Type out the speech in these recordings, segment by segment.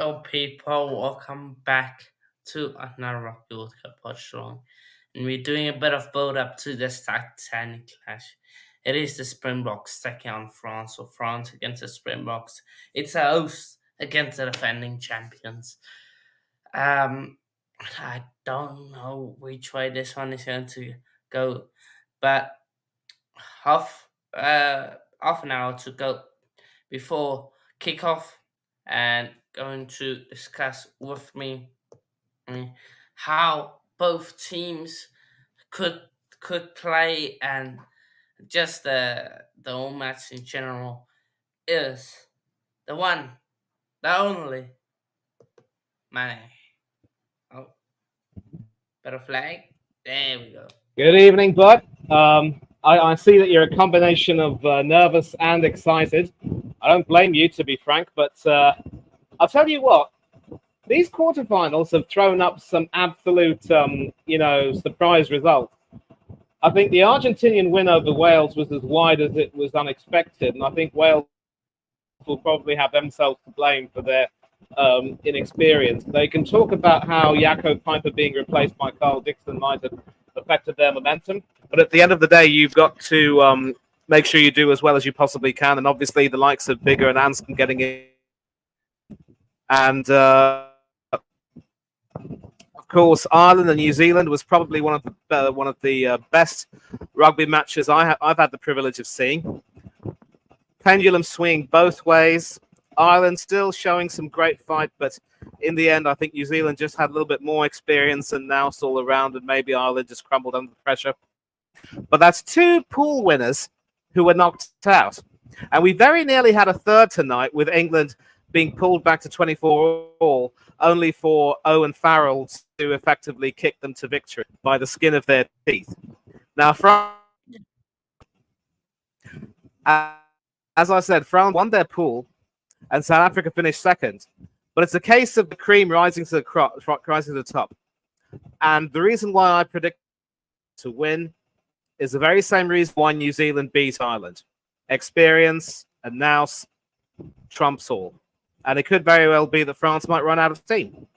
Yo, people, welcome back to another Rugby World Cup Watchalong. And we're doing a bit of build up to this Titanic clash. It is the Springboks taking on France, or France against the Springboks. It's a host against the defending champions. Um, I don't know which way this one is going to go, but half half an hour to go before kickoff, and going to discuss with me how both teams could could play, and just the whole match in general is the one, the only Mane. Oh, better flag. There we go. Good evening, Bud. I see that you're a combination of nervous and excited. I don't blame you, to be frank, but I'll tell you what, these quarterfinals have thrown up some absolute, surprise results. I think the Argentinian win over Wales was as wide as it was unexpected, and I think Wales will probably have themselves to blame for their inexperience. They can talk about how Jaco Piper being replaced by Carl Dixon might have affected their momentum, but at the end of the day, you've got to make sure you do as well as you possibly can, and obviously the likes of Bigger and Anscombe getting in, and of course Ireland and New Zealand was probably one of the best rugby matches I've had the privilege of seeing. Pendulum swing both ways. Ireland still showing some great fight, but in the end, I think New Zealand just had a little bit more experience and nous all around, and maybe Ireland just crumbled under the pressure. But that's two pool winners who were knocked out. And we very nearly had a third tonight, with England being pulled back to 24 all, only for Owen Farrell to effectively kick them to victory by the skin of their teeth. Now, as I said, France won their pool, and South Africa finished second. But it's a case of the cream rising to the top. And the reason why I predict to win is the very same reason why New Zealand beat Ireland. Experience and nous trumps all. And it could very well be that France might run out of steam.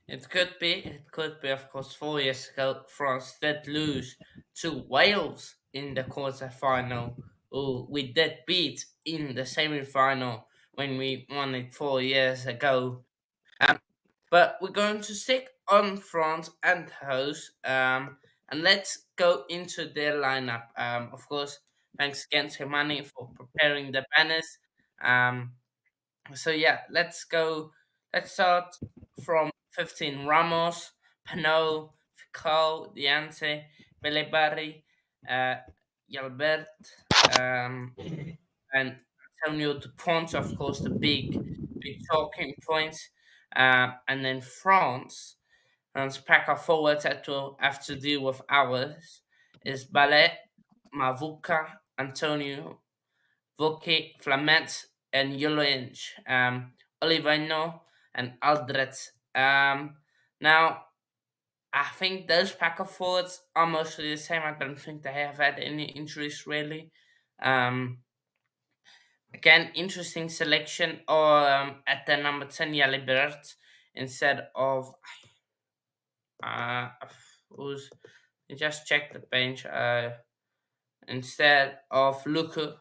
It could be. Of course, 4 years ago, France did lose to Wales in the quarterfinal, who we did beat in the semi-final when we won it 4 years ago. But we're going to stick on France and host, and let's go into their lineup. Of course, thanks again to Mani for preparing the banners. So yeah, let's go. Let's start from 15. Ramos, Pinot, Ficou, Diante, Belebari, uh, Gilbert, and Antonio Dupont, of course, the big talking points. And then France pack of forwards have to deal with ours is Ballet, Mavuka, Antonio, Voke, Flamette, and Yolange, Olivino, and Aldret. Now, I think those pack of forwards are mostly the same. I don't think they have had any injuries really. Again, interesting selection or at the number 10, Jalibert, instead of who's just check the bench. Instead of Luku,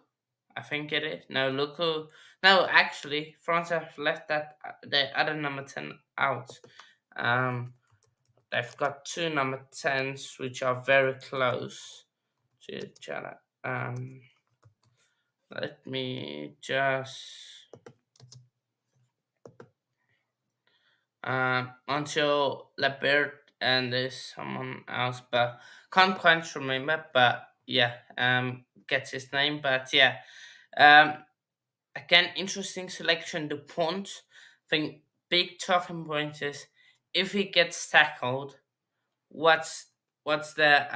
I think it is. No, Luku. No, actually, France have left that the other number 10 out. They've got two number 10s which are very close to each other. Let me just until Labert, and there's someone else, but can't quite remember. But yeah, gets his name. But yeah, again, interesting selection. Dupont. I think big talking point is if he gets tackled, what's the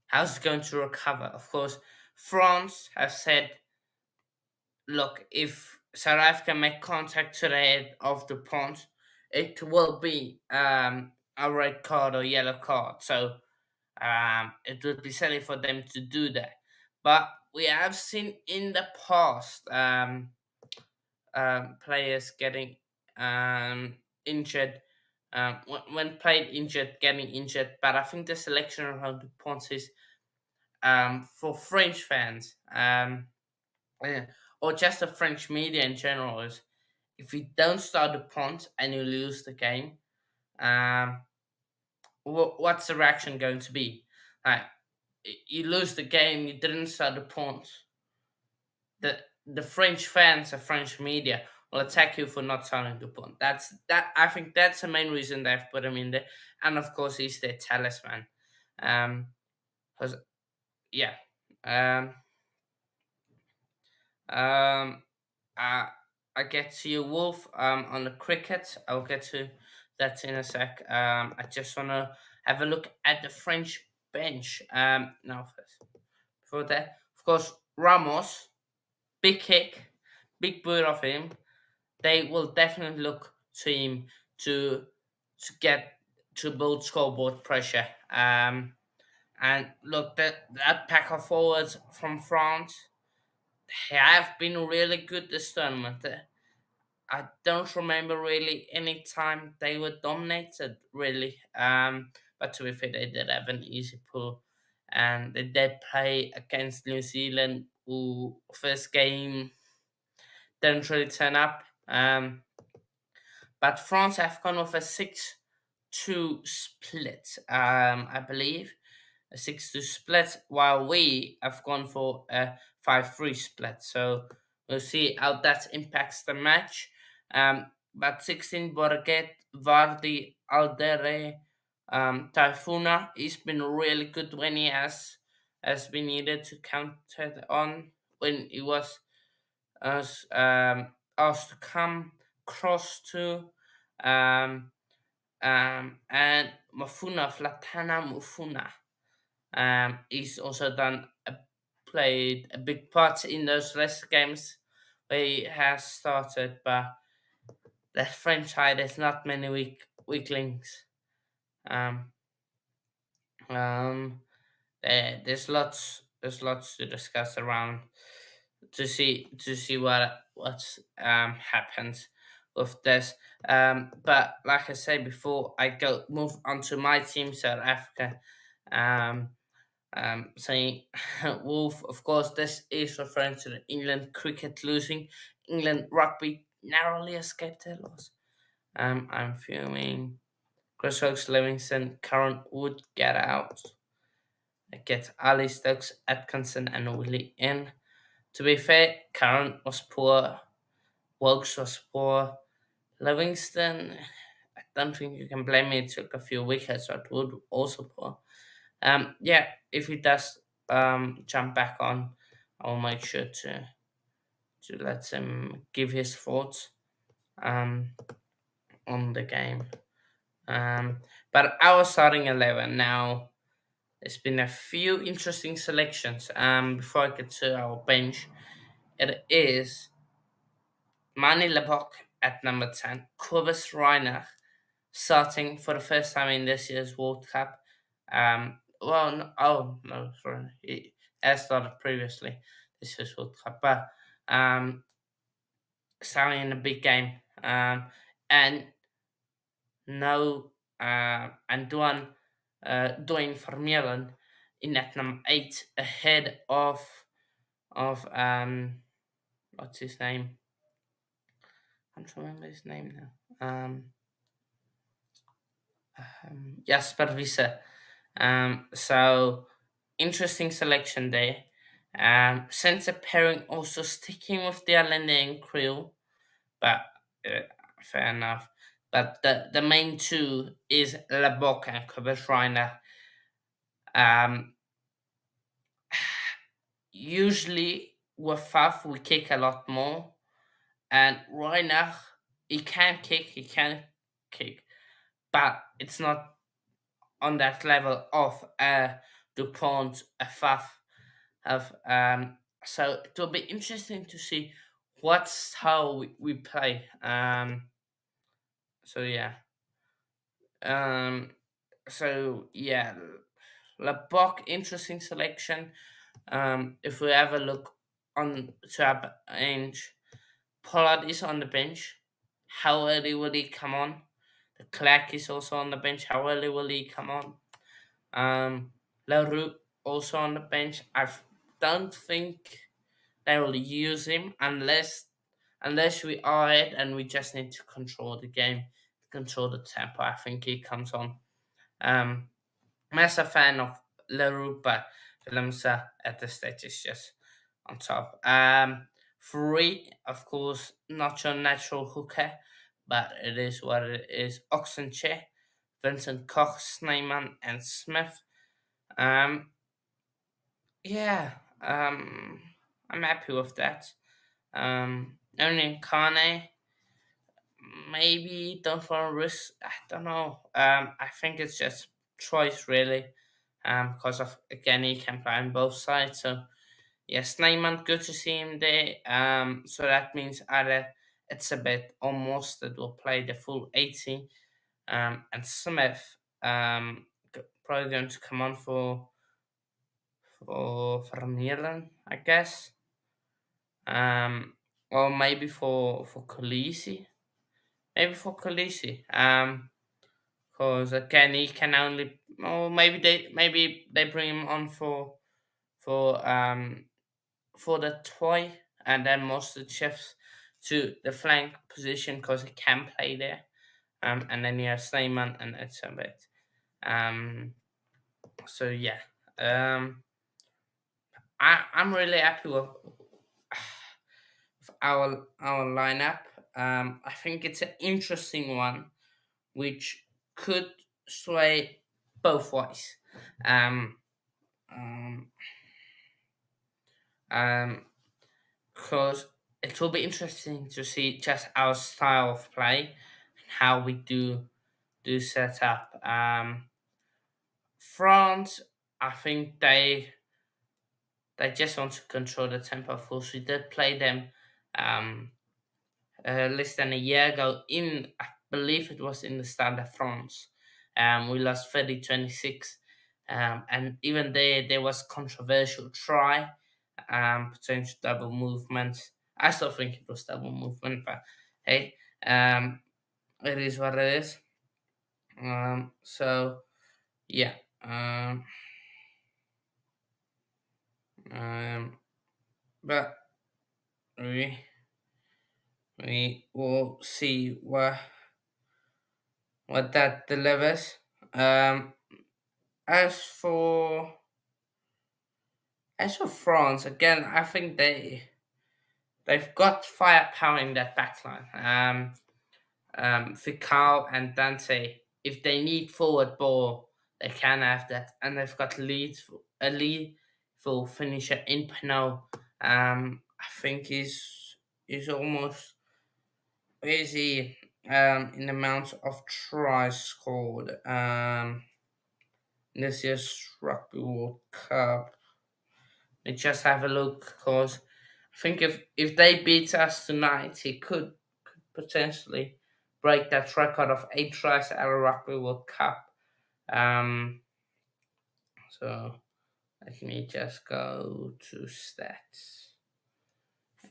how's he going to recover? Of course, France have said, look, if South Africa make contact to the head of Dupont, it will be a red card or yellow card. So it would be silly for them to do that. But we have seen in the past players getting injured. When played injured, getting injured, but I think the selection around the points is for French fans, yeah, or just the French media in general, is if you don't start the punt and you lose the game, um, what's the reaction going to be? Like, you lose the game, you didn't start the punt. The French fans, the French media will attack you for not starting the punt. That. I think that's the main reason they've put him in there, and of course he's their talisman. Um, 'cause- yeah, um, um, uh, I get to you, Wolf. On the cricket, I'll get to that in a sec. I just wanna have a look at the French bench. Now first, before that, of course, Ramos, big kick, big boot of him. They will definitely look to him to get to build scoreboard pressure. And look, that pack of forwards from France have been really good this tournament. I don't remember really any time they were dominated really. But to be fair, they did have an easy pool, and they did play against New Zealand, who first game didn't really turn up. But France have gone with a 6-2 split, I believe. A 6-2 split, while we have gone for a 5-3 split. So we'll see how that impacts the match. But 16 Borget, Vardy, Aldere, Taifuna, he's been really good when he has been needed to counter it on when he was asked to come cross to and Mafuna Flatana Mufuna. He's also played a big part in those last games where he has started, but the French side has not many weaklings. Um, um, there's lots to discuss around to see what happens with this. But like I said before, I go move on to my team, South Africa. Um, saying Wolf, of course, this is referring to the England cricket losing. England rugby narrowly escaped their loss. I'm fuming. Chris Oakes, Livingston, Curran would get out. Get Ali Stokes, Atkinson, and Willie in. To be fair, Curran was poor. Wilkes was poor. Livingston, I don't think you can blame me. It took a few wickets, but Wood also poor. Yeah, if he does jump back on, I'll make sure to let him give his thoughts um on the game. But our starting 11 now. There's been a few interesting selections. Before I get to our bench, it is Manny Lebok at number 10, Kobus Reiner starting for the first time in this year's World Cup. Well, no, oh no, sorry, he has started previously this year's World Cup, but starting in a big game. And no, and Duane Vermeulen in at number 8 ahead of what's his name? I can't remember his name now. Jasper Wisse. So interesting selection there. Centre pairing also sticking with the Allende crew, but uh, fair enough. But the main two is Labok and Kobeschreiner. Um, Usually with Faf we kick a lot more, and Reiner he can kick, but it's not on that level of Dupont, a Faf have. So it will be interesting to see what's how we play. So yeah. Um. So yeah, Labok interesting selection. If we ever look on to our bench, Pollard is on the bench. How early will he come on? The Clark is also on the bench. How early will he come on? LaRue also on the bench. I don't think they will use him unless we are it and we just need to control the game, control the tempo. I think he comes on. Um, Massive fan of LaRue, but Lamsa at this stage is just on top. Three, of course, not your natural hooker, but it is what it is. Oxenche, Vincent Koch, Sneyman, and Smith. Um, yeah, I'm happy with that. Only Kane, maybe don't want to risk. I don't know. I think it's just choice really. Because of again he can play on both sides. So yes, Neyman, good to see him there. So that means either it's a bit almost that will play the full 80. And Smith, probably going to come on for Milan, I guess. Or maybe for Khaleesi. Maybe for Khaleesi. Because again he can only. Or maybe they bring him on for um for the toy and then most of the shifts to the flank position because he can play there. And then you have Slayman and it's a bit. Um, so yeah, I'm really happy with our lineup. I think it's an interesting one, which could sway both ways. Um, um, um, because it will be interesting to see just our style of play and how we do set up. France, I think they just want to control the tempo. Of course, we did play them um, less than a year ago in, I believe it was in the Stade de France. We lost 30-26. And even there was controversial try, potential double movement. I still think it was double movement, but hey, it is what it is. So yeah, um, but we we will see what that delivers. Um, as for as for France, again, I think they've got firepower in that backline. Fikal and Dante, if they need forward ball, they can have that, and they've got a lead for finisher in Pinot. I think is almost is he in the amount of tries scored in this year's Rugby World Cup. Let's just have a look, because I think if they beat us tonight, he could potentially break that record of 8 tries at a Rugby World Cup. Um, so let me just go to stats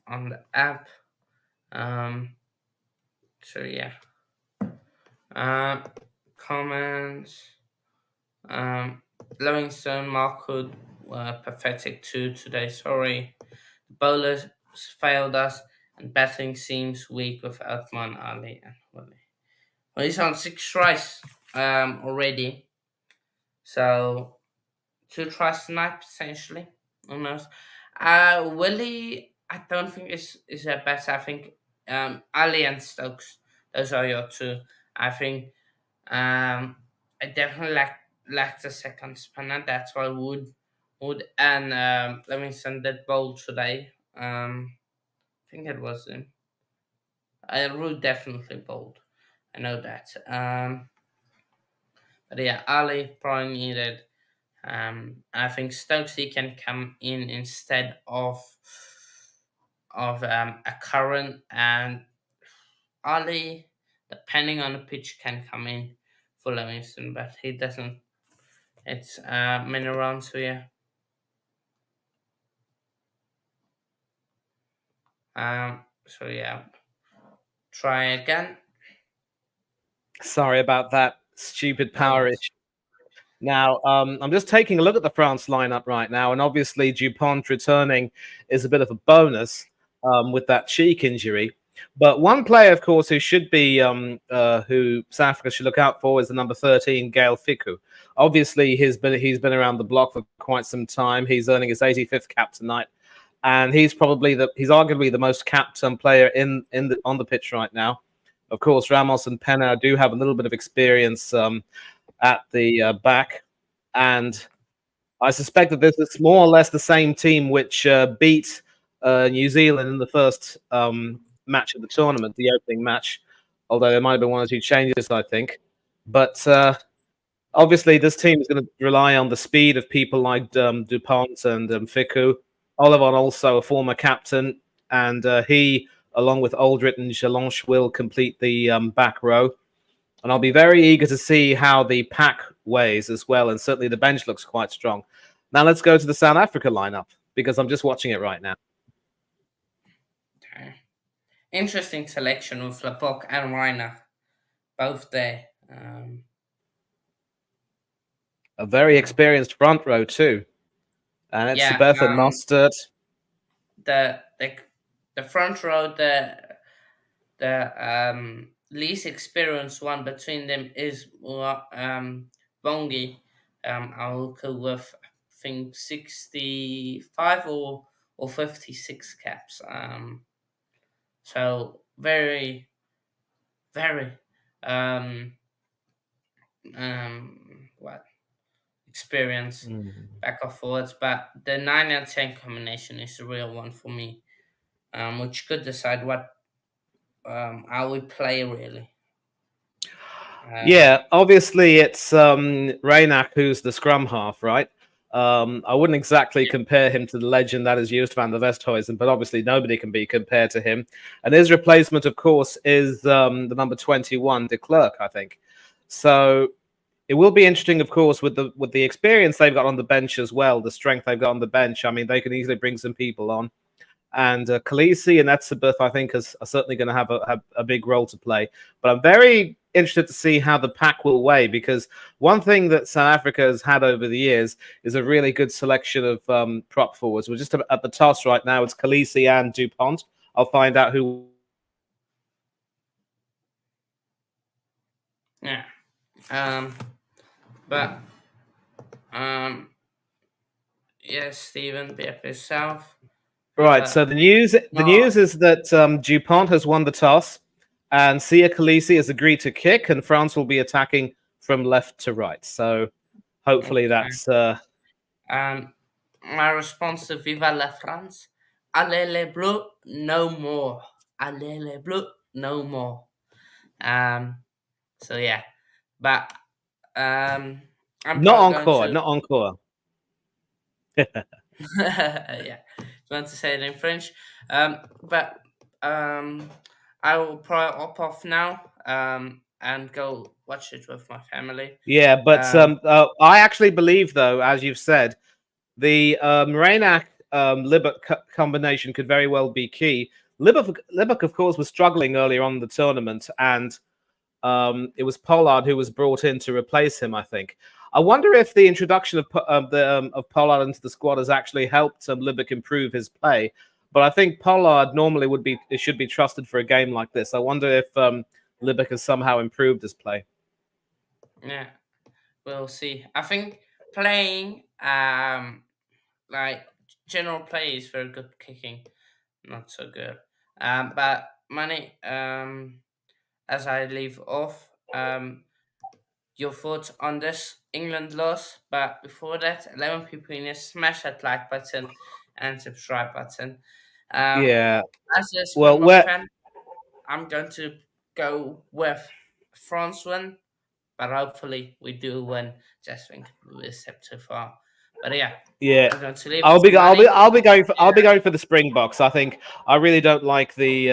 on the app. Um, so yeah, um, comments. Um, Livingston, Markwood were pathetic too today. Sorry, the bowlers failed us, and batting seems weak without Man Ali and Wally. Well, he's on 6 tries already, so 2 tries tonight potentially. Who knows? Willie, I don't think is their best. I think Ali and Stokes, those are your two. I think I definitely lack the second spinner. That's why Wood and Livingston did bowl today. I think it was him. Wood definitely bowled. I know that. But yeah, Ali probably needed. I think Stokesy can come in instead of a current, and Ali, depending on the pitch, can come in for Livingston, but he doesn't. It's many rounds here. So yeah, try again. Sorry about that stupid No power worries. issue. Now, I'm just taking a look at the France lineup right now, and obviously Dupont returning is a bit of a bonus with that cheek injury. But one player, of course, who should be who South Africa should look out for is the number 13, Gail Fiku. Obviously, he's been around the block for quite some time. He's earning his 85th cap tonight, and he's arguably the most capped player on the pitch right now. Of course, Ramos and Pena do have a little bit of experience at the back, and I suspect that this is more or less the same team which beat New Zealand in the first match of the tournament, the opening match. Although there might have been one or two changes, I think. But obviously, this team is going to rely on the speed of people like Dupont and Fiku. Olivon, also a former captain, and he, along with Aldrit and Jalonche, will complete the back row. And I'll be very eager to see how the pack weighs as well. And certainly the bench looks quite strong. Now let's go to the South Africa lineup because I'm just watching it right now. Okay. Interesting selection with Lapok and Reiner both there. A very Uh, experienced front row too. And it's yeah, Sabeth and Mostert. the the the front row, the least experienced one between them is Bongi. I'll go with I think 65 or 56 caps. So very very um what experience back and forwards, but the 9 and 10 combination is the real one for me, which could decide what how we play really. Yeah, obviously it's Raynak who's the scrum half, right? I wouldn't exactly compare him to the legend that is Joost van der Westhuizen, but obviously nobody can be compared to him. And his replacement, of course, is the number 21, de Klerk, I think. So it will be interesting, of course, with the experience they've got on the bench as well, the strength they've got on the bench. I mean, they can easily bring some people on. And Khaleesi and Etzebeth, I think, are certainly going to have a big role to play. But I'm very interested to see how the pack will weigh, because one thing that South Africa has had over the years is a really good selection of prop forwards. We're just at the toss right now. It's Khaleesi and Dupont. I'll find out who. Yeah. But yes, Stephen, be up yourself. Right. So the news No. is that Dupont has won the toss, and Sia Khaleesi has agreed to kick, and France will be attacking from left to right. So hopefully Okay. that's My response to Viva la France: Allez les bleus, no more. Allez les bleus, no more. So yeah, but I'm not probably going encore, to not encore. yeah, going to say it in French. But I will probably opt off now. And go watch it with my family. Yeah, but Um, I actually believe, though, as you've said, the Raynak Libbok combination could very well be key. Libbok, of course, was struggling earlier on in the tournament, and it was Pollard who was brought in to replace him, I think. I wonder if the introduction of Pollard into the squad has actually helped Libbok improve his play. But I think Pollard normally should be trusted for a game like this. I wonder if Libbok has somehow improved his play. yeah, we'll see. I think playing like general play is very good. Kicking, not so good. But money. As I leave off, your thoughts on this England loss. But before that, 11 people in here, smash that like button and subscribe button. Um, Yeah. as a Well, Springbok where fan, I'm going to go with France win, but hopefully we do win. Just think we step too far. But yeah, Yeah, I'm going to leave it I'll to be I'll be money. I'll be going for I'll be going for the Springboks. I think I really don't like the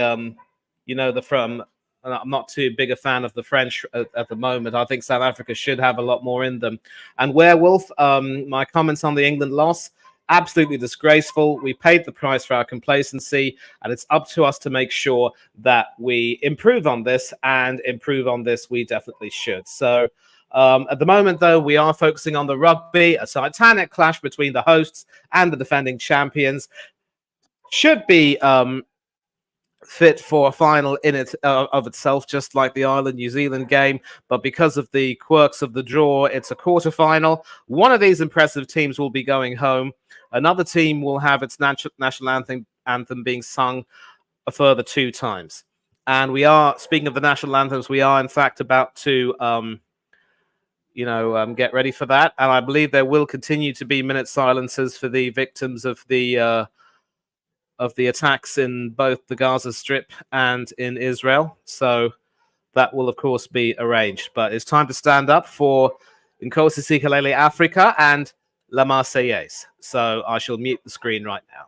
the from. I'm not too big a fan of the French at the moment. I think South Africa should have a lot more in them. And Werewolf, my comments on the England loss. absolutely disgraceful. We paid the price for our complacency, and it's up to us to make sure that we improve on this, and improve on this we definitely should. So at the moment, though, we are focusing on the rugby, a titanic clash between the hosts and the defending champions. Should be fit for a final in it of itself, just like the Ireland New Zealand game. But because of the quirks of the draw, it's a quarterfinal. One of these impressive teams will be going home. Another team will have its national anthem being sung a further 2 times. And we are, speaking of the national anthems, we are in fact about to get ready for that. And I believe there will continue to be minute silences for the victims of the attacks in both the Gaza Strip and in Israel. So that will, of course, be arranged. But it's time to stand up for Nkosi Sikelele Africa and La Marseillaise. So I shall mute the screen right now.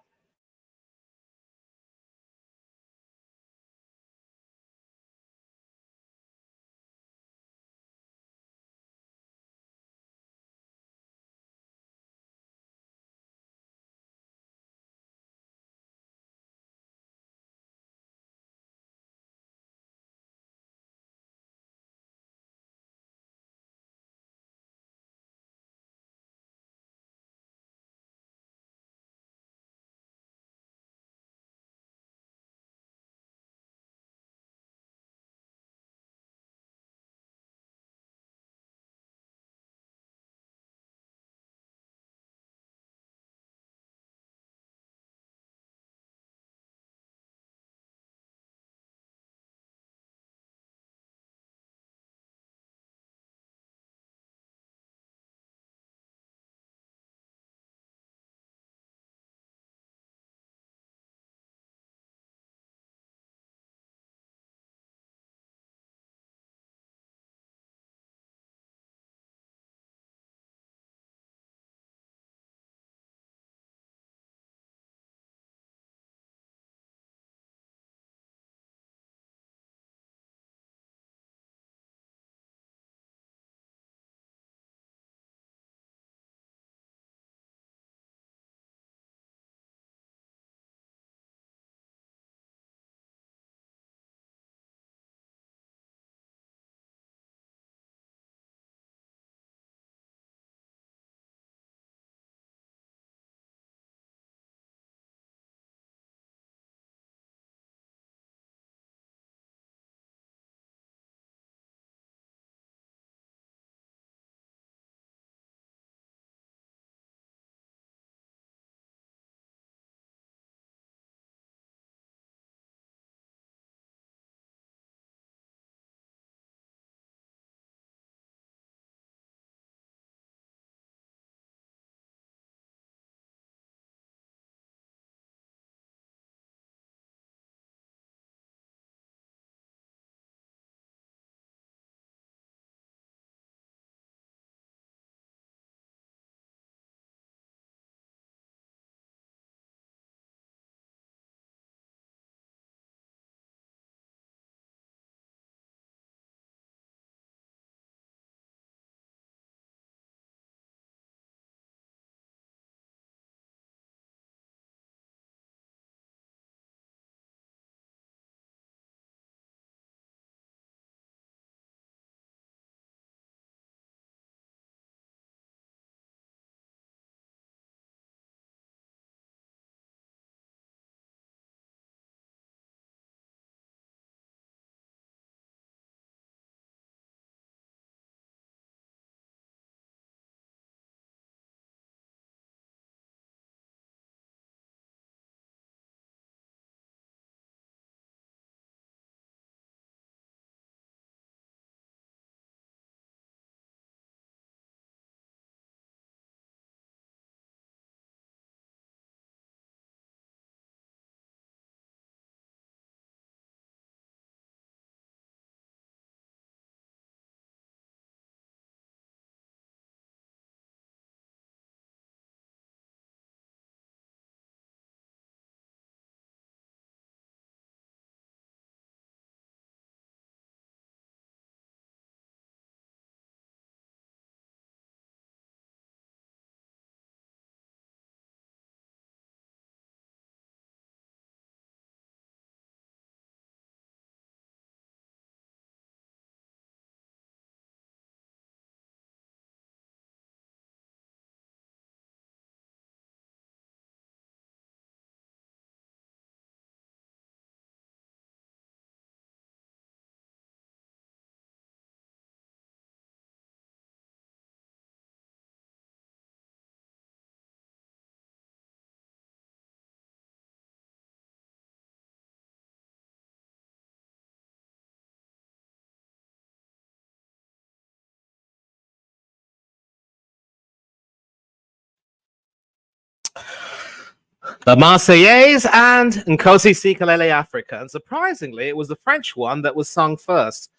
The Marseillaise and Nkosi Sikalele Africa. And surprisingly, it was the French one that was sung first.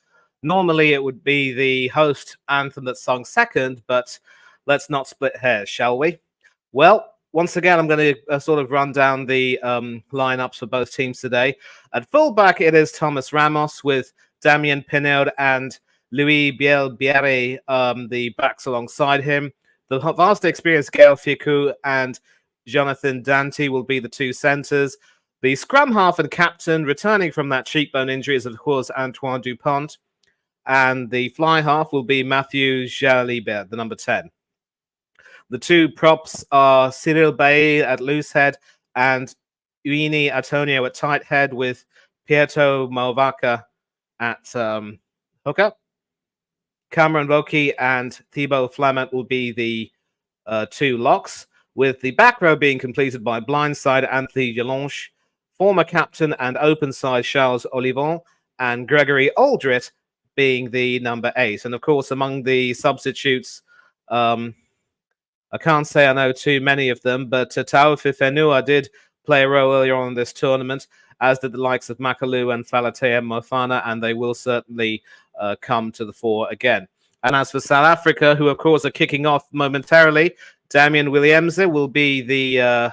Normally, it would be the host anthem that's sung second, but let's not split hairs, shall we? Well, once again, I'm going to sort of run down the lineups for both teams today. At fullback, it is Thomas Ramos with Damien Pinard and Louis Biel-Biere, the backs alongside him. The vastly experienced Gael Ficou and Jonathan Dante will be the two centres. The scrum half and captain, returning from that cheekbone injury, is of course Antoine Dupont. And the fly half will be Mathieu Jalibert, the number 10. The two props are Cyril Bailly at loose head and Uini Antonio at tight head, with Pietro Malvaca at hooker. Cameron Roki and Thibaut Flamant will be the two locks, with the back row being completed by blindside Anthony Delange, former captain and open side Charles Olivon, and Gregory Aldrit being the number 8. And of course, among the substitutes, I can't say I know too many of them, but Taoufik Fenua did play a role earlier on in this tournament, as did the likes of Makalu and Falatea Mofana, and they will certainly come to the fore again. And as for South Africa, who of course are kicking off momentarily, Damian Williams will be the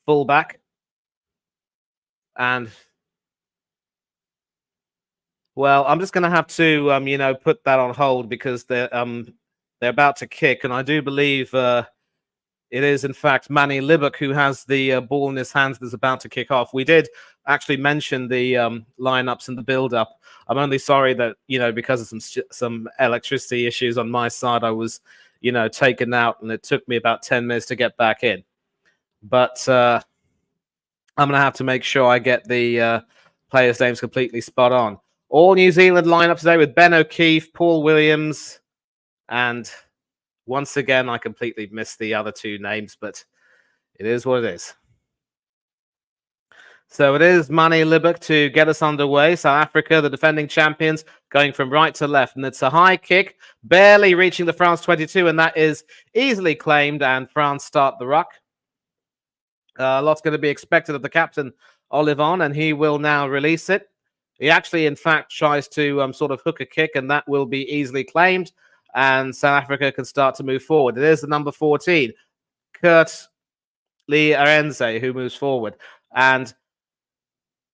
fullback. And well, I'm just going to have to, put that on hold because they're about to kick, and I do believe it is in fact Manny Libuk who has the ball in his hands that's about to kick off. We did actually mention the lineups and the build-up. I'm only sorry that because of some electricity issues on my side, I was taken out, and it took me about 10 minutes to get back in. But I'm going to have to make sure I get the players' names completely spot on. All New Zealand lineup today with Ben O'Keefe, Paul Williams, and once again, I completely missed the other two names, but it is what it is. So it is Manny Libuk to get us underway. South Africa, the defending champions, going from right to left. And it's a high kick, barely reaching the France 22, and that is easily claimed, and France start the ruck. A lot's going to be expected of the captain, Olivon, and he will now release it. He actually, in fact, tries to sort of hook a kick, and that will be easily claimed, and South Africa can start to move forward. It is the number 14, Kurt Lee Arenze, who moves forward. And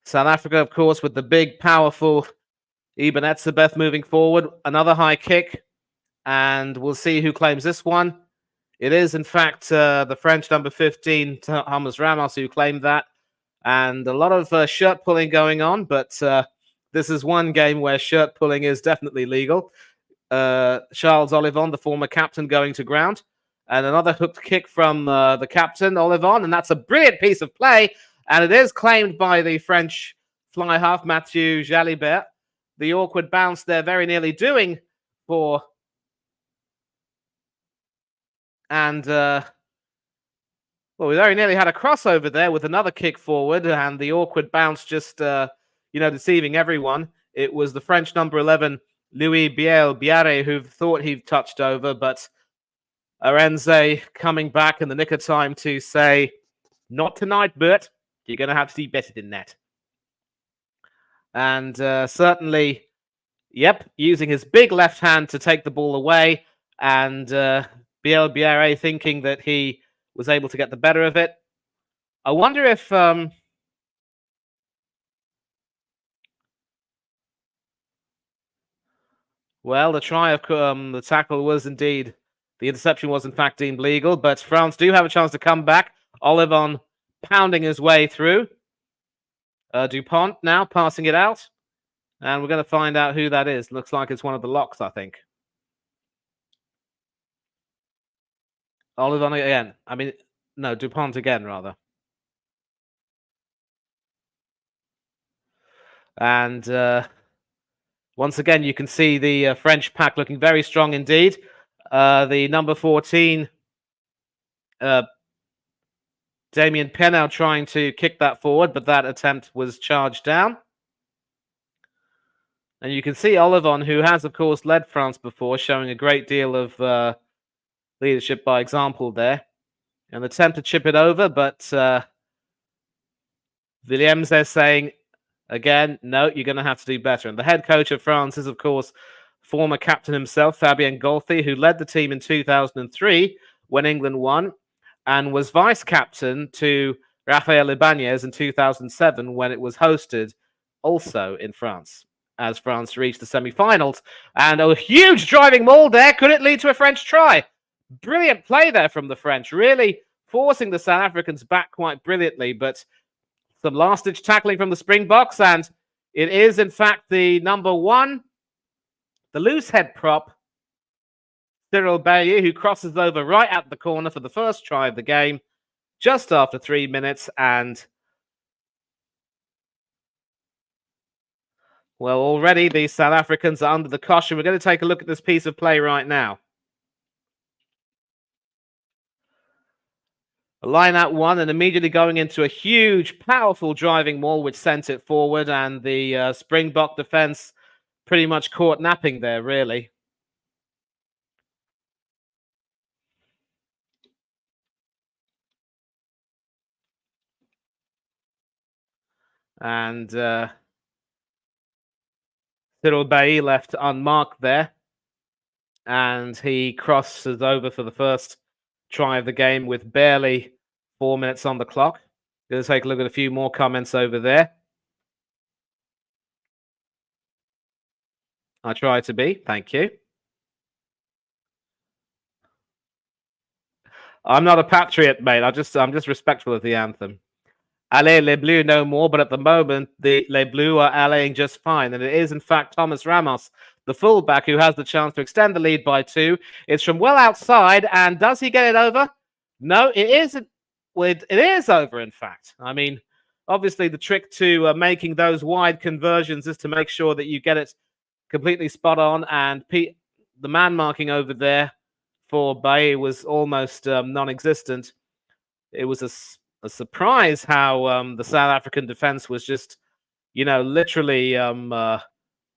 South Africa, of course, with the big, powerful Eben Etzebeth moving forward. Another high kick, and we'll see who claims this one. It is, in fact, the French number 15, Thomas Ramos, who claimed that. And a lot of shirt pulling going on, but this is one game where shirt pulling is definitely legal. Charles Olivon, the former captain, going to ground. And another hooked kick from the captain, Olivon, and that's a brilliant piece of play. And it is claimed by the French fly half, Mathieu Jalibert. The awkward bounce there very nearly doing for... And, well, we very nearly had a crossover there with another kick forward, and the awkward bounce just, deceiving everyone. It was the French number 11, Louis Biel-Biere, who thought he touched over, but Arenze coming back in the nick of time to say, not tonight, Bert. You're going to have to do better than that. And certainly, using his big left hand to take the ball away, and Biel-Biere thinking that he was able to get the better of it. I wonder if... well, the try of the tackle was indeed... The interception was in fact deemed legal, but France do have a chance to come back. Olivon pounding his way through. Dupont now passing it out. And we're going to find out who that is. Looks like it's one of the locks, I think. Olivon again. No, Dupont again, rather. And once again, you can see the French pack looking very strong indeed. The number 14, Damien Pinard, trying to kick that forward, but that attempt was charged down. And you can see Olivon, who has, of course, led France before, showing a great deal of leadership by example there. An attempt to chip it over, but Williams is saying, again, no, you're going to have to do better. And the head coach of France is, of course, former captain himself, Fabien Galthy, who led the team in 2003 when England won, and was vice captain to Raphael Ibanez in 2007 when it was hosted also in France, as France reached the semi-finals. And a huge driving maul there. Could it lead to a French try? Brilliant play there from the French, really forcing the South Africans back quite brilliantly, but some last-ditch tackling from the Springboks, and it is, in fact, the number 1, the loose head prop, Cyril Bailly, who crosses over right at the corner for the first try of the game, just after 3 minutes, and well, already the South Africans are under the caution. We're going to take a look at this piece of play right now. A line out one and immediately going into a huge, powerful driving maul which sent it forward, and the Springbok defence pretty much caught napping there, really. And Cyril Bailly left unmarked there. And he crosses over for the first try of the game with barely 4 minutes on the clock. Going to take a look at a few more comments over there. I try to be. Thank you. I'm not a patriot, mate. I'm just respectful of the anthem. Allez les Bleus no more, but at the moment, les Bleus are allaying just fine. And it is, in fact, Thomas Ramos, the fullback, who has the chance to extend the lead by 2. It's from well outside, and does he get it over? No, it isn't. It is over, in fact. I mean, obviously, the trick to making those wide conversions is to make sure that you get it completely spot on. And the man marking over there for Bailly was almost non-existent. It was a surprise how the South African defense was just, literally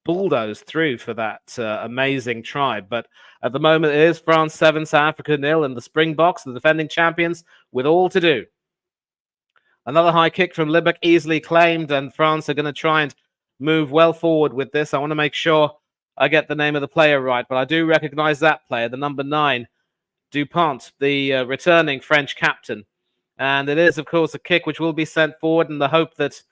bulldozed through for that amazing try. But at the moment, it is France 7, South Africa 0, and the Springboks, the defending champions, with all to do. Another high kick from Libbok, easily claimed, and France are going to try and move well forward with this. I want to make sure I get the name of the player right, but I do recognize that player, the number 9, Dupont, the returning French captain. And it is, of course, a kick which will be sent forward in the hope that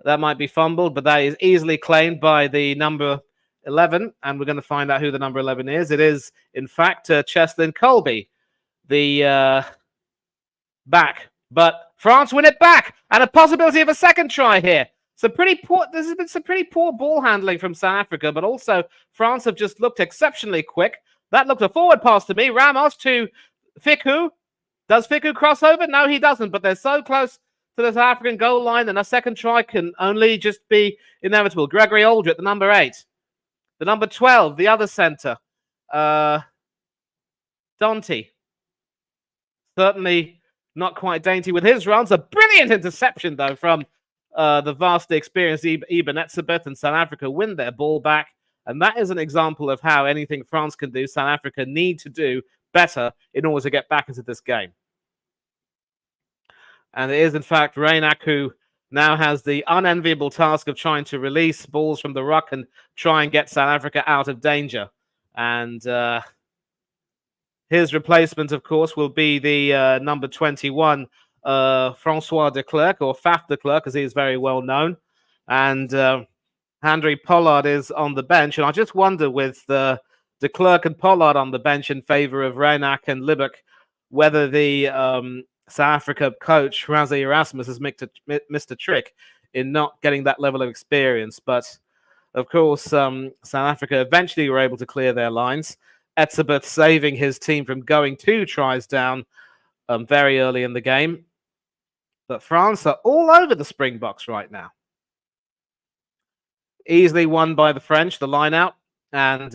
that might be fumbled, but that is easily claimed by the number 11, and we're going to find out who the number 11 is. It is, in fact, Cheslin Colby, the back. But France win it back, and a possibility of a second try here. This has been some pretty poor ball handling from South Africa, but also France have just looked exceptionally quick. That looked a forward pass to me. Ramos to Fiku. Does Fiku cross over? No, he doesn't, but they're so close to the South African goal line, and a second try can only just be inevitable. Gregory Aldrich, the number 8. The number 12, the other centre. Dante. Certainly not quite dainty with his runs. A brilliant interception, though, from the vastly experienced Eben Etzebeth, and South Africa win their ball back. And that is an example of how anything France can do, South Africa need to do better in order to get back into this game. And it is, in fact, Reynak who now has the unenviable task of trying to release balls from the ruck and try and get South Africa out of danger. And his replacement, of course, will be the number 21, Francois de Klerk, or Faf de Klerk, as he is very well known. And Henry Pollard is on the bench. And I just wonder, with de Klerk and Pollard on the bench in favor of Reynak and Libbok, whether the South Africa coach, Razzie Erasmus, has missed a trick in not getting that level of experience. But, of course, South Africa eventually were able to clear their lines. Etzebeth saving his team from going 2 tries down very early in the game. But France are all over the Springboks right now. Easily won by the French, the line out. And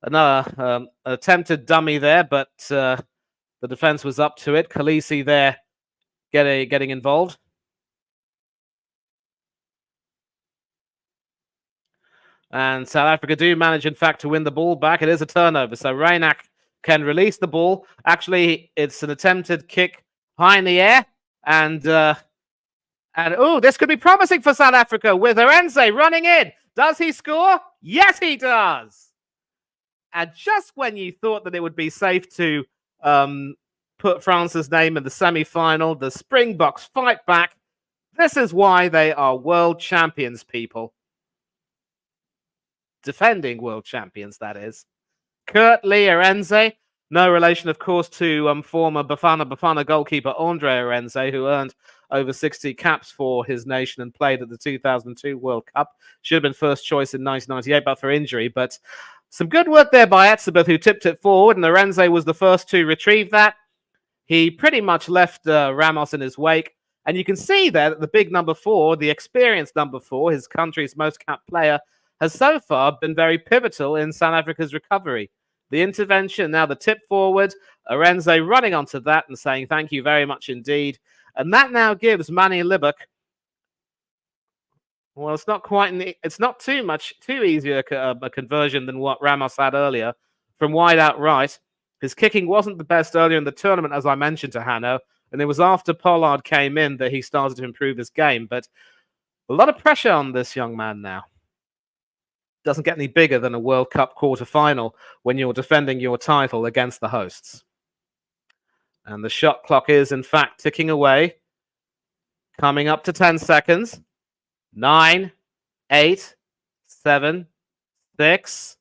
another attempted dummy there, but the defense was up to it. Khaleesi there getting involved. And South Africa do manage, in fact, to win the ball back. It is a turnover. So Reynak can release the ball. Actually, it's an attempted kick high in the air. And this could be promising for South Africa with Arendse running in. Does he score? Yes, he does. And just when you thought that it would be safe to put France's name in the semi-final, the Springboks fight back. This is why they are world champions, people. Defending world champions, that is. Kurt Lee Arendse, no relation, of course, to former Bafana goalkeeper Andre Arendse, who earned over 60 caps for his nation and played at the 2002 World Cup. Should have been first choice in 1998, but for injury. But some good work there by Etzebeth, who tipped it forward, and Arendse was the first to retrieve that. He pretty much left Ramos in his wake. And you can see there that the big number 4, the experienced number 4, his country's most capped player, has so far been very pivotal in South Africa's recovery. The intervention, now the tip forward, Arendse running onto that and saying thank you very much indeed. And that now gives Manny Libak, well, it's not too easy a conversion than what Ramos had earlier from wide out right. His kicking wasn't the best earlier in the tournament, as I mentioned to Hanno, and it was after Pollard came in that he started to improve his game. But a lot of pressure on this young man now. Doesn't get any bigger than a World Cup quarter-final when you're defending your title against the hosts. And the shot clock is, in fact, ticking away. Coming up to 10 seconds. 9, 8, 7, 6.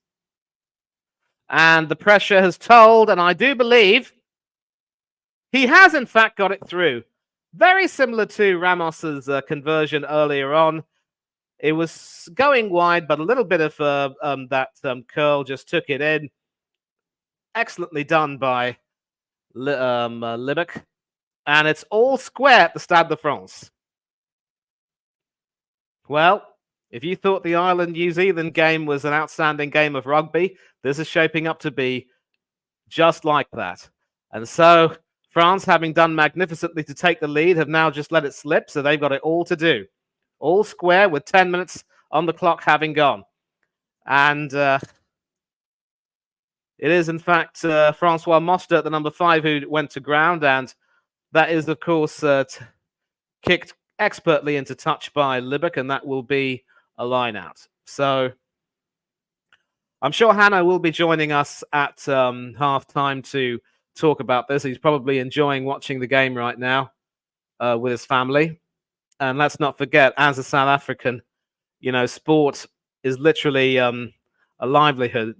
And the pressure has told, and I do believe he has, in fact, got it through. Very similar to Ramos's conversion earlier on. It was going wide, but a little bit of that curl just took it in. Excellently done by Libak. And it's all square at the Stade de France. Well, if you thought the Ireland-New Zealand game was an outstanding game of rugby, this is shaping up to be just like that. And so France, having done magnificently to take the lead, have now just let it slip, so they've got it all to do. All square with 10 minutes on the clock having gone. And it is, in fact, Francois Mostert, the number 5, who went to ground. And that is, of course, kicked expertly into touch by Libak, and that will be a line out. So I'm sure Hanno will be joining us at half-time to talk about this. He's probably enjoying watching the game right now with his family. And let's not forget, as a South African, sport is literally a livelihood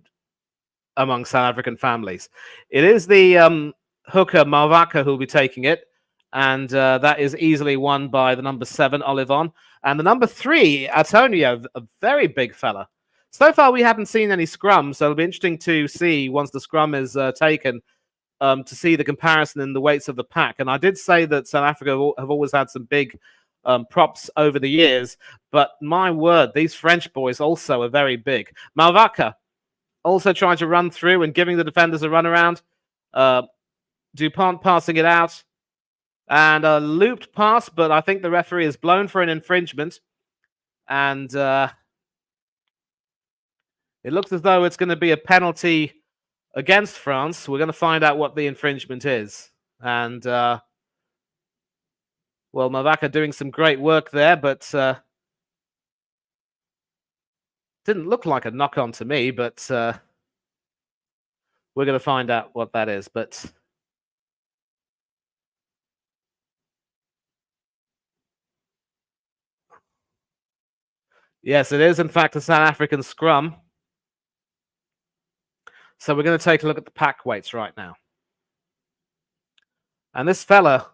among South African families. It is the hooker, Malvaka, who will be taking it. And that is easily won by the number 7, Olivon. And the number 3, Antonio, a very big fella. So far, we haven't seen any scrums, so it'll be interesting to see, once the scrum is taken, to see the comparison in the weights of the pack. And I did say that South Africa have always had some big props over the years, but my word, these French boys also are very big. Malvaka also trying to run through and giving the defenders a run around. Dupont passing it out. And a looped pass, but I think the referee is blown for an infringement. And it looks as though it's going to be a penalty against France. We're going to find out what the infringement is. And, well, Malvaka doing some great work there, but didn't look like a knock-on to me, but we're going to find out what that is. But yes, it is, in fact, a South African scrum. So we're going to take a look at the pack weights right now. And this fella,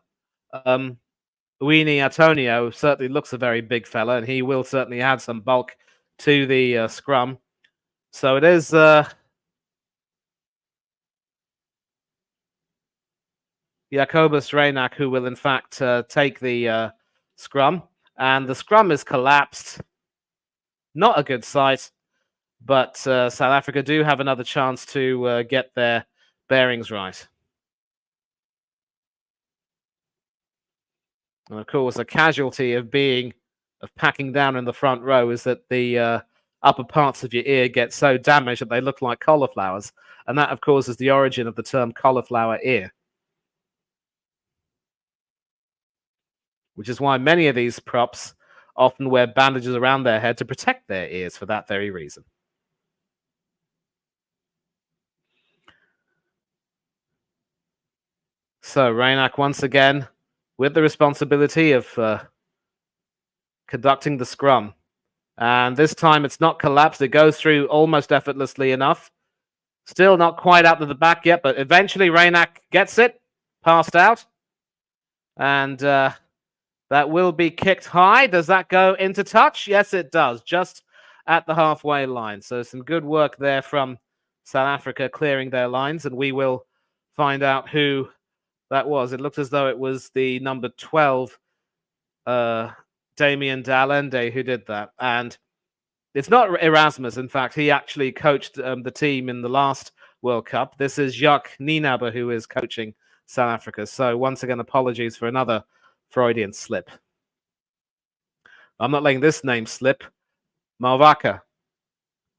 Uini Antonio, certainly looks a very big fella, and he will certainly add some bulk to the scrum. So it is Jacobus Reynak who will, in fact, take the scrum. And the scrum is collapsed. Not a good sight. But South Africa do have another chance to get their bearings right. And of course, a casualty of packing down in the front row is that the upper parts of your ear get so damaged that they look like cauliflowers. And that, of course, is the origin of the term cauliflower ear. Which is why many of these props often wear bandages around their head to protect their ears for that very reason. So Raynak once again with the responsibility of conducting the scrum. And this time it's not collapsed. It goes through almost effortlessly enough. Still not quite out to the back yet, but eventually Raynak gets it, passed out. And that will be kicked high. Does that go into touch? Yes, it does, just at the halfway line. So some good work there from South Africa clearing their lines, and we will find out who that was. It looked as though it was the number 12, Damien Dalende, who did that. And it's not Erasmus. In fact, he actually coached the team in the last World Cup. This is Jacques Nienaber who is coaching South Africa. So once again, apologies for another Freudian slip. I'm not letting this name slip. Malvaka.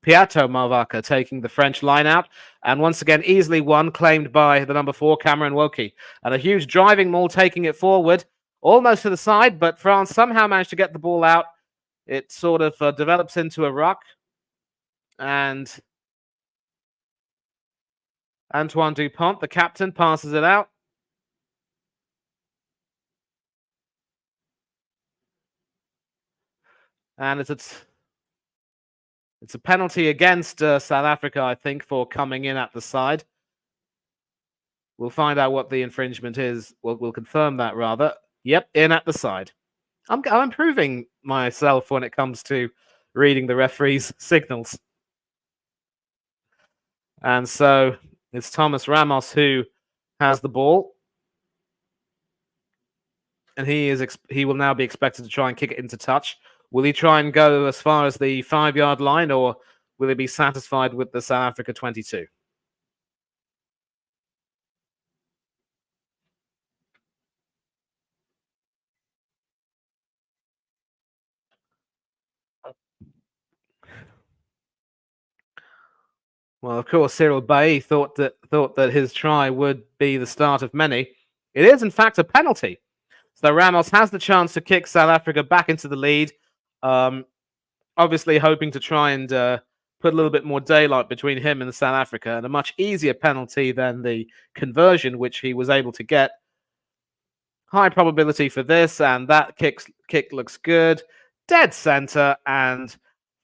Piato Malvaka taking the French line out. And once again, easily won, claimed by the number 4, Cameron Woki. And a huge driving maul taking it forward, almost to the side, but France somehow managed to get the ball out. It sort of develops into a ruck. And Antoine Dupont, the captain, passes it out. And it's a penalty against South Africa, I think, for coming in at the side. We'll find out what the infringement is. We'll confirm that, rather. Yep, in at the side. I'm improving myself when it comes to reading the referee's signals. And so it's Thomas Ramos who has the ball. And he will now be expected to try and kick it into touch. Will he try and go as far as the 5-yard line, or will he be satisfied with the South Africa 22? Well, of course, Cyril Bailly thought that his try would be the start of many. It is, in fact, a penalty. So Ramos has the chance to kick South Africa back into the lead. Obviously hoping to try and put a little bit more daylight between him and South Africa, and a much easier penalty than the conversion, which he was able to get. High probability for this, and that kick looks good. Dead center, and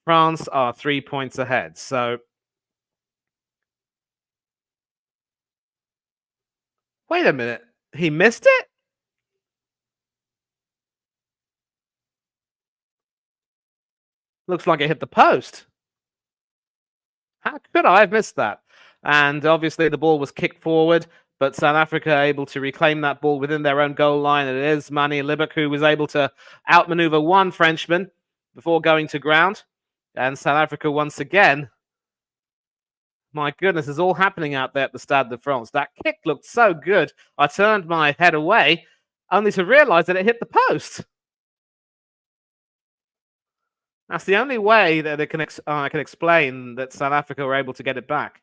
France are 3 points ahead. So, wait a minute. He missed it? Looks like it hit the post. How could I have missed that? And obviously the ball was kicked forward, but South Africa able to reclaim that ball within their own goal line. And it is Manie Libbok who was able to outmaneuver one Frenchman before going to ground. And South Africa once again, my goodness, is all happening out there at the Stade de France. That kick looked so good. I turned my head away only to realize that it hit the post. That's the only way that I can explain that South Africa were able to get it back.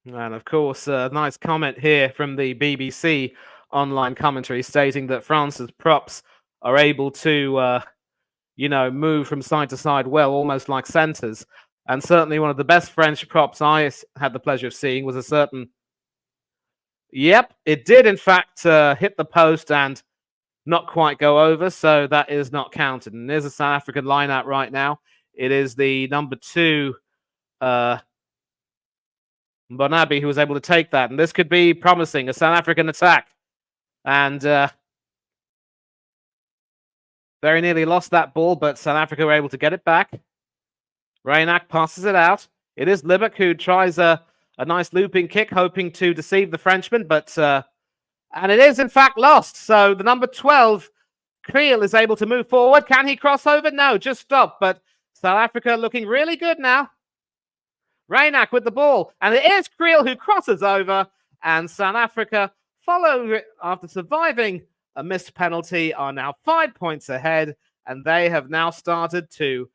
And of course, a nice comment here from the BBC online commentary stating that France's props are able to, move from side to side well, almost like centres. And certainly one of the best French props I had the pleasure of seeing was a certain... Yep, it did in fact hit the post and not quite go over, so that is not counted. And there's a South African line-out right now. It is the number 2... Bonabi, who was able to take that. And this could be promising, a South African attack. And very nearly lost that ball, but South Africa were able to get it back. Raynak passes it out. It is Libbok who tries a nice looping kick, hoping to deceive the Frenchman, but and it is in fact lost. So the number 12, Creel, is able to move forward. Can he cross over? No, just stop. But South Africa looking really good now. Reynak with the ball, and it is Creel who crosses over, and South Africa, following after surviving a missed penalty, are now 5 points ahead, and they have now started to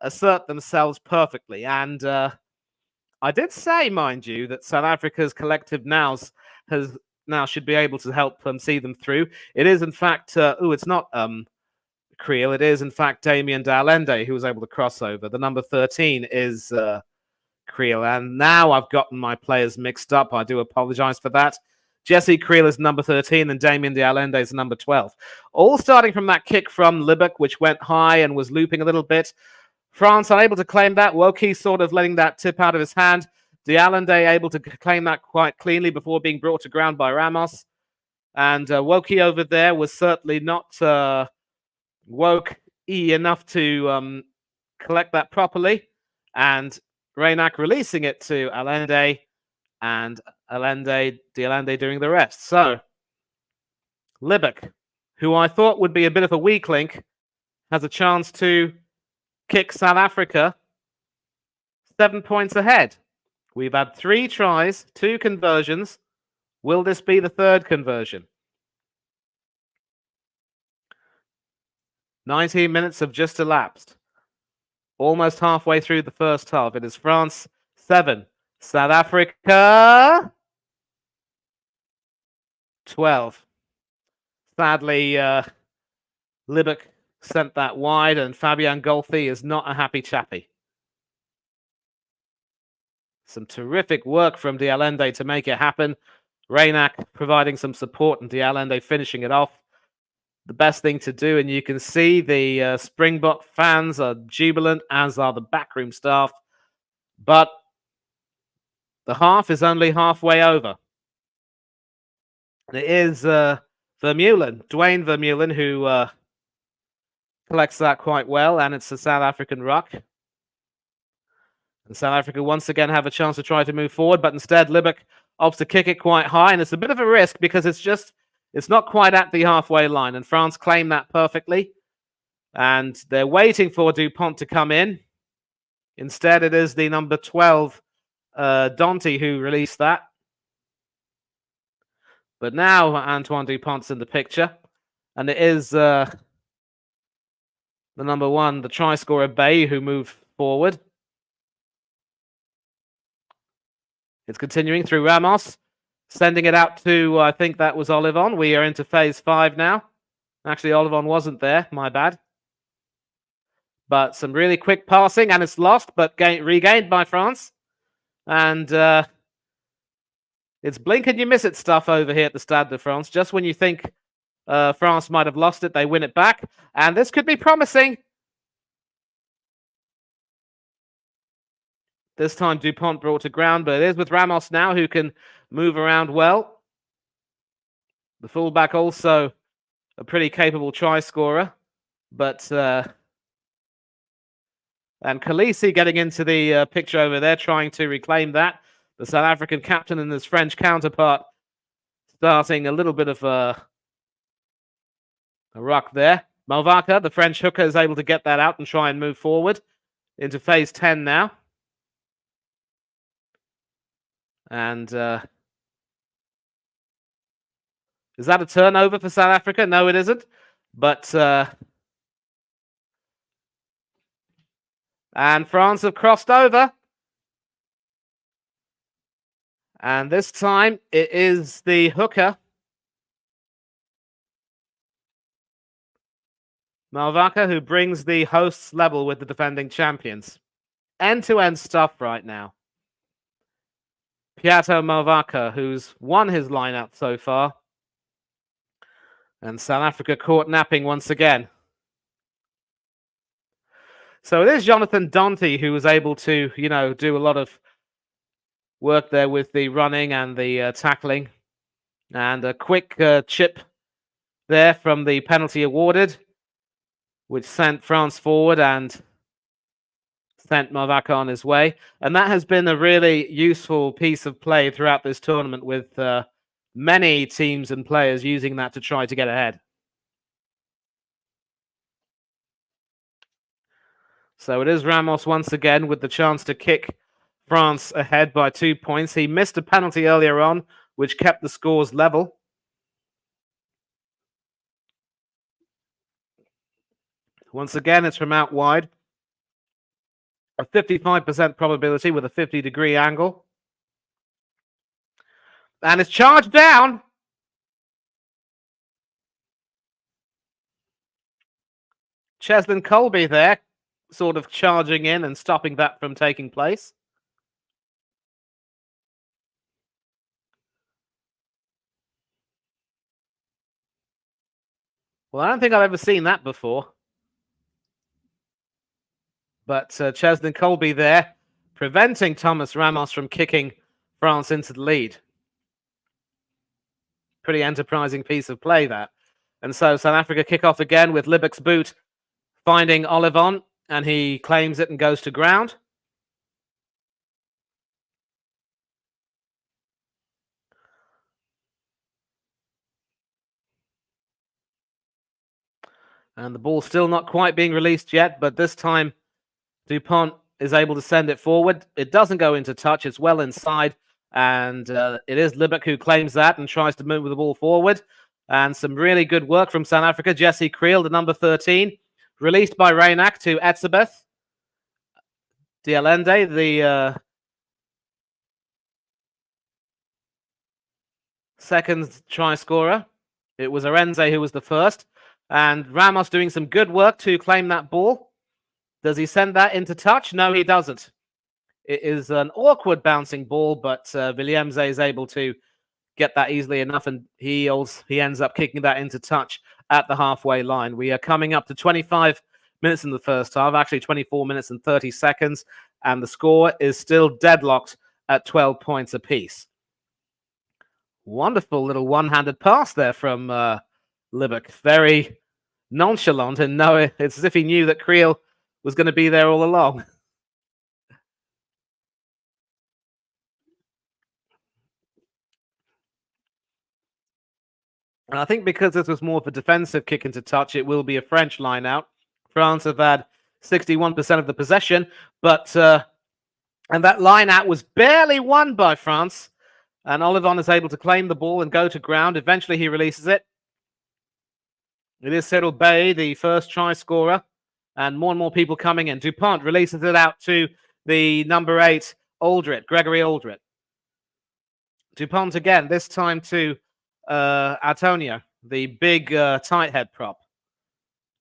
assert themselves perfectly. And I did say, mind you, that South Africa's collective nows now should be able to help them see them through. It is, in fact, it's not Creel. It is, in fact, Damien de Allende who was able to cross over. The number 13 is Creel. And now I've gotten my players mixed up. I do apologize for that. Jesse Creel is number 13 and Damien de Allende is number 12. All starting from that kick from Libek, which went high and was looping a little bit. France unable to claim that. Woki sort of letting that tip out of his hand. De Allende able to claim that quite cleanly before being brought to ground by Ramos. And Woki over there was certainly not woke-y enough to collect that properly. And Reynak releasing it to Allende, and de Allende doing the rest. So, Libek, who I thought would be a bit of a weak link, has a chance to kick South Africa 7 points ahead. We've had 3 tries, 2 conversions. Will this be the 3rd conversion? 19 minutes have just elapsed. Almost halfway through the first half. It is France 7, South Africa 12. Sadly, Libek sent that wide, and Fabian Golfi is not a happy chappy. Some terrific work from de Allende to make it happen. Reynak providing some support and de Allende finishing it off. The best thing to do, and you can see the Springbok fans are jubilant, as are the backroom staff. But the half is only halfway over. And it is Vermeulen, Dwayne Vermeulen, who collects that quite well, and it's a South African ruck. And South Africa once again have a chance to try to move forward, but instead Libek opts to kick it quite high, and it's a bit of a risk because it's not quite at the halfway line, and France claim that perfectly. And they're waiting for Dupont to come in. Instead, it is the number 12, Dante, who released that. But now Antoine Dupont's in the picture, and it is the number 1, the try scorer Bay, who moved forward. It's continuing through Ramos, sending it out to, I think that was Olivon. We are into phase 5 now. Actually, Olivon wasn't there, my bad. But some really quick passing, and it's lost, but regained by France. And it's blink and you miss it stuff over here at the Stade de France. Just when you think France might have lost it, they win it back. And this could be promising. This time Dupont brought to ground, but it is with Ramos now, who can move around well. The fullback also a pretty capable try scorer. But and Khaleesi getting into the picture over there, trying to reclaim that. The South African captain and his French counterpart starting a little bit of a ruck there. Malvaka, the French hooker, is able to get that out and try and move forward into phase 10 now. And is that a turnover for South Africa? No, it isn't. But and France have crossed over. And this time it is the hooker, Malvaka, who brings the hosts level with the defending champions. End-to-end stuff right now. Piato Malvaka, who's won his lineup so far. And South Africa caught napping once again. So it is Jonathan Dante who was able to, do a lot of work there with the running and the tackling. And a quick chip there from the penalty awarded, which sent France forward and sent Malvaka on his way. And that has been a really useful piece of play throughout this tournament, with many teams and players using that to try to get ahead. So it is Ramos once again with the chance to kick France ahead by 2 points. He missed a penalty earlier on, which kept the scores level. Once again, it's from out wide. A 55% probability with a 50-degree angle. And it's charged down. Cheslin Colby there, sort of charging in and stopping that from taking place. Well, I don't think I've ever seen that before. But Cheslin Colby there, preventing Thomas Ramos from kicking France into the lead. Pretty enterprising piece of play, that. And so South Africa kick off again with Libek's boot finding Olivon, and he claims it and goes to ground. And the ball still not quite being released yet, but this time Dupont is able to send it forward. It doesn't go into touch. It's well inside. And it is Libek who claims that and tries to move the ball forward. And some really good work from South Africa. Jesse Creel, the number 13, released by Reynak to Etzebeth. Dialende, the second try scorer. It was Arenze who was the first. And Ramos doing some good work to claim that ball. Does he send that into touch? No, he doesn't. It is an awkward bouncing ball, but Williams is able to get that easily enough, and he ends up kicking that into touch at the halfway line. We are coming up to 25 minutes in the first half, actually 24 minutes and 30 seconds, and the score is still deadlocked at 12 points apiece. Wonderful little one-handed pass there from Libek. Very nonchalant, and it's as if he knew that Creel was going to be there all along. And I think because this was more of a defensive kick into touch, it will be a French line out. France have had 61% of the possession, but and that line out was barely won by France. And Olivon is able to claim the ball and go to ground. Eventually, he releases it. It is Cyril Bay, the first try scorer, and more people coming in. Dupont releases it out to the number 8, Aldrit, Gregory Aldrit. Dupont again, this time to Antonio, the big tight head prop.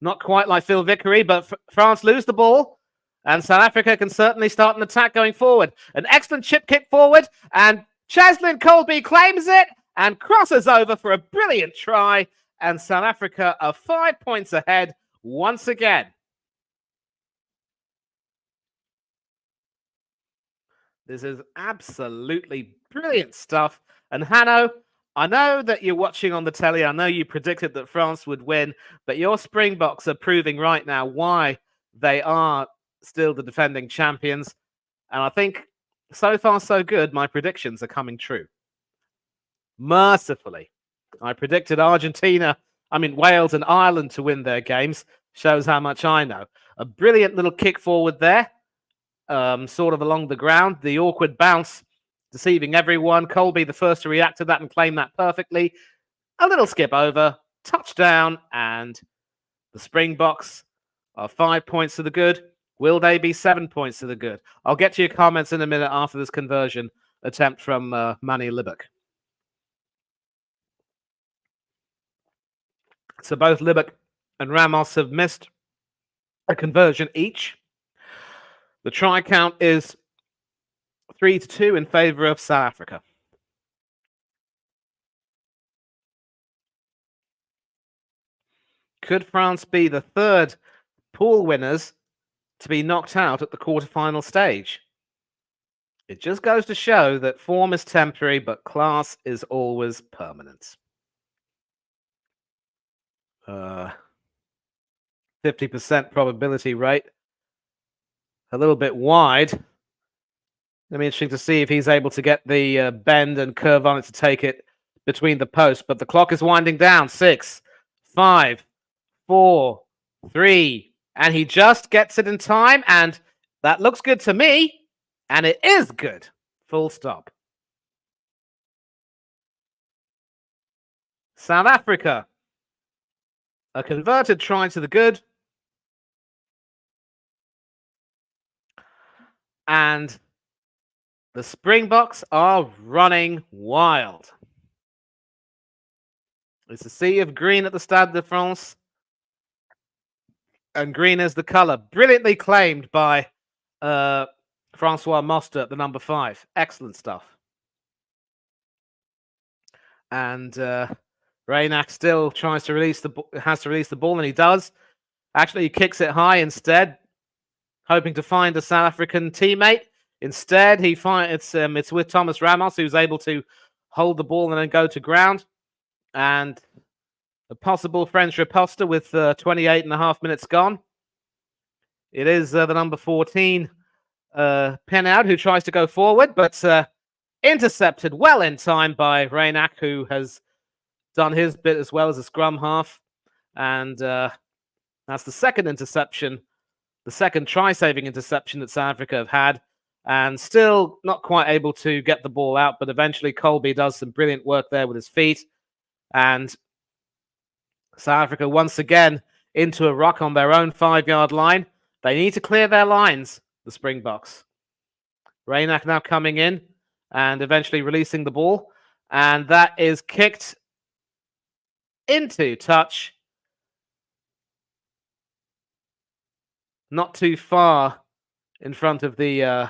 Not quite like Phil Vickery, but France lose the ball, and South Africa can certainly start an attack going forward. An excellent chip kick forward, and Cheslin Colby claims it and crosses over for a brilliant try, and South Africa are 5 points ahead once again. This is absolutely brilliant stuff. And Hanno, I know that you're watching on the telly. I know you predicted that France would win, but your Springboks are proving right now why they are still the defending champions. And I think so far so good, my predictions are coming true. Mercifully, I predicted Wales and Ireland to win their games. Shows how much I know. A brilliant little kick forward there, sort of along the ground. The awkward bounce, deceiving everyone. Colby the first to react to that and claim that perfectly. A little skip over, touchdown, and the Springboks are 5 points to the good. Will they be 7 points to the good? I'll get to your comments in a minute after this conversion attempt from Manny Libek. So both Libek and Ramos have missed a conversion each. The try count is 3-2 in favor of South Africa. Could France be the third pool winners to be knocked out at the quarterfinal stage? It just goes to show that form is temporary, but class is always permanent. 50% probability rate. A little bit wide. It'll be interesting to see if he's able to get the bend and curve on it to take it between the posts. But the clock is winding down. 6, 5, 4, 3, And he just gets it in time, and that looks good to me, and it is good. Full stop. South Africa. A converted try to the good. And the Springboks are running wild. It's a sea of green at the Stade de France. And green is the colour. Brilliantly claimed by Francois Mostert, the number 5. Excellent stuff. And Reynak still tries to release has to release the ball, and he does. Actually, he kicks it high instead, hoping to find a South African teammate. Instead, it's with Thomas Ramos, who's able to hold the ball and then go to ground. And a possible French riposta with 28 and a half minutes gone. It is the number 14, Penard, who tries to go forward, but intercepted well in time by Reynak, who has done his bit as well as a scrum half. And that's the second interception, the second try-saving interception that South Africa have had, and still not quite able to get the ball out, but eventually Colby does some brilliant work there with his feet. And South Africa once again into a ruck on their own 5-yard line. They need to clear their lines, the Springboks. Reynak now coming in and eventually releasing the ball. And that is kicked into touch. Not too far in front of the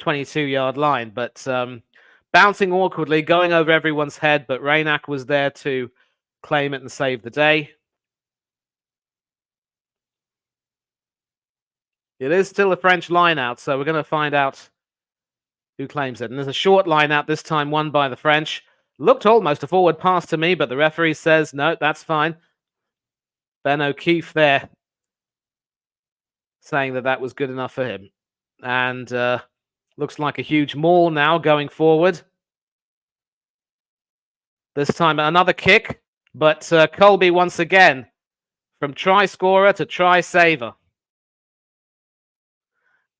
22-yard line, but bouncing awkwardly, going over everyone's head, but Reynak was there to claim it and save the day. It is still a French line-out, so we're going to find out who claims it. And there's a short line-out, this time won by the French. Looked almost a forward pass to me, but the referee says, no, that's fine. Ben O'Keefe there saying that was good enough for him. And looks like a huge maul now going forward. This time another kick, but Colby once again, from try scorer to try saver.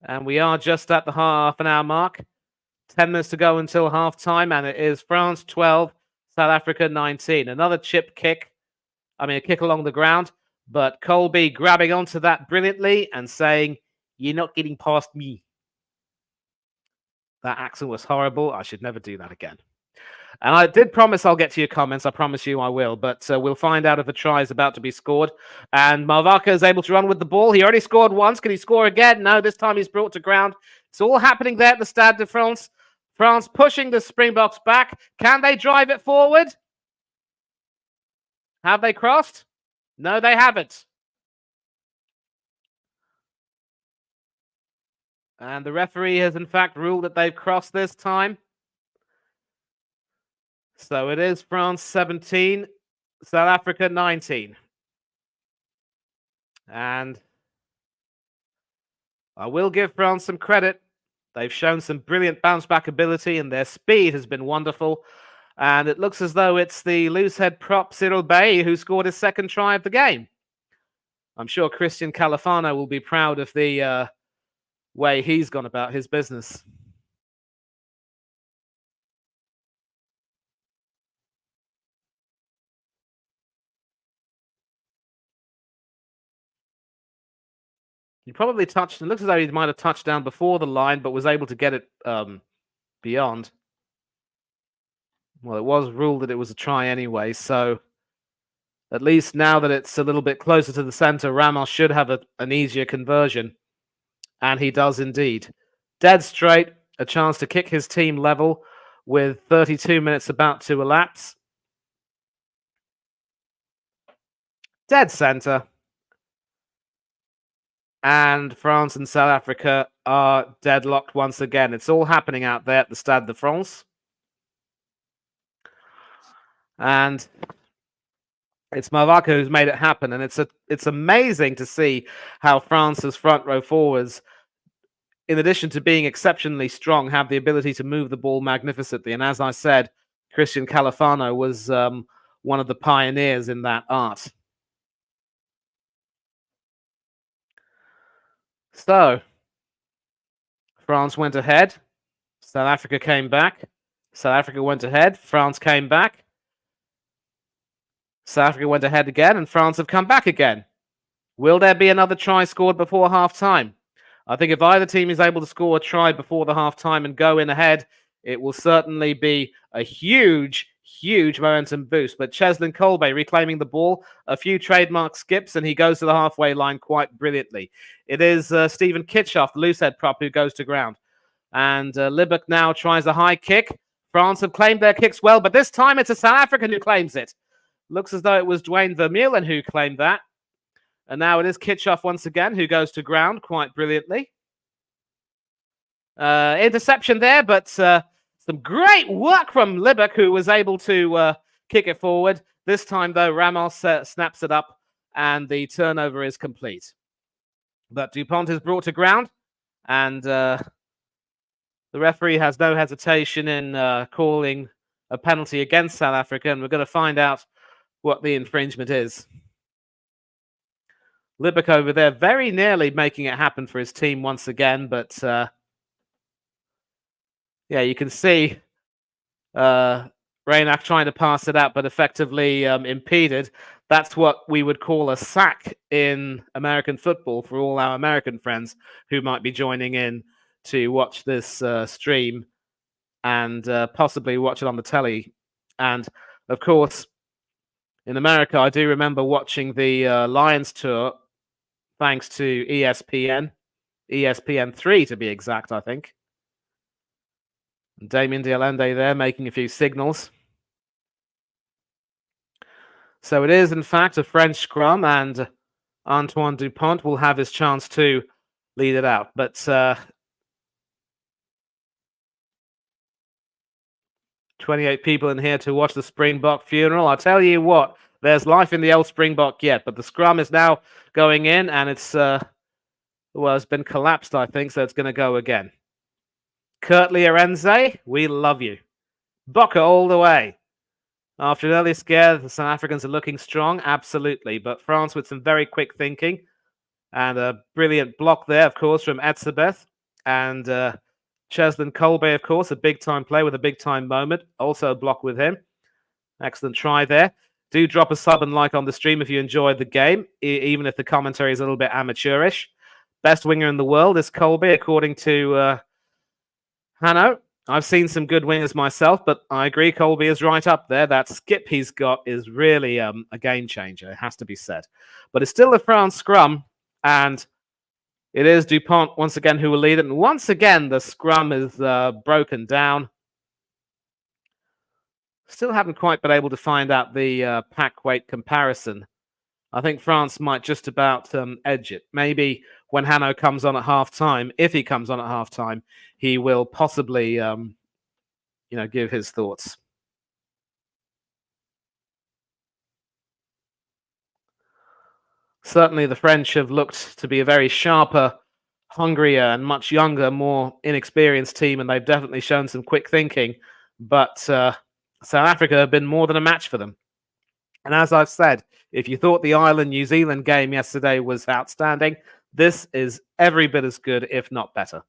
And we are just at the half an hour mark. 10 minutes to go until half time, and it is France 12, South Africa 19. Another chip kick. A kick along the ground, but Colby grabbing onto that brilliantly and saying, "You're not getting past me." That accent was horrible. I should never do that again. And I did promise I'll get to your comments. I promise you I will. But we'll find out if a try is about to be scored. And Mavaka is able to run with the ball. He already scored once. Can he score again? No, this time he's brought to ground. It's all happening there at the Stade de France. France pushing the Springboks back. Can they drive it forward? Have they crossed? No, they haven't. And the referee has in fact ruled that they've crossed this time. So it is France 17, South Africa 19. And I will give France some credit. They've shown some brilliant bounce-back ability, and their speed has been wonderful. And it looks as though it's the loosehead prop Cyril Bay who scored his second try of the game. I'm sure Christian Califano will be proud of the way he's gone about his business. He probably touched, it looks as though he might have touched down before the line, but was able to get it beyond. Well, it was ruled that it was a try anyway, so at least now that it's a little bit closer to the center, Ramos should have an easier conversion. And he does indeed. Dead straight, a chance to kick his team level with 32 minutes about to elapse. Dead center. And France and South Africa are deadlocked once again. It's all happening out there at the Stade de France. And it's Mavaka who's made it happen. And it's amazing to see how France's front row forwards, in addition to being exceptionally strong, have the ability to move the ball magnificently. And as I said, Christian Califano was one of the pioneers in that art. So, France went ahead. South Africa came back. South Africa went ahead. France came back. South Africa went ahead again, and France have come back again. Will there be another try scored before half time? I think if either team is able to score a try before the half time and go in ahead, it will certainly be a huge, huge momentum boost. But Cheslin Kolbe reclaiming the ball, a few trademark skips, and he goes to the halfway line quite brilliantly. It is Stephen Kitchoff, the loosehead prop, who goes to ground. And Libak now tries a high kick. France have claimed their kicks well, but this time it's a South African who claims it. Looks as though it was Dwayne Vermeulen who claimed that. And now it is Kitchoff once again who goes to ground quite brilliantly. Interception there, but some great work from Libak, who was able to kick it forward. This time, though, Ramos snaps it up and the turnover is complete. But Dupont is brought to ground, and the referee has no hesitation in calling a penalty against South Africa, and we're going to find out what the infringement is. Libak over there very nearly making it happen for his team once again, but yeah, you can see Reynak trying to pass it out, but effectively impeded. That's what we would call a sack in American football for all our American friends who might be joining in to watch this stream and possibly watch it on the telly. And of course, in America, I do remember watching the Lions tour thanks to ESPN, ESPN3 to be exact, I think. Damien Dialende there making a few signals. So it is, in fact, a French scrum, and Antoine Dupont will have his chance to lead it out. But 28 people in here to watch the Springbok funeral. I tell you what, there's life in the old Springbok yet, but the scrum is now going in, and it's been collapsed, I think, so it's going to go again. Kurtley Arenze, we love you. Bokke all the way. After an early scare, the South Africans are looking strong, absolutely. But France with some very quick thinking. And a brilliant block there, of course, from Etzebeth. And Cheslin Kolbe, of course, a big-time play with a big-time moment. Also a block with him. Excellent try there. Do drop a sub and like on the stream if you enjoyed the game, even if the commentary is a little bit amateurish. Best winger in the world is Kolbe, according to Hanno. I've seen some good wingers myself, but I agree Kolbe is right up there. That skip he's got is really a game changer, it has to be said. But it's still the France scrum, and it is Dupont once again who will lead it. And once again, the scrum is broken down. Still haven't quite been able to find out the pack weight comparison. I think France might just about edge it. Maybe when Hanno comes on at half-time, if he comes on at half-time, he will possibly, give his thoughts. Certainly the French have looked to be a very sharper, hungrier, and much younger, more inexperienced team, and they've definitely shown some quick thinking. But South Africa have been more than a match for them. And as I've said, if you thought the Ireland-New Zealand game yesterday was outstanding, this is every bit as good, if not better.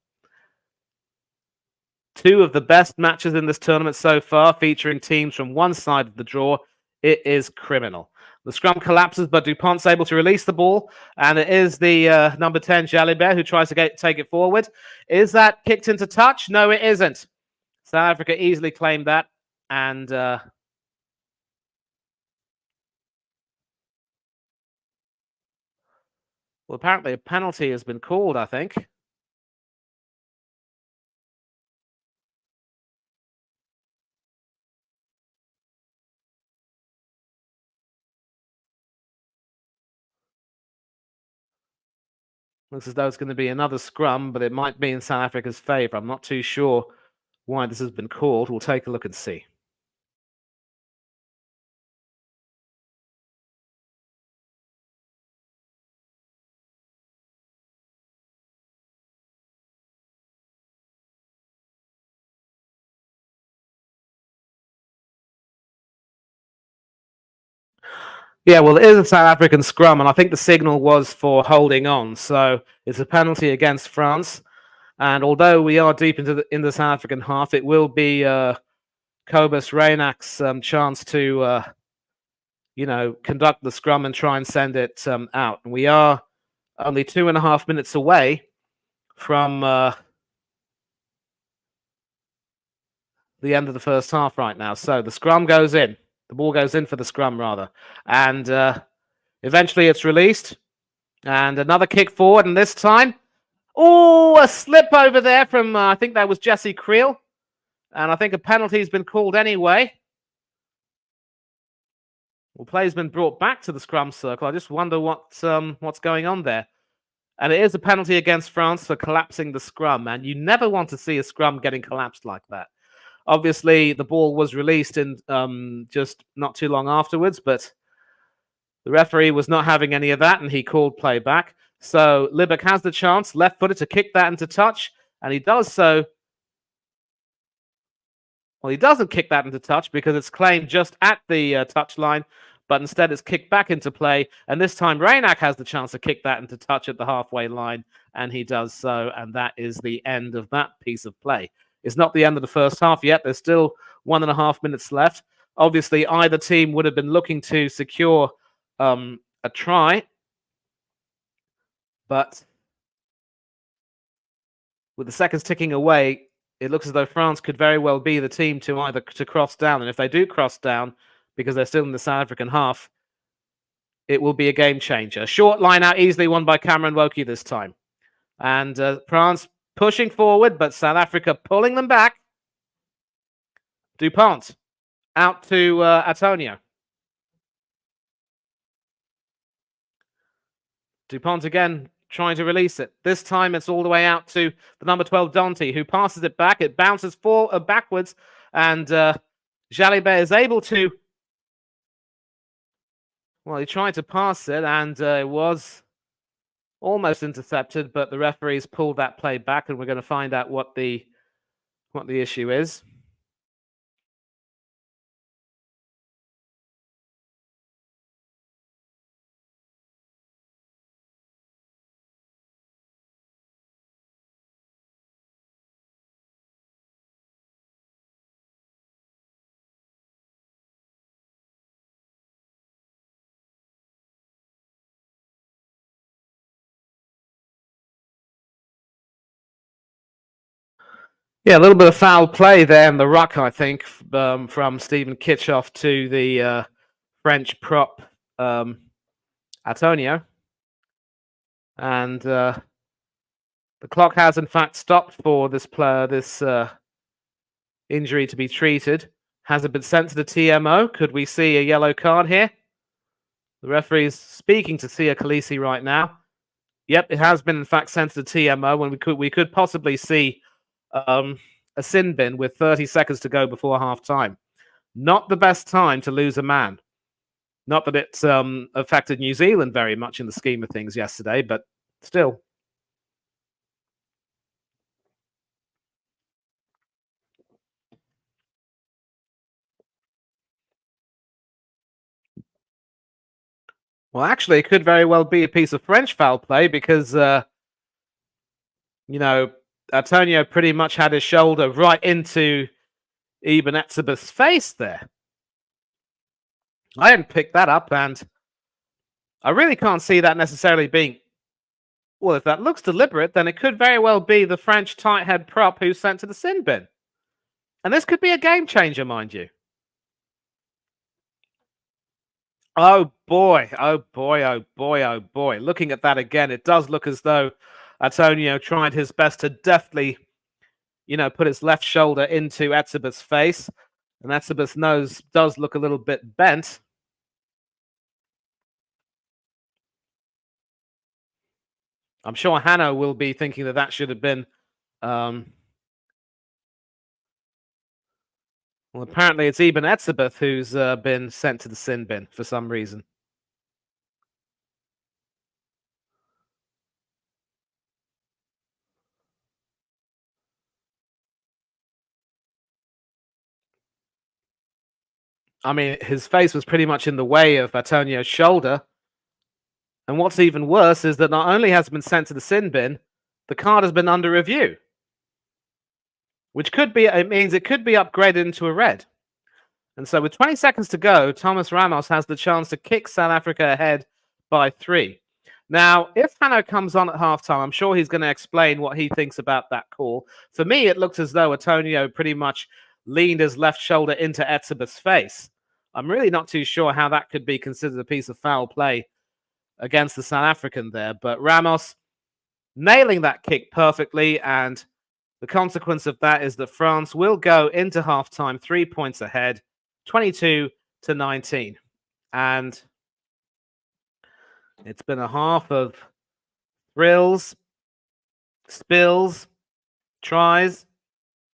Two of the best matches in this tournament so far, featuring teams from one side of the draw. It is criminal. The scrum collapses, but Dupont's able to release the ball, and it is the number 10, Jalibert, who tries to take it forward. Is that kicked into touch? No, it isn't. South Africa easily claimed that, and well, apparently a penalty has been called, I think. Looks as though it's going to be another scrum, but it might be in South Africa's favour. I'm not too sure why this has been called. We'll take a look and see. Yeah, well, it is a South African scrum, and I think the signal was for holding on. So it's a penalty against France. And although we are deep into the South African half, it will be Cobus Reinach's chance to conduct the scrum and try and send it out. And we are only 2.5 minutes away from the end of the first half right now. So the scrum goes in. The ball goes in for the scrum, rather. And eventually it's released. And another kick forward. And this time, oh, a slip over there from, I think that was Jesse Creel. And I think a penalty has been called anyway. Well, play's been brought back to the scrum circle. I just wonder what's going on there. And it is a penalty against France for collapsing the scrum. And you never want to see a scrum getting collapsed like that. Obviously, the ball was released in just not too long afterwards, but the referee was not having any of that, and he called play back. So Libak has the chance, left-footed, to kick that into touch, and he does so. Well, he doesn't kick that into touch because it's claimed just at the touch line, but instead it's kicked back into play. And this time Reinach has the chance to kick that into touch at the halfway line, and he does so. And that is the end of that piece of play. It's not the end of the first half yet. There's still 1.5 minutes left. Obviously, either team would have been looking to secure a try, but with the seconds ticking away, it looks as though France could very well be the team to either to cross down. And if they do cross down, because they're still in the South African half, it will be a game changer. Short line out, easily won by Cameron Wokey this time. And France pushing forward, but South Africa pulling them back. Dupont out to Antonio. Dupont again trying to release it. This time it's all the way out to the number 12, Dante, who passes it back. It bounces backwards, and Jalibert is able to... Well, he tried to pass it, and it was almost intercepted, but the referees pulled that play back, and we're going to find out what the issue is. Yeah, a little bit of foul play there in the ruck, I think, from Stephen Kitchoff to the French prop Antonio. And the clock has, in fact, stopped for this player, this injury to be treated. Has it been sent to the TMO? Could we see a yellow card here? The referee is speaking to Sia Khaleesi right now. Yep, it has been, in fact, sent to the TMO, and we could possibly see a sin bin with 30 seconds to go before half-time. Not the best time to lose a man. Not that it's affected New Zealand very much in the scheme of things yesterday, but still. Well, actually, it could very well be a piece of French foul play because, Antonio pretty much had his shoulder right into Eben Etzebeth's face there. I hadn't picked that up, and I really can't see that necessarily being... Well, if that looks deliberate, then it could very well be the French tight head prop who's sent to the sin bin. And this could be a game changer, mind you. Oh boy, oh boy, oh boy, oh boy. Looking at that again, it does look as though Antonio tried his best to deftly, put his left shoulder into Etzebeth's face. And Etzebeth's nose does look a little bit bent. I'm sure Hanno will be thinking that should have been... well, apparently it's Eben Etzebeth who's been sent to the sin bin for some reason. I mean, his face was pretty much in the way of Antonio's shoulder. And what's even worse is that not only has it been sent to the sin bin, the card has been under review, which it means it could be upgraded into a red. And so with 20 seconds to go, Thomas Ramos has the chance to kick South Africa ahead by 3. Now, if Hanno comes on at halftime, I'm sure he's going to explain what he thinks about that call. For me, it looked as though Antonio pretty much leaned his left shoulder into Etzebeth's face. I'm really not too sure how that could be considered a piece of foul play against the South African there. But Ramos nailing that kick perfectly, and the consequence of that is that France will go into halftime 3 points ahead, 22-19. And it's been a half of thrills, spills, tries,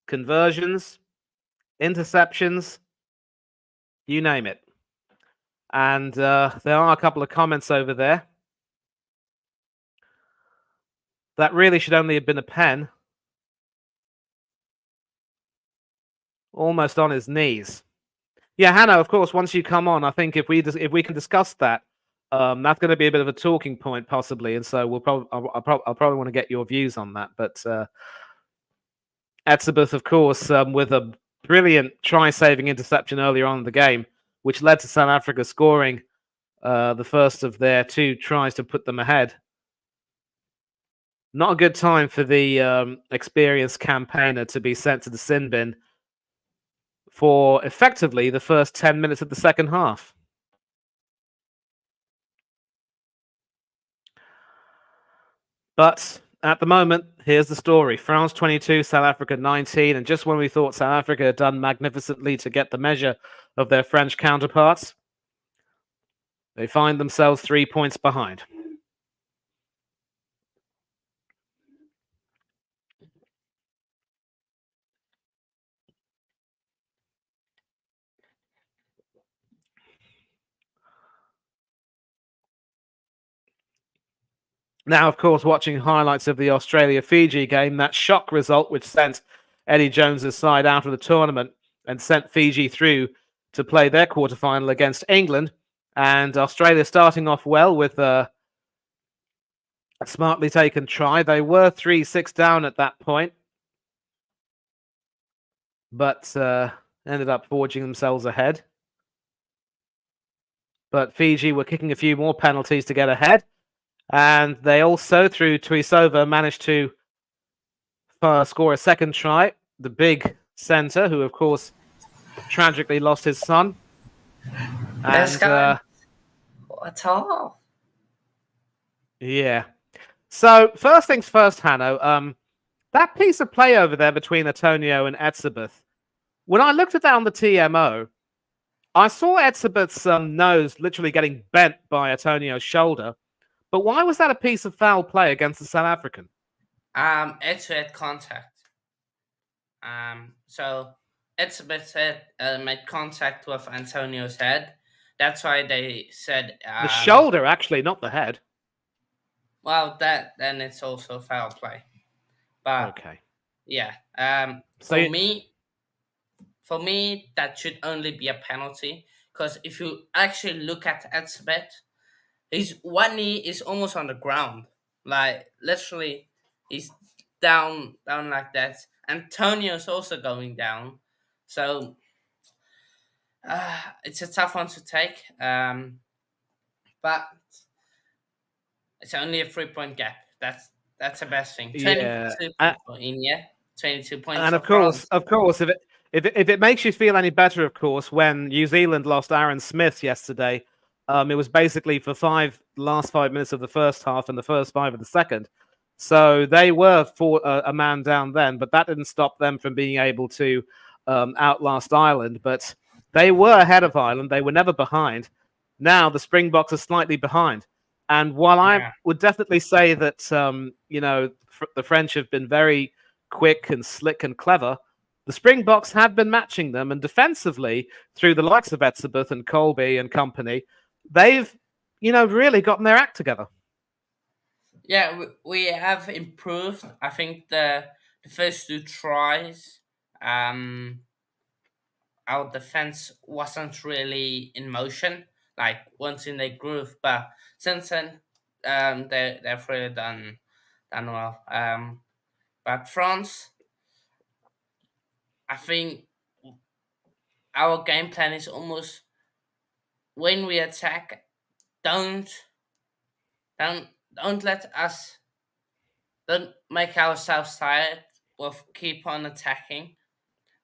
conversions, interceptions, you name it. And there are a couple of comments over there. That really should only have been a pen. Almost on his knees. Yeah, Hanno, of course, once you come on, I think if we can discuss that, that's going to be a bit of a talking point, possibly. And so I'll probably want to get your views on that. But Etzebeth, of course, with a brilliant try-saving interception earlier on in the game, which led to South Africa scoring the first of their 2 tries to put them ahead. Not a good time for the experienced campaigner to be sent to the sin bin for effectively the first 10 minutes of the second half. But at the moment, here's the story. France 22, South Africa 19. And just when we thought South Africa had done magnificently to get the measure of their French counterparts, they find themselves 3 points behind. Now, of course, watching highlights of the Australia-Fiji game, that shock result which sent Eddie Jones's side out of the tournament and sent Fiji through to play their quarterfinal against England. And Australia starting off well with a smartly taken try. They were 3-6 down at that point, but ended up forging themselves ahead. But Fiji were kicking a few more penalties to get ahead. And they also, through Tuisova, managed to score a second try. The big centre, who, of course, tragically lost his son. This guy. At all. Yeah. So, first things first, Hanno. That piece of play over there between Antonio and Etzebeth, when I looked at that on the TMO, I saw Etzebeth's nose literally getting bent by Antonio's shoulder. But why was that a piece of foul play against the South African? Head-to-head contact. So Etzebeth's head made contact with Antonio's head. That's why they said the shoulder, actually, not the head. Well, then it's also foul play. But okay, yeah. So for me, that should only be a penalty, because if you actually look at Etzebeth, his one knee is almost on the ground, like literally, he's down like that. Antonio's also going down, so it's a tough one to take. But it's only a 3-point gap. That's the best thing. 22 people in, yeah. 22 points. And of course, if it makes you feel any better, of course, when New Zealand lost Aaron Smith yesterday, it was basically for last 5 minutes of the first half and the first 5 of the second. So they were a man down then, but that didn't stop them from being able to outlast Ireland. But they were ahead of Ireland. They were never behind. Now the Springboks are slightly behind. And while I would definitely say that, the French have been very quick and slick and clever, the Springboks have been matching them. And defensively, through the likes of Etzebeth and Colby and company, they've, really gotten their act together. Yeah, we have improved. I think the first 2 tries, our defense wasn't really in motion, like once in the groove. But since then, they've really done well. But France, I think our game plan is almost when we attack, don't don't don't let us don't make ourselves tired. We'll keep on attacking,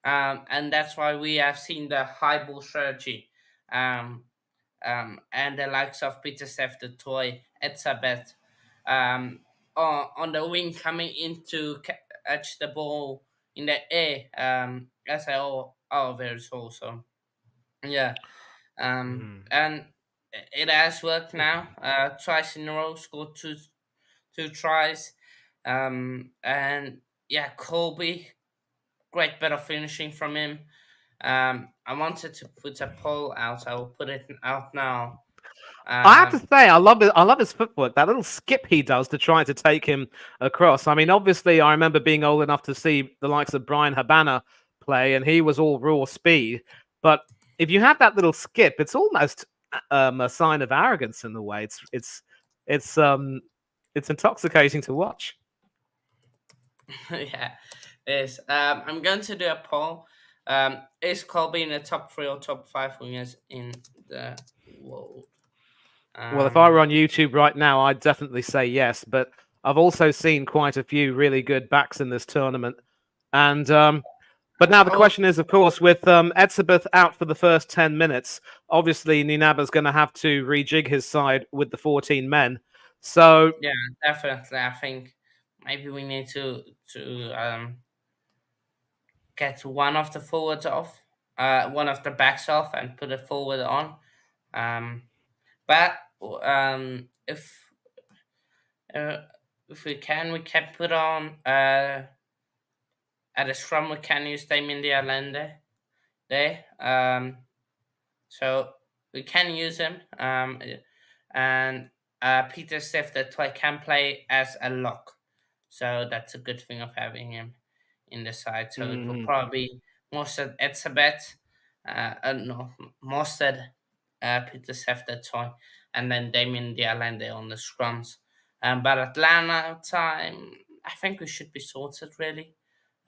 and that's why we have seen the high ball strategy, um, and the likes of Peter Sef the toy, Etzabeth, um, on the wing coming in to catch the ball in the air, as I all very so. So yeah, Mm. and it has worked now. Twice in a row, scored two tries, and yeah, Colby, great bit of finishing from him. I wanted to put a poll out. I will put it out now. I have to Um, say, I love it. I love his footwork. That little skip he does to try to take him across. I mean, obviously, I remember being old enough to see the likes of Brian Habana play, and he was all raw speed. But if you have that little skip, it's almost a sign of arrogance in a way. It's um it's intoxicating to watch. yeah, is I'm going to do a poll. Is Colby in the top three or top five wingers in the world? Well, if I were Um, on YouTube right now, I'd definitely say yes. But I've also seen quite a few really good backs in this tournament, and but now the oh question is, of course, with Etzebeth out for the first 10 minutes, obviously Ninaba's going to have to rejig his side with the 14 men. So, yeah, definitely. I think maybe we need to get one of the forwards off, one of the backs off, and put a forward on. Um, but uh, if we can put on at a scrum. We can use Damien Dialende there. So we can use him. And Peter Steph that can play as a lock. So that's a good thing of having him in the side. So it will mhm. probably be Mostert Etzebeth, no, Mostert, Peter Steph that toy, and then Damien Dialende on the scrums. But Atlanta time, I think we should be sorted really.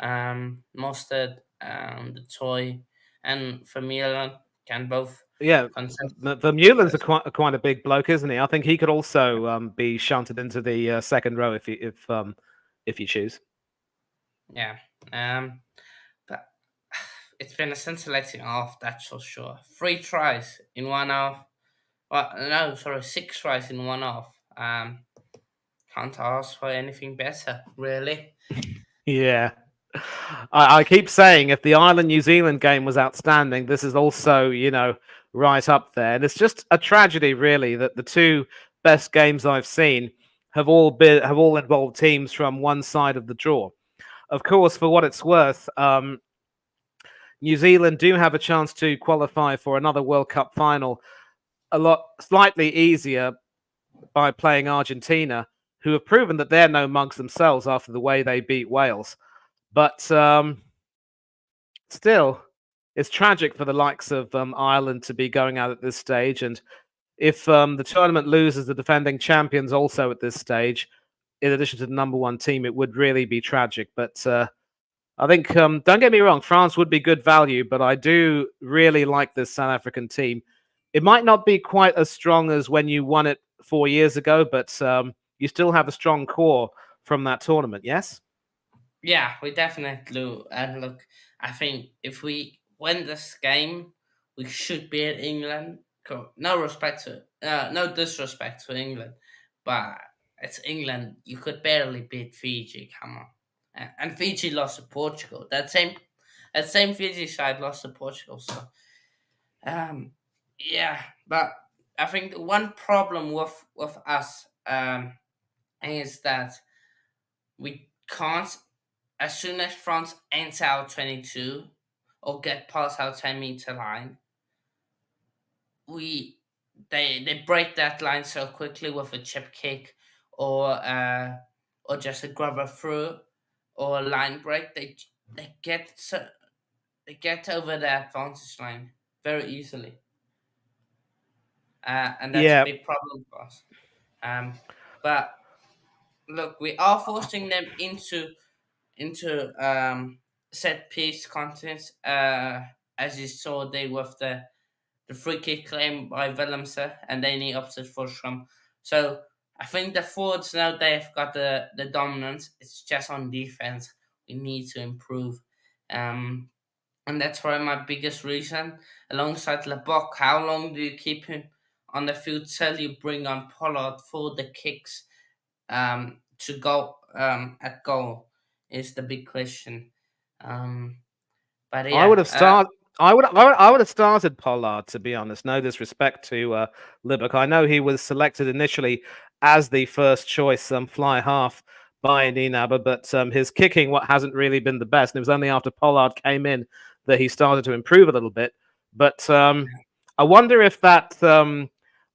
Mostert, the toy, and Vermeulen can both Yeah, contest. Vermeulen's quite a big bloke, isn't he? I think he could also be shunted into the second row if you choose. Yeah. But it's been a scintillating half, that's for sure. Three tries in one half. Well, no, sorry, six tries in one half. Can't ask for anything better, really. Yeah. I keep saying if the Ireland New Zealand game was outstanding, this is also, right up there. And it's just a tragedy, really, that the two best games I've seen have all involved teams from one side of the draw. Of course, for what it's worth, New Zealand do have a chance to qualify for another World Cup final a lot slightly easier by playing Argentina, who have proven that they're no mugs themselves after the way they beat Wales. But still, it's tragic for the likes of Ireland to be going out at this stage. And if the tournament loses the defending champions also at this stage, in addition to the number one team, it would really be tragic. But I think, don't get me wrong, France would be good value, but I do really like this South African team. It might not be quite as strong as when you won it 4 years ago, but you still have a strong core from that tournament, yes? Yeah, we definitely do. And look, I think if we win this game, we should beat England. No respect to, no disrespect to England, but it's England. You could barely beat Fiji. Come on, and Fiji lost to Portugal. That same Fiji side lost to Portugal. So, um, yeah, but I think the one problem with us is that we can't, as soon as France ends our 22 or get past our 10-meter line, we they break that line so quickly with a chip kick or just a grubber through or a line break. They get so get over the advantage line very easily, and that's a Yeah, big problem for us. Um, but look, we are forcing them into set piece contests. As you saw, they with the free kick claim by Willemse, and then he opted for Schramm. So I think the forwards now they've got the dominance. It's just on defense we need to improve. Um, and that's probably my biggest reason. Alongside Lebock, how long do you keep him on the field till you bring on Pollard for the kicks to go at goal is the big question. Um, but I would yeah, have started. I would have started Pollard, to be honest. No disrespect to Libbok. I know he was selected initially as the first choice fly half by Ninaber, but his kicking what hasn't really been the best. And it was only after Pollard came in that he started to improve a little bit. But I wonder if that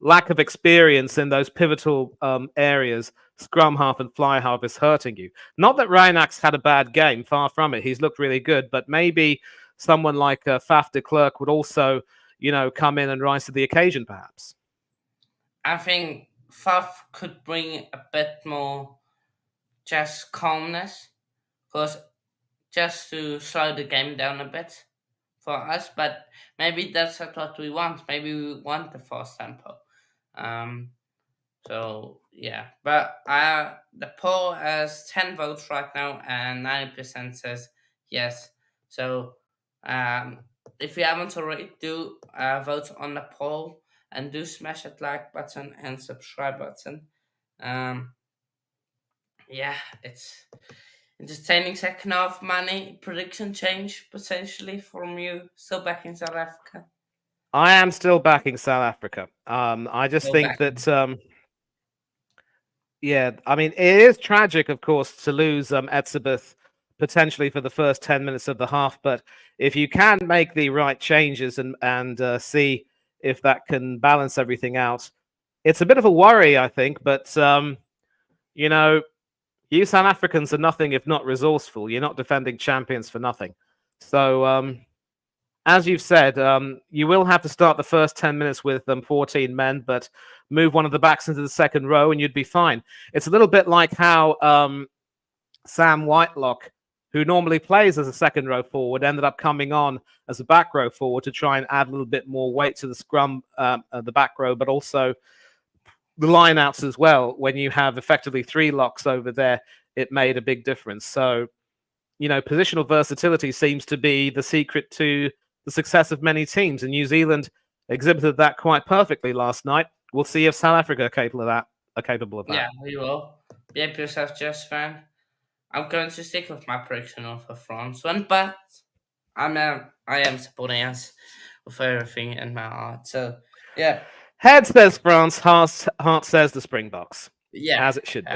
lack of experience in those pivotal areas, scrum half and fly half, is hurting you. Not that Reinach's had a bad game, far from it. He's looked really good, but maybe someone like Faf de Klerk would also, come in and rise to the occasion, perhaps. I think Faf could bring a bit more just calmness, because just to slow the game down a bit for us. But maybe that's not what we want. Maybe we want the fast tempo. Um, so yeah, but the poll has 10 votes right now, and 90% says yes. So um, if you haven't already, do vote on the poll and do smash that like button and subscribe button. Um, yeah, it's entertaining second half. Money prediction change potentially from you. Still back in South Africa. I am still backing South Africa. I just Still think back. that, yeah, I mean, it is tragic, of course, to lose Etzebeth potentially for the first 10 minutes of the half. But if you can make the right changes and see if that can balance everything out, it's a bit of a worry, I think. But, you know, you South Africans are nothing if not resourceful. You're not defending champions for nothing. So, as you've said, you will have to start the first 10 minutes with 14 men, but move one of the backs into the second row and you'd be fine. It's a little bit like how Sam Whitelock, who normally plays as a second row forward, ended up coming on as a back row forward to try and add a little bit more weight to the scrum, the back row, but also the lineouts as well. When you have effectively three locks over there, it made a big difference. So, positional versatility seems to be the secret to the success of many teams, and New Zealand exhibited that quite perfectly last night. We'll see if South Africa are capable of that. Yeah, we will. Behave yourself, just fan. I'm going to stick with my prediction of a France one, but I am supporting us with everything in my heart. So yeah, Head says France, heart says the Springboks, yeah. as it should be.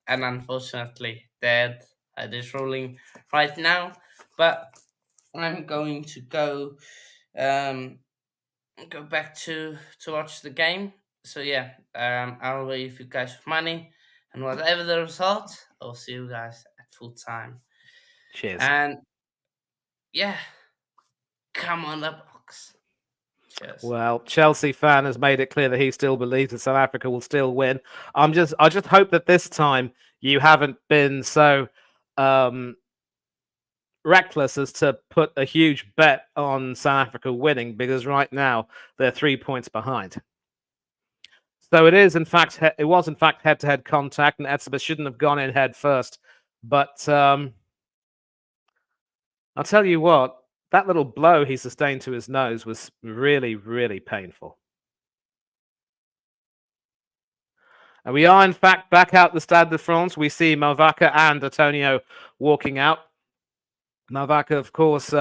And unfortunately, Dad is ruling right now. But I'm going to go back to watch the game. So yeah, I'll leave you guys with money, and whatever the result, I'll see you guys at full time. Cheers. And yeah, come on the box. Cheers. Well, Chelsea fan has made it clear that he still believes that South Africa will still win. I just hope that this time you haven't been so um, reckless as to put a huge bet on South Africa winning, because right now they're 3 points behind. So it is, in fact, it was in fact head-to-head contact, and Etzebeth shouldn't have gone in head first. But I'll tell you what, that little blow he sustained to his nose was really, really painful. And we are, in fact, back out the Stade de France. We see Malvaka and Antonio walking out. Malvaka, of course,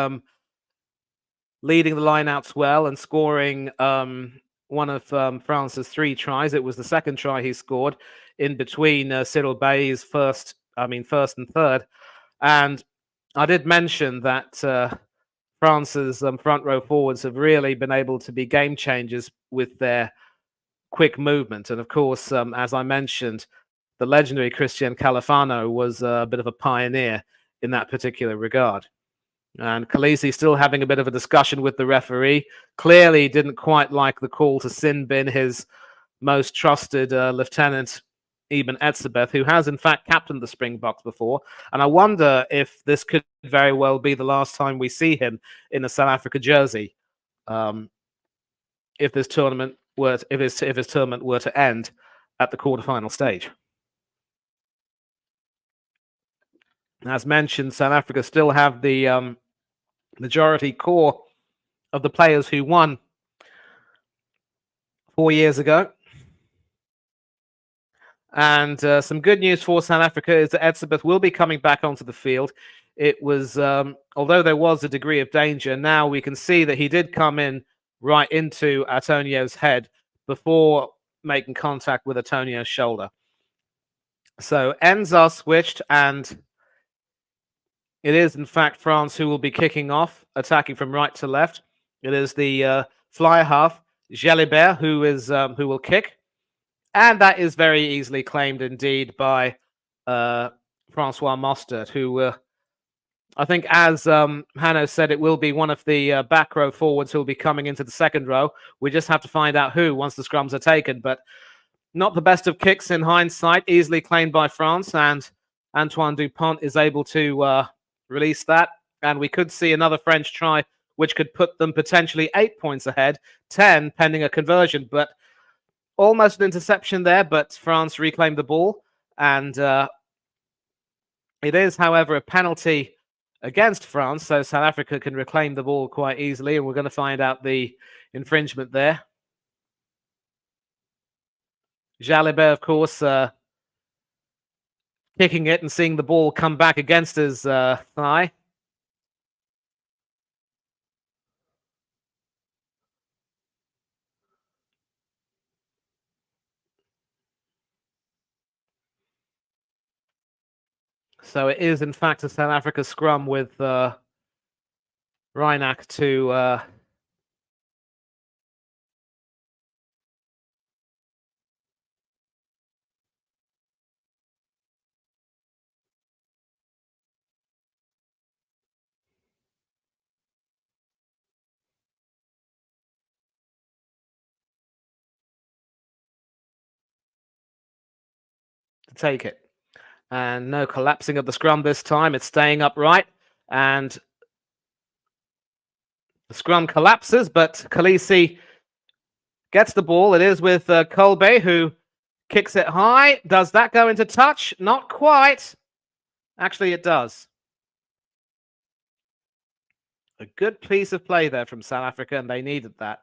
leading the lineouts well and scoring one of France's 3 tries. It was the second try he scored in between Cyril Bay's first and third. And I did mention that France's front row forwards have really been able to be game changers with their quick movement. And of course, as I mentioned, the legendary Christian Califano was a bit of a pioneer in that particular regard. And Khaleesi still having a bit of a discussion with the referee. Clearly didn't quite like the call to sin bin his most trusted lieutenant, Eben Etzebeth, who has in fact captained the Springboks before. And I wonder if this could very well be the last time we see him in a South Africa jersey. If this tournament were if his tournament were to end at the quarterfinal stage. As mentioned, South Africa still have the majority core of the players who won 4 years ago. And some good news for South Africa is that Etzebeth will be coming back onto the field. It was, although there was a degree of danger, now we can see that he did come in right into Antonio's head before making contact with Antonio's shoulder. So ends are switched, and it is, in fact, France who will be kicking off, attacking from right to left. It is the fly half, Jalibert, who will kick. And that is very easily claimed indeed by Francois Mostert, who I think, as Hanno said, it will be one of the back row forwards who will be coming into the second row. We just have to find out who once the scrums are taken. But not the best of kicks in hindsight, easily claimed by France, and Antoine Dupont is able to release that. And we could see another French try, which could put them potentially 8 points ahead, 10 pending a conversion. But almost an interception there, but France reclaimed the ball. And it is, however, a penalty against France, so South Africa can reclaim the ball quite easily. And we're going to find out the infringement there. Jalibert, of course, kicking it and seeing the ball come back against his thigh. So it is, in fact, a South Africa scrum with Reinach to take it. And no collapsing of the scrum this time. It's staying upright. And the scrum collapses, but Khaleesi gets the ball. It is with Kolbe, who kicks it high. Does that go into touch? Not quite. Actually, it does. A good piece of play there from South Africa, and they needed that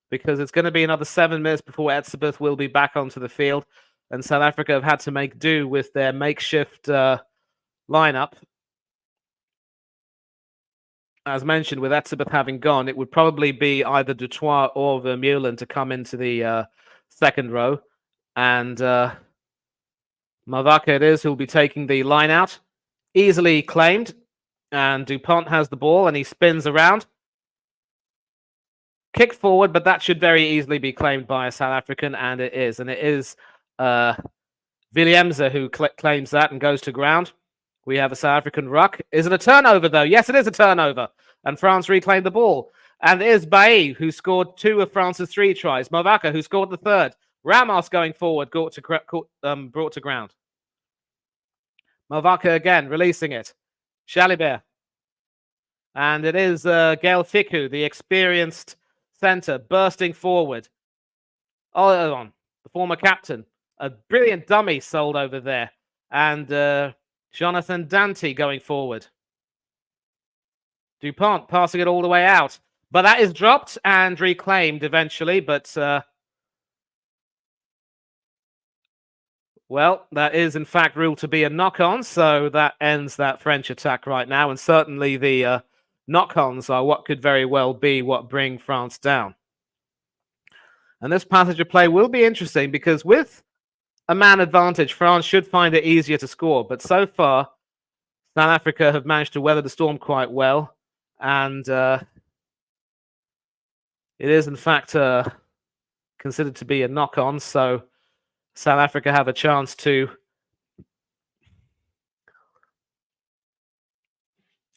because it's going to be another 7 minutes before Etzebeth will be back onto the field. And South Africa have had to make do with their makeshift lineup. As mentioned, with Etzebeth having gone, it would probably be either Dutoit or Vermeulen to come into the second row. And Mavaka it is who will be taking the line out. Easily claimed. And Dupont has the ball and he spins around. Kick forward, but that should very easily be claimed by a South African, and it is. And it is Williamse who claims that and goes to ground. We have a South African ruck. Is it a turnover, though? Yes, it is a turnover. And France reclaimed the ball. And it is Bailly who scored 2 of France's 3 tries. Mavaka who scored the 3rd. Ramos going forward, brought to ground. Mavaka again, releasing it. Jalibert. And it is Gail Fiku, the experienced centre, bursting forward. On the former captain. A brilliant dummy sold over there. And Jonathan Dante going forward. Dupont passing it all the way out. But that is dropped and reclaimed eventually. But, well, that is in fact ruled to be a knock-on. So that ends that French attack right now. And certainly the knock-ons are what could very well be what bring France down. And this passage of play will be interesting because with a man advantage, France should find it easier to score. But so far, South Africa have managed to weather the storm quite well. And it is, in fact, considered to be a knock-on. So South Africa have a chance to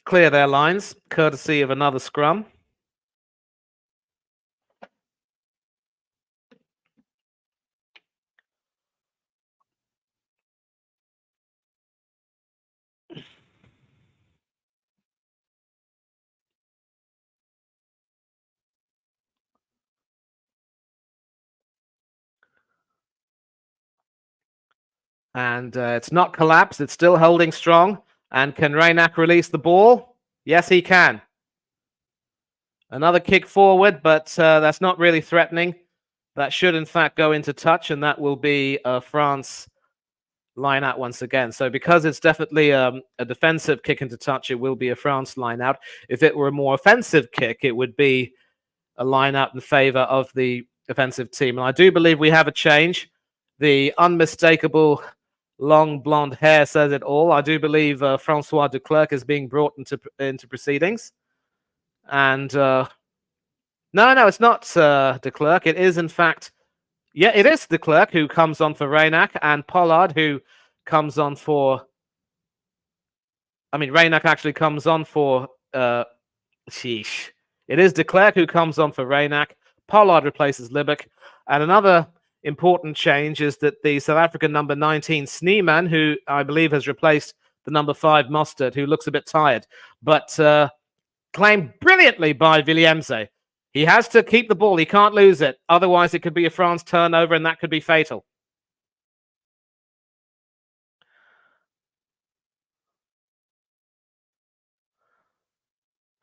clear their lines, courtesy of another scrum. And it's not collapsed. It's still holding strong. And can Reynak release the ball? Yes, he can. Another kick forward, but that's not really threatening. That should, in fact, go into touch, and that will be France line out once again. So because it's definitely a defensive kick into touch, it will be a France line out. If it were a more offensive kick, it would be a line out in favor of the offensive team. And I do believe we have a change. The unmistakable long blonde hair says it all. I do believe Francois de Klerk is being brought into proceedings. And no, it's not de Klerk. It is, in fact, yeah, it is de Klerk who comes on for Reynak, and Pollard who comes on for. I mean, Reynak actually comes on for. Sheesh. It is de Klerk who comes on for Reynak. Pollard replaces Libak. And another important change is that the South African number 19 Sneeman, who I believe has replaced the number 5 Mustard, who looks a bit tired, but claimed brilliantly by Williamse. He has to keep the ball. He can't lose it. Otherwise, it could be a France turnover, and that could be fatal.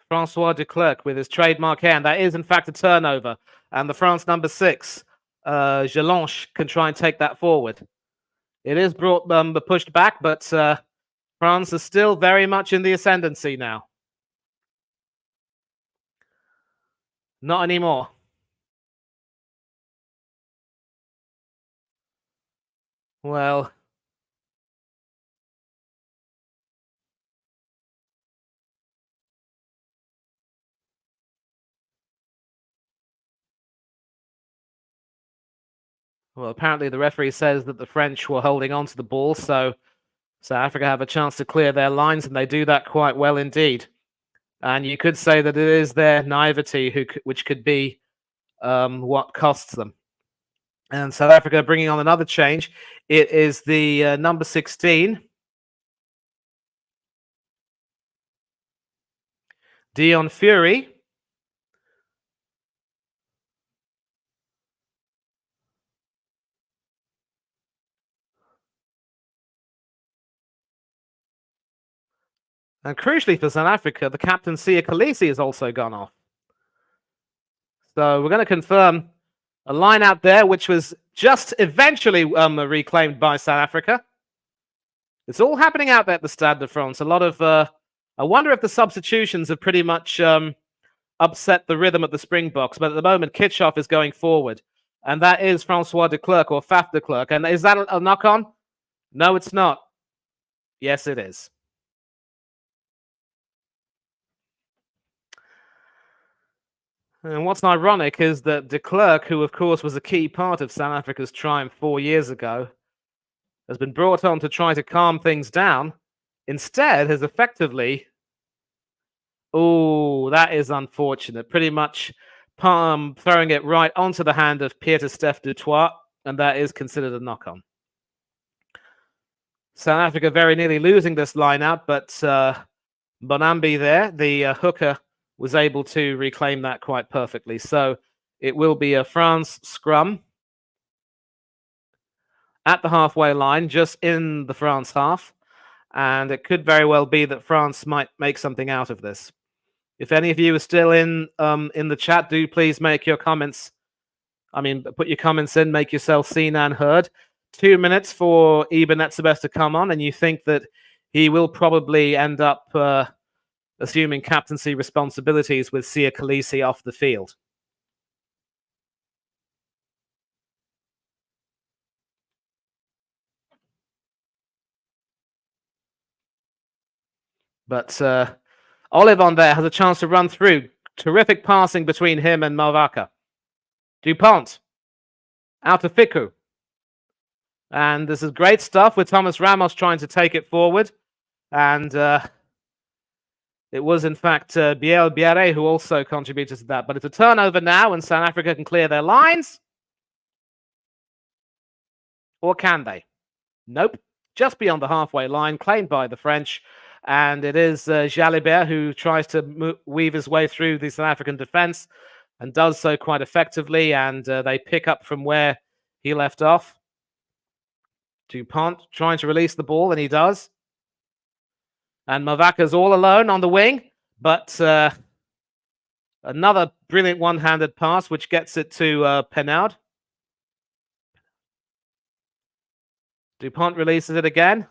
Francois de Klerk with his trademark hair, and that is, in fact, a turnover. And the France number 6, Jalanche, can try and take that forward. It is brought pushed back, but France is still very much in the ascendancy now. Not anymore. Well, apparently the referee says that the French were holding on to the ball, so South Africa have a chance to clear their lines, and they do that quite well indeed. And you could say that it is their naivety which could be what costs them. And South Africa bringing on another change. It is the number 16, Dion Fury. And crucially for South Africa, the captain, Siya Kolisi, has also gone off. So we're going to confirm a line out there, which was just eventually reclaimed by South Africa. It's all happening out there at the Stade de France. A lot of, I wonder if the substitutions have pretty much upset the rhythm of the Springboks. But at the moment, Kitchoff is going forward. And that is Francois de Klerk, or Faf de Klerk. And is that a knock-on? No, it's not. Yes, it is. And what's ironic is that de Klerk, who of course was a key part of South Africa's triumph 4 years ago, has been brought on to try to calm things down, instead has effectively... Oh, that is unfortunate. Pretty much throwing it right onto the hand of Pieter-Steph du Toit, and that is considered a knock-on. South Africa very nearly losing this line-out, but Bonambi there, the hooker, was able to reclaim that quite perfectly. So it will be a France scrum at the halfway line, just in the France half. And it could very well be that France might make something out of this. If any of you are still in the chat, do please make your comments. I mean, put your comments in, make yourself seen and heard. 2 minutes for Eben Etzebeth to come on, and you think that he will probably end up assuming captaincy responsibilities with Siya Kolisi off the field. But Olive on there has a chance to run through. Terrific passing between him and Malvaka. Dupont. Out to Fiku. And this is great stuff with Thomas Ramos trying to take it forward. And It was, in fact, Biel Biere who also contributed to that. But it's a turnover now, and South Africa can clear their lines. Or can they? Nope. Just beyond the halfway line, claimed by the French. And it is Jalibert who tries to weave his way through the South African defense and does so quite effectively. And they pick up from where he left off. Dupont trying to release the ball, and he does. And Mavaka's all alone on the wing, but another brilliant one-handed pass, which gets it to Penard. Dupont releases it again.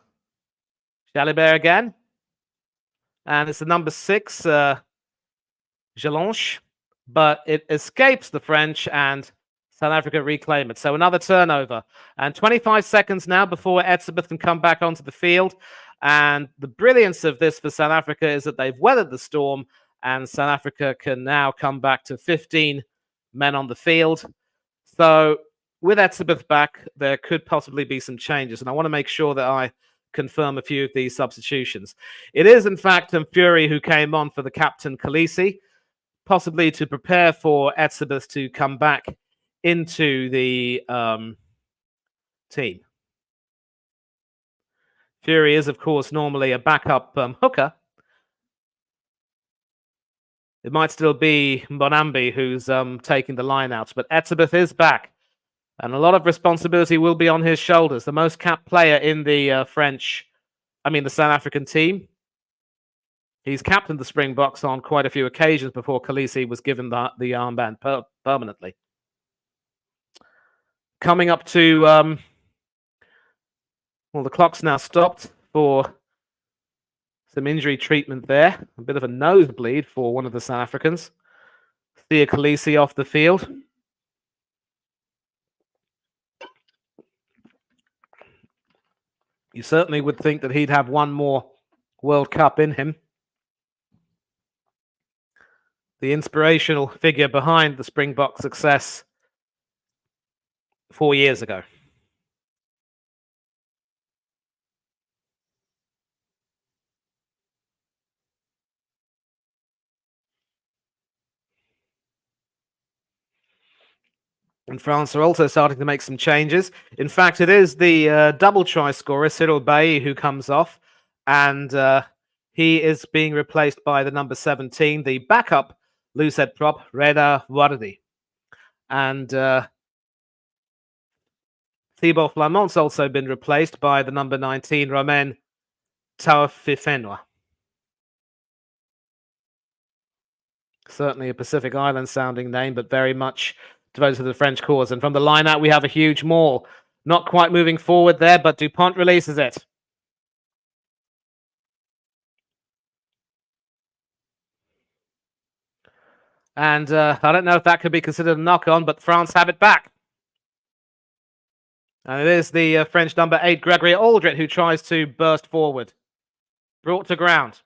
Jalibert again. And it's the number 6, Jalonche. But it escapes the French, and South Africa reclaim it. So another turnover. And 25 seconds now before Etzebeth can come back onto the field. And the brilliance of this for South Africa is that they've weathered the storm, and South Africa can now come back to 15 men on the field. So with Etzebeth back, there could possibly be some changes. And I want to make sure that I confirm a few of these substitutions. It is, in fact, Fury who came on for the captain, Khaleesi, possibly to prepare for Etzebeth to come back into the team. Fury is, of course, normally a backup hooker. It might still be Bonambi who's taking the line out, but Etzebeth is back. And a lot of responsibility will be on his shoulders. The most capped player in the the South African team. He's captained the Springboks on quite a few occasions before Khaleesi was given the armband permanently. Coming up to... the clock's now stopped for some injury treatment there. A bit of a nosebleed for one of the South Africans. Thea Khaleesi off the field. You certainly would think that he'd have one more World Cup in him. The inspirational figure behind the Springbok success 4 years ago. And France are also starting to make some changes. In fact, it is the double try scorer, Cyril Bailly, who comes off. And he is being replaced by the number 17, the backup loosehead prop, Reda Wardi. And Thibaut Flamont's also been replaced by the number 19, Romain Taofifenwa. Certainly a Pacific Island sounding name, but very much devoted to the French cause. And from the line out, we have a huge maul. Not quite moving forward there, but Dupont releases it. And I don't know if that could be considered a knock-on, but France have it back. And it is the French number 8, Gregory Aldrit, who tries to burst forward. Brought to ground.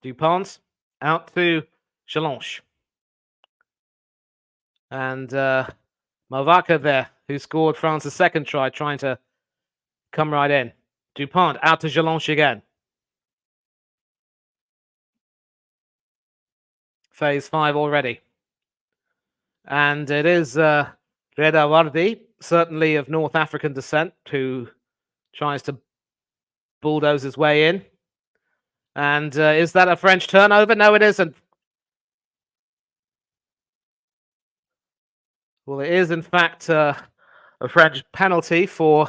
Dupont out to Jalonche. And Mavaka there, who scored France's second try, trying to come right in. Dupont out to Jalonche again. Phase 5 already. And it is Reda Wardi, certainly of North African descent, who tries to bulldoze his way in. And is that a French turnover? No, it isn't. Well, it is, in fact, a French penalty for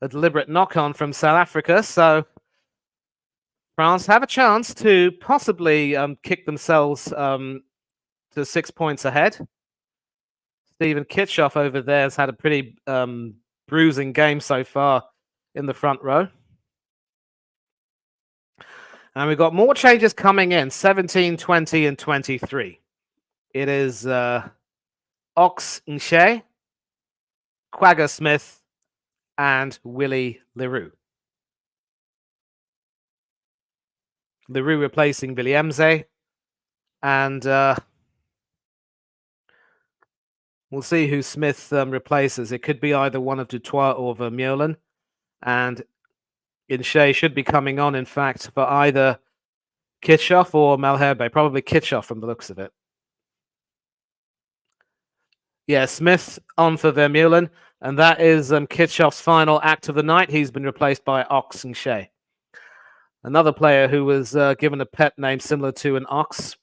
a deliberate knock-on from South Africa. So France have a chance to possibly kick themselves to 6 points ahead. Stephen Kitchoff over there has had a pretty bruising game so far in the front row. And we've got more changes coming in, 17, 20, and 23. It is Ox Nche, Quagga Smith, and Willie Leroux. Leroux replacing Williamze. And we'll see who Smith replaces. It could be either one of Dutoit or Vermeulen. And Shea should be coming on, in fact, for either Kitchoff or Malherbe. Probably Kitchoff from the looks of it. Yeah, Smith on for Vermeulen, and that is Kitchoff's final act of the night. He's been replaced by Ox and Shea. Another player who was given a pet name similar to an ox,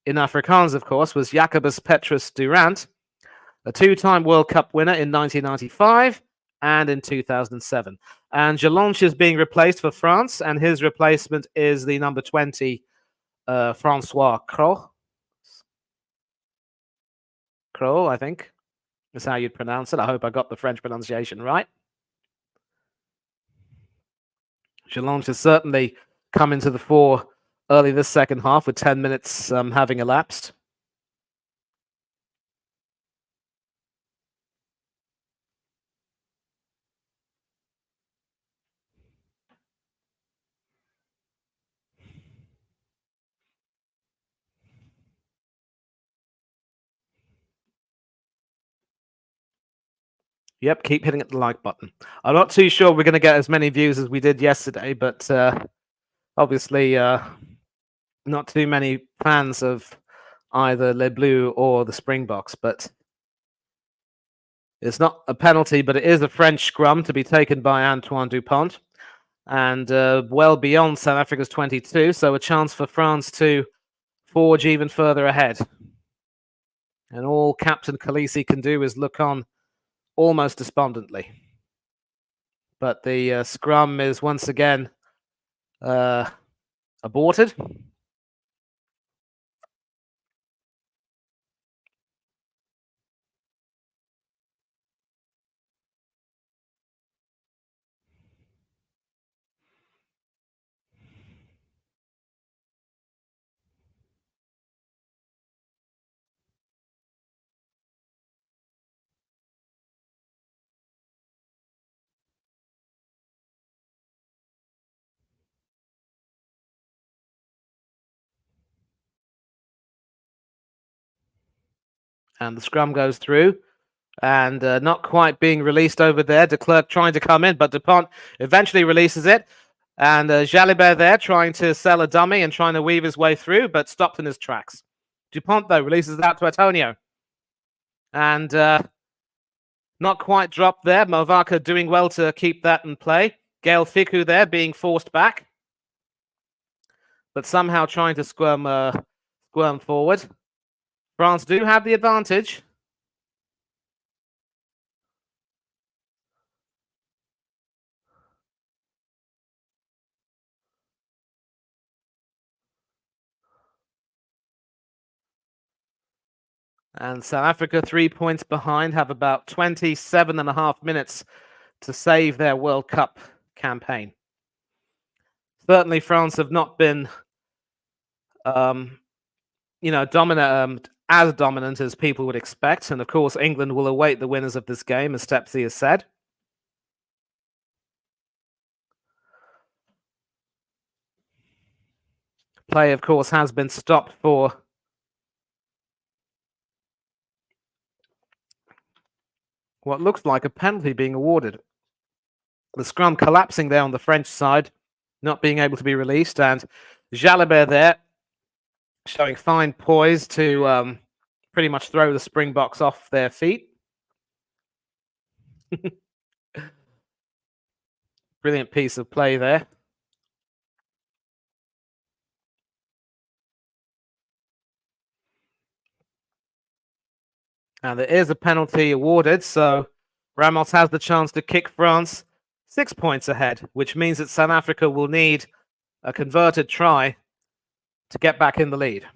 in Afrikaans, of course, was Jacobus Petrus Durant, a two-time World Cup winner in 1995 and in 2007. And Jelonch is being replaced for France, and his replacement is the number 20, Francois Cros. Cros, I think, is how you'd pronounce it. I hope I got the French pronunciation right. Jelonch has certainly come into the fore early this second half with 10 minutes having elapsed. Yep, keep hitting the like button. I'm not too sure we're going to get as many views as we did yesterday, but obviously not too many fans of either Les Bleus or the Springboks. But it's not a penalty, but it is a French scrum to be taken by Antoine Dupont. And well beyond South Africa's 22, so a chance for France to forge even further ahead. And all Captain Khaleesi can do is look on almost despondently. But the scrum is once again aborted. And the scrum goes through. And not quite being released over there. De Klerk trying to come in, but Dupont eventually releases it. And Jalibert there trying to sell a dummy and trying to weave his way through, but stopped in his tracks. Dupont, though, releases it out to Antonio. And not quite dropped there. Movaka doing well to keep that in play. Gail Fiku there being forced back. But somehow trying to squirm forward. France do have the advantage. And South Africa 3 points behind, have about 27 and a half minutes to save their World Cup campaign. Certainly, France have not been, dominant, as dominant as people would expect. And of course, England will await the winners of this game, as Stepsy has said. Play, of course, has been stopped for what looks like a penalty being awarded. The scrum collapsing there on the French side, not being able to be released, and Jalibert there showing fine poise to pretty much throw the Springboks off their feet. Brilliant piece of play there. And there is a penalty awarded, so Ramos has the chance to kick France 6 points ahead, which means that South Africa will need a converted try to get back in the lead.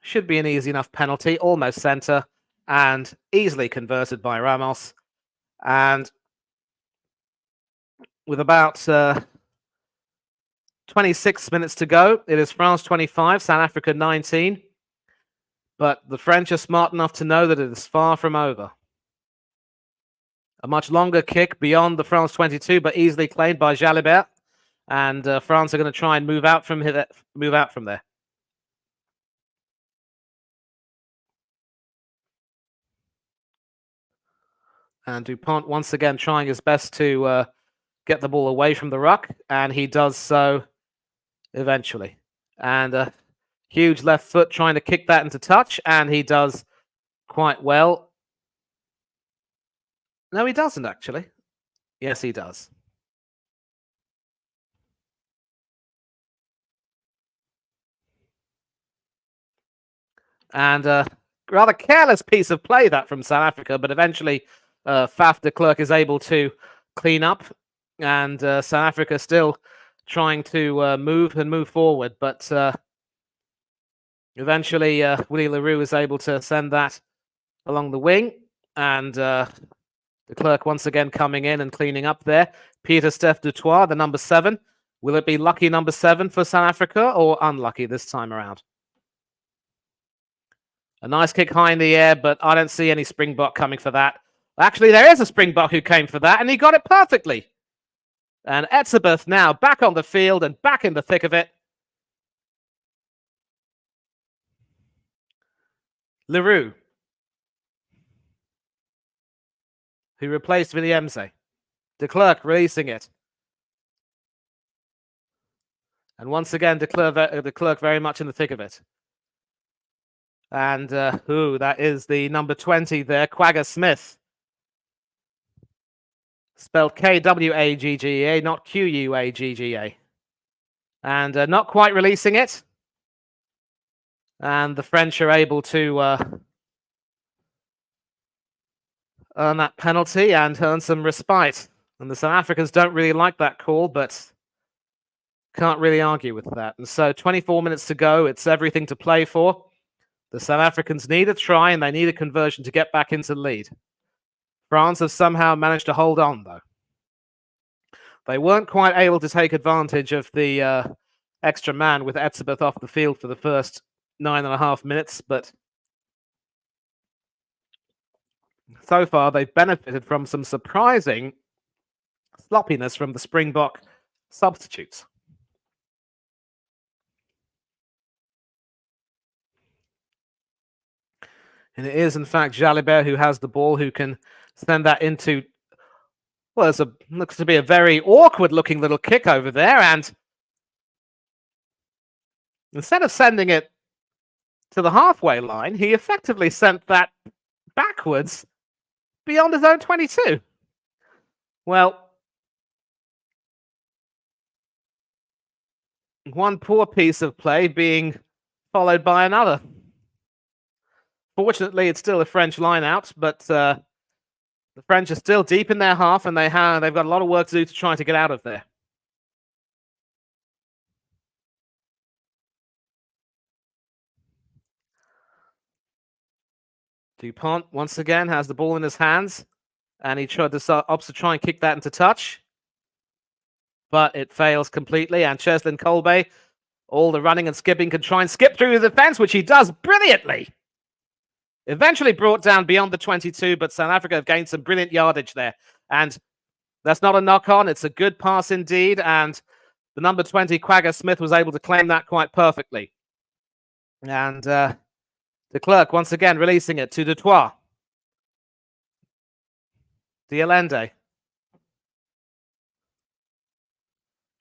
Should be an easy enough penalty, almost centre, and easily converted by Ramos. And with about 26 minutes to go, it is France 25, South Africa 19. But the French are smart enough to know that it is far from over. A much longer kick beyond the France 22, but easily claimed by Jalibert. And France are going to try and move out from there. And Dupont once again trying his best to get the ball away from the ruck, and he does so eventually. And a huge left foot trying to kick that into touch, and he does quite well. No, he doesn't actually. Yes, he does. And rather careless piece of play that from South Africa, but eventually Faf de Klerk is able to clean up, and South Africa still trying to move forward, but eventually Willie LaRue is able to send that along the wing, and de Klerk once again coming in and cleaning up there. Peter Steph Dutoit, the number 7. Will it be lucky number 7 for South Africa or unlucky this time around? A nice kick high in the air, but I don't see any Springbok coming for that. Actually, there is a Springbok who came for that, and he got it perfectly. And Etzebeth now back on the field and back in the thick of it. LaRue, who replaced Williamse. De Klerk releasing it. And once again, de Klerk very much in the thick of it. And, that is the number 20 there, Quagga Smith. Spelled Kwagga, not Quagga. And not quite releasing it. And the French are able to earn that penalty and earn some respite. And the South Africans don't really like that call, but can't really argue with that. And so 24 minutes to go. It's everything to play for. The South Africans need a try and they need a conversion to get back into the lead. France have somehow managed to hold on, though. They weren't quite able to take advantage of the extra man with Etzebeth off the field for the first 9.5 minutes, but so far they've benefited from some surprising sloppiness from the Springbok substitutes. And it is, in fact, Jalibert who has the ball, who can send that into, well, looks to be a very awkward-looking little kick over there. And instead of sending it to the halfway line, he effectively sent that backwards beyond his own 22. Well, one poor piece of play being followed by another. Fortunately, it's still a French line-out, but the French are still deep in their half, and they've got a lot of work to do to try to get out of there. Dupont, once again, has the ball in his hands, and he opts to try and kick that into touch. But it fails completely, and Cheslin Kolbe, all the running and skipping, can try and skip through the defense, which he does brilliantly. Eventually brought down beyond the 22, but South Africa have gained some brilliant yardage there. And that's not a knock-on. It's a good pass indeed. And the number 20, Quagga Smith, was able to claim that quite perfectly. And de Klerk, once again, releasing it to Dutoit. Dielende.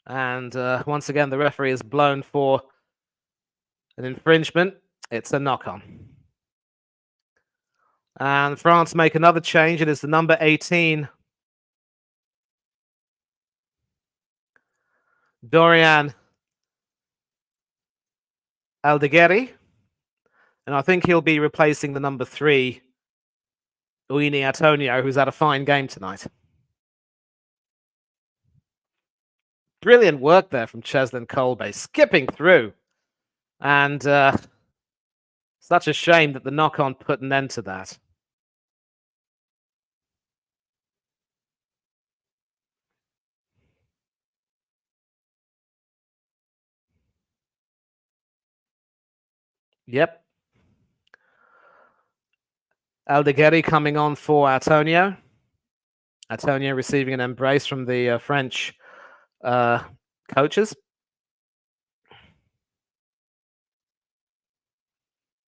And once again, the referee is blown for an infringement. It's a knock-on. And France make another change. It is the number 18, Dorian Aldegheri. And I think he'll be replacing the number 3, Uini Atonio, who's had a fine game tonight. Brilliant work there from Cheslin Kolbe, skipping through. And such a shame that the knock-on put an end to that. Yep. Aldegheri coming on for Atonio. Atonio receiving an embrace from the French coaches.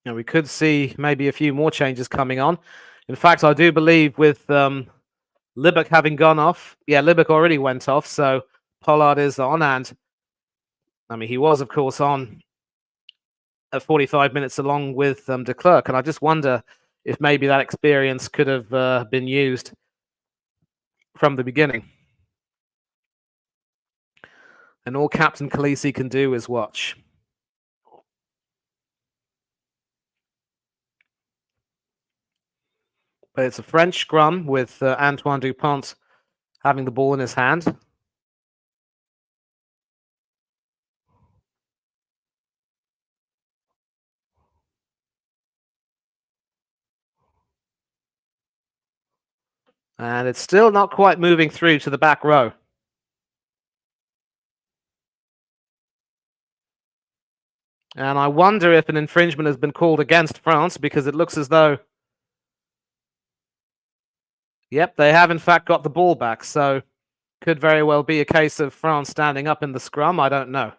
And we could see maybe a few more changes coming on. In fact, I do believe with Libak having gone off. Yeah, Libak already went off, so Pollard is on, and I mean, he was, of course, on at 45 minutes along with de Klerk, and I just wonder if maybe that experience could have been used from the beginning. And all Captain Khaleesi can do is watch. But it's a French scrum with Antoine Dupont having the ball in his hand. And it's still not quite moving through to the back row. And I wonder if an infringement has been called against France, because it looks as though, yep, they have in fact got the ball back. So could very well be a case of France standing up in the scrum. I don't know.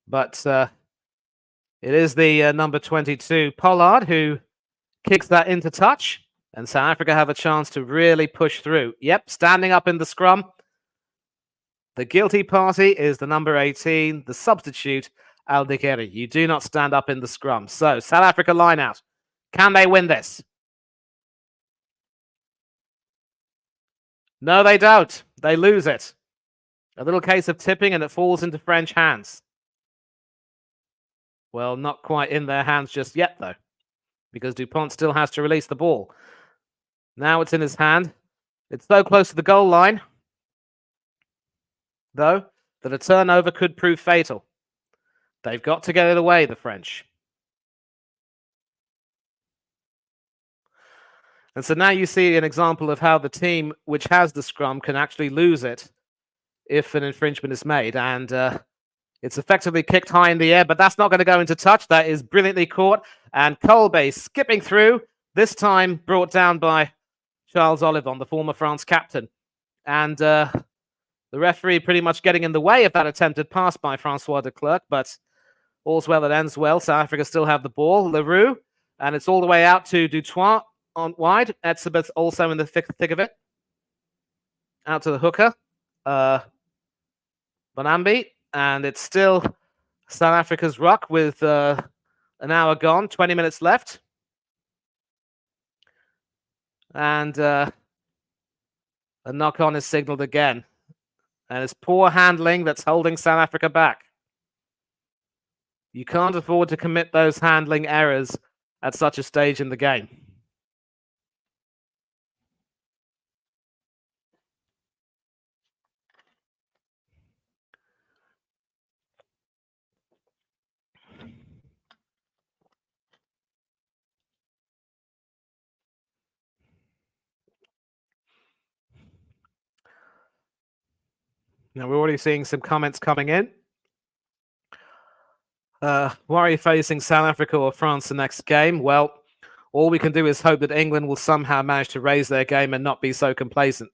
But it is the number 22, Pollard, who kicks that into touch. And South Africa have a chance to really push through. Yep, standing up in the scrum. The guilty party is the number 18, the substitute, Aldikeri. You do not stand up in the scrum. So, South Africa line out. Can they win this? No, they don't. They lose it. A little case of tipping and it falls into French hands. Well, not quite in their hands just yet, though, because Dupont still has to release the ball. Now it's in his hand. It's so close to the goal line, though, that a turnover could prove fatal. They've got to get it away, the French. And so now you see an example of how the team which has the scrum can actually lose it if an infringement is made. And it's effectively kicked high in the air, but that's not going to go into touch. That is brilliantly caught. And Colbe skipping through, this time brought down by Charles Olivon, the former France captain. And the referee pretty much getting in the way of that attempted pass by Francois de Klerk, but all's well that ends well. South Africa still have the ball. Leroux, and it's all the way out to Dutoit on wide. Etzebeth also in the thick of it. Out to the hooker. Bonambi, and it's still South Africa's ruck with an hour gone, 20 minutes left. And a knock-on is signalled again. And it's poor handling that's holding South Africa back. You can't afford to commit those handling errors at such a stage in the game. Now, we're already seeing some comments coming in. Worry facing South Africa or France the next game? Well, all we can do is hope that England will somehow manage to raise their game and not be so complacent.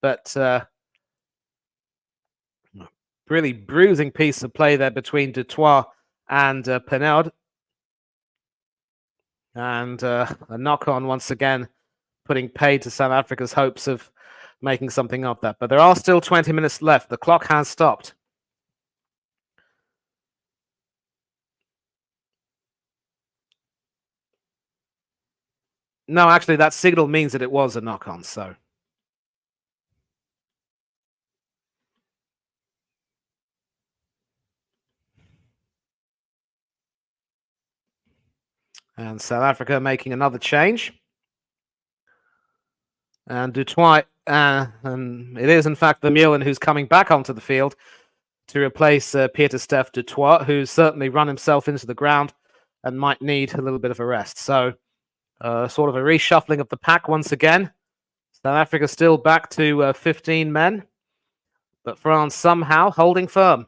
But really bruising piece of play there between Dutoit and Penard. And a knock-on once again, putting paid to South Africa's hopes of making something of that. But there are still 20 minutes left. The clock has stopped. No, actually, that signal means that it was a knock-on, so. And South Africa making another change. And Dutoit, and it is in fact Vermeulen who's coming back onto the field to replace Pieter-Steph Dutoit, who's certainly run himself into the ground and might need a little bit of a rest. So sort of a reshuffling of the pack once again. South Africa still back to 15 men, but France somehow holding firm.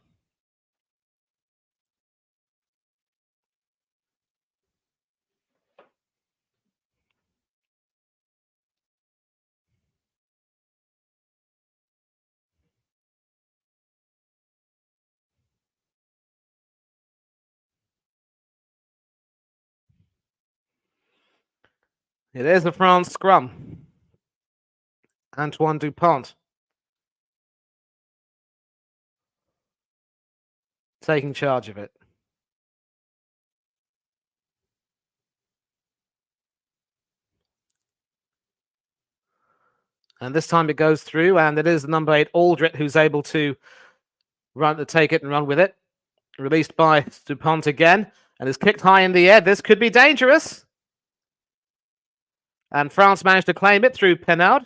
It is a France scrum. Antoine Dupont taking charge of it. And this time it goes through, and it is number 8, Aldrit, who's able to take it and run with it. Released by Dupont again, and is kicked high in the air. This could be dangerous. And France managed to claim it through Penard.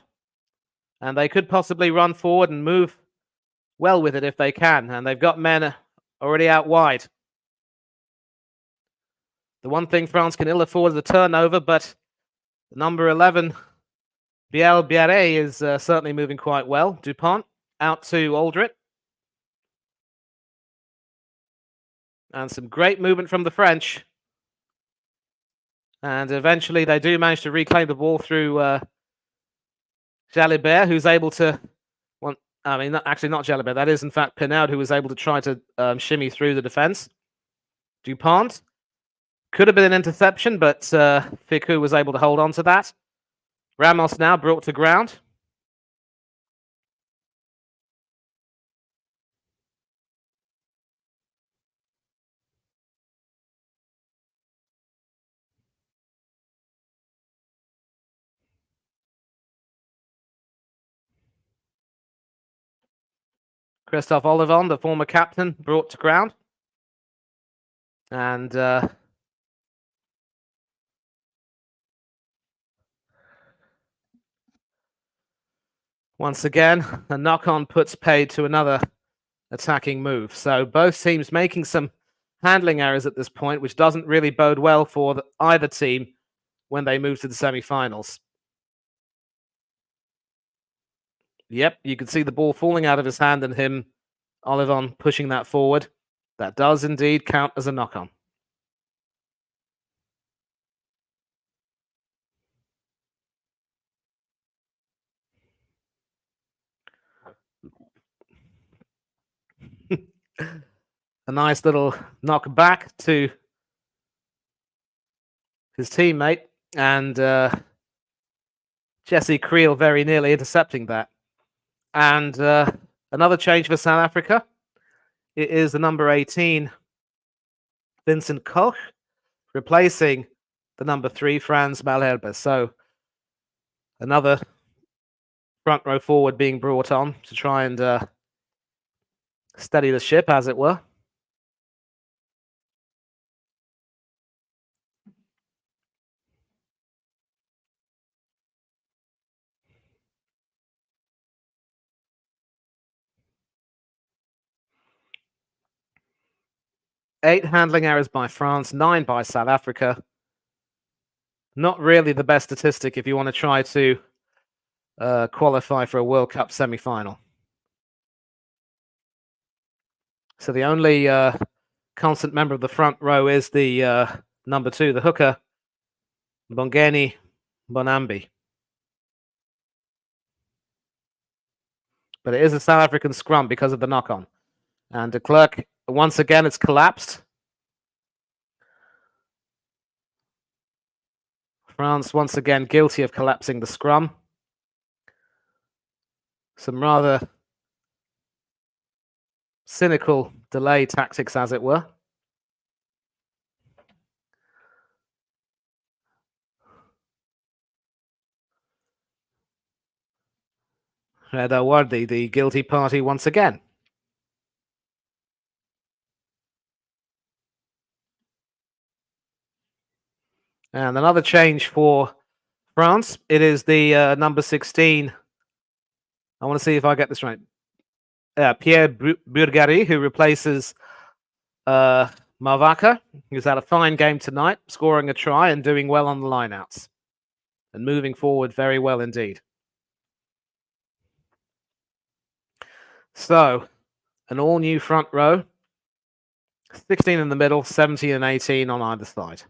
And they could possibly run forward and move well with it if they can. And they've got men already out wide. The one thing France can ill afford is a turnover, but number 11, Biel Biarre, is certainly moving quite well. Dupont out to Aldrit. And some great movement from the French. And eventually they do manage to reclaim the ball through Jalibert, who's able to... not Jalibert. That is, in fact, Pinard, who was able to try to shimmy through the defense. Dupont. Could have been an interception, but Ficou was able to hold on to that. Ramos now brought to ground. Christophe Olivon, the former captain, brought to ground. And once again, a knock-on puts paid to another attacking move. So both teams making some handling errors at this point, which doesn't really bode well for either team when they move to the semi-finals. Yep, you can see the ball falling out of his hand and him, Olivon, pushing that forward. That does indeed count as a knock-on. A nice little knock back to his teammate, and Jesse Creel very nearly intercepting that. And another change for South Africa. It is the number 18, Vincent Koch, replacing the number 3, Franz Malherbe. So another front row forward being brought on to try and steady the ship, as it were. Eight handling errors by France, 9 by South Africa. Not really the best statistic if you want to try to qualify for a World Cup semi-final. So the only constant member of the front row is the number 2, the hooker, Bongeni Bonambi. But it is a South African scrum because of the knock-on. And de Klerk, once again, it's collapsed. France, once again, guilty of collapsing the scrum. Some rather cynical delay tactics, as it were. Wardi, the guilty party once again. And another change for France. It is the number 16. I want to see if I get this right. Pierre Burgari, who replaces Mavaka, who's had a fine game tonight, scoring a try and doing well on the lineouts. And moving forward very well indeed. So, an all-new front row. 16 in the middle, 17 and 18 on either side.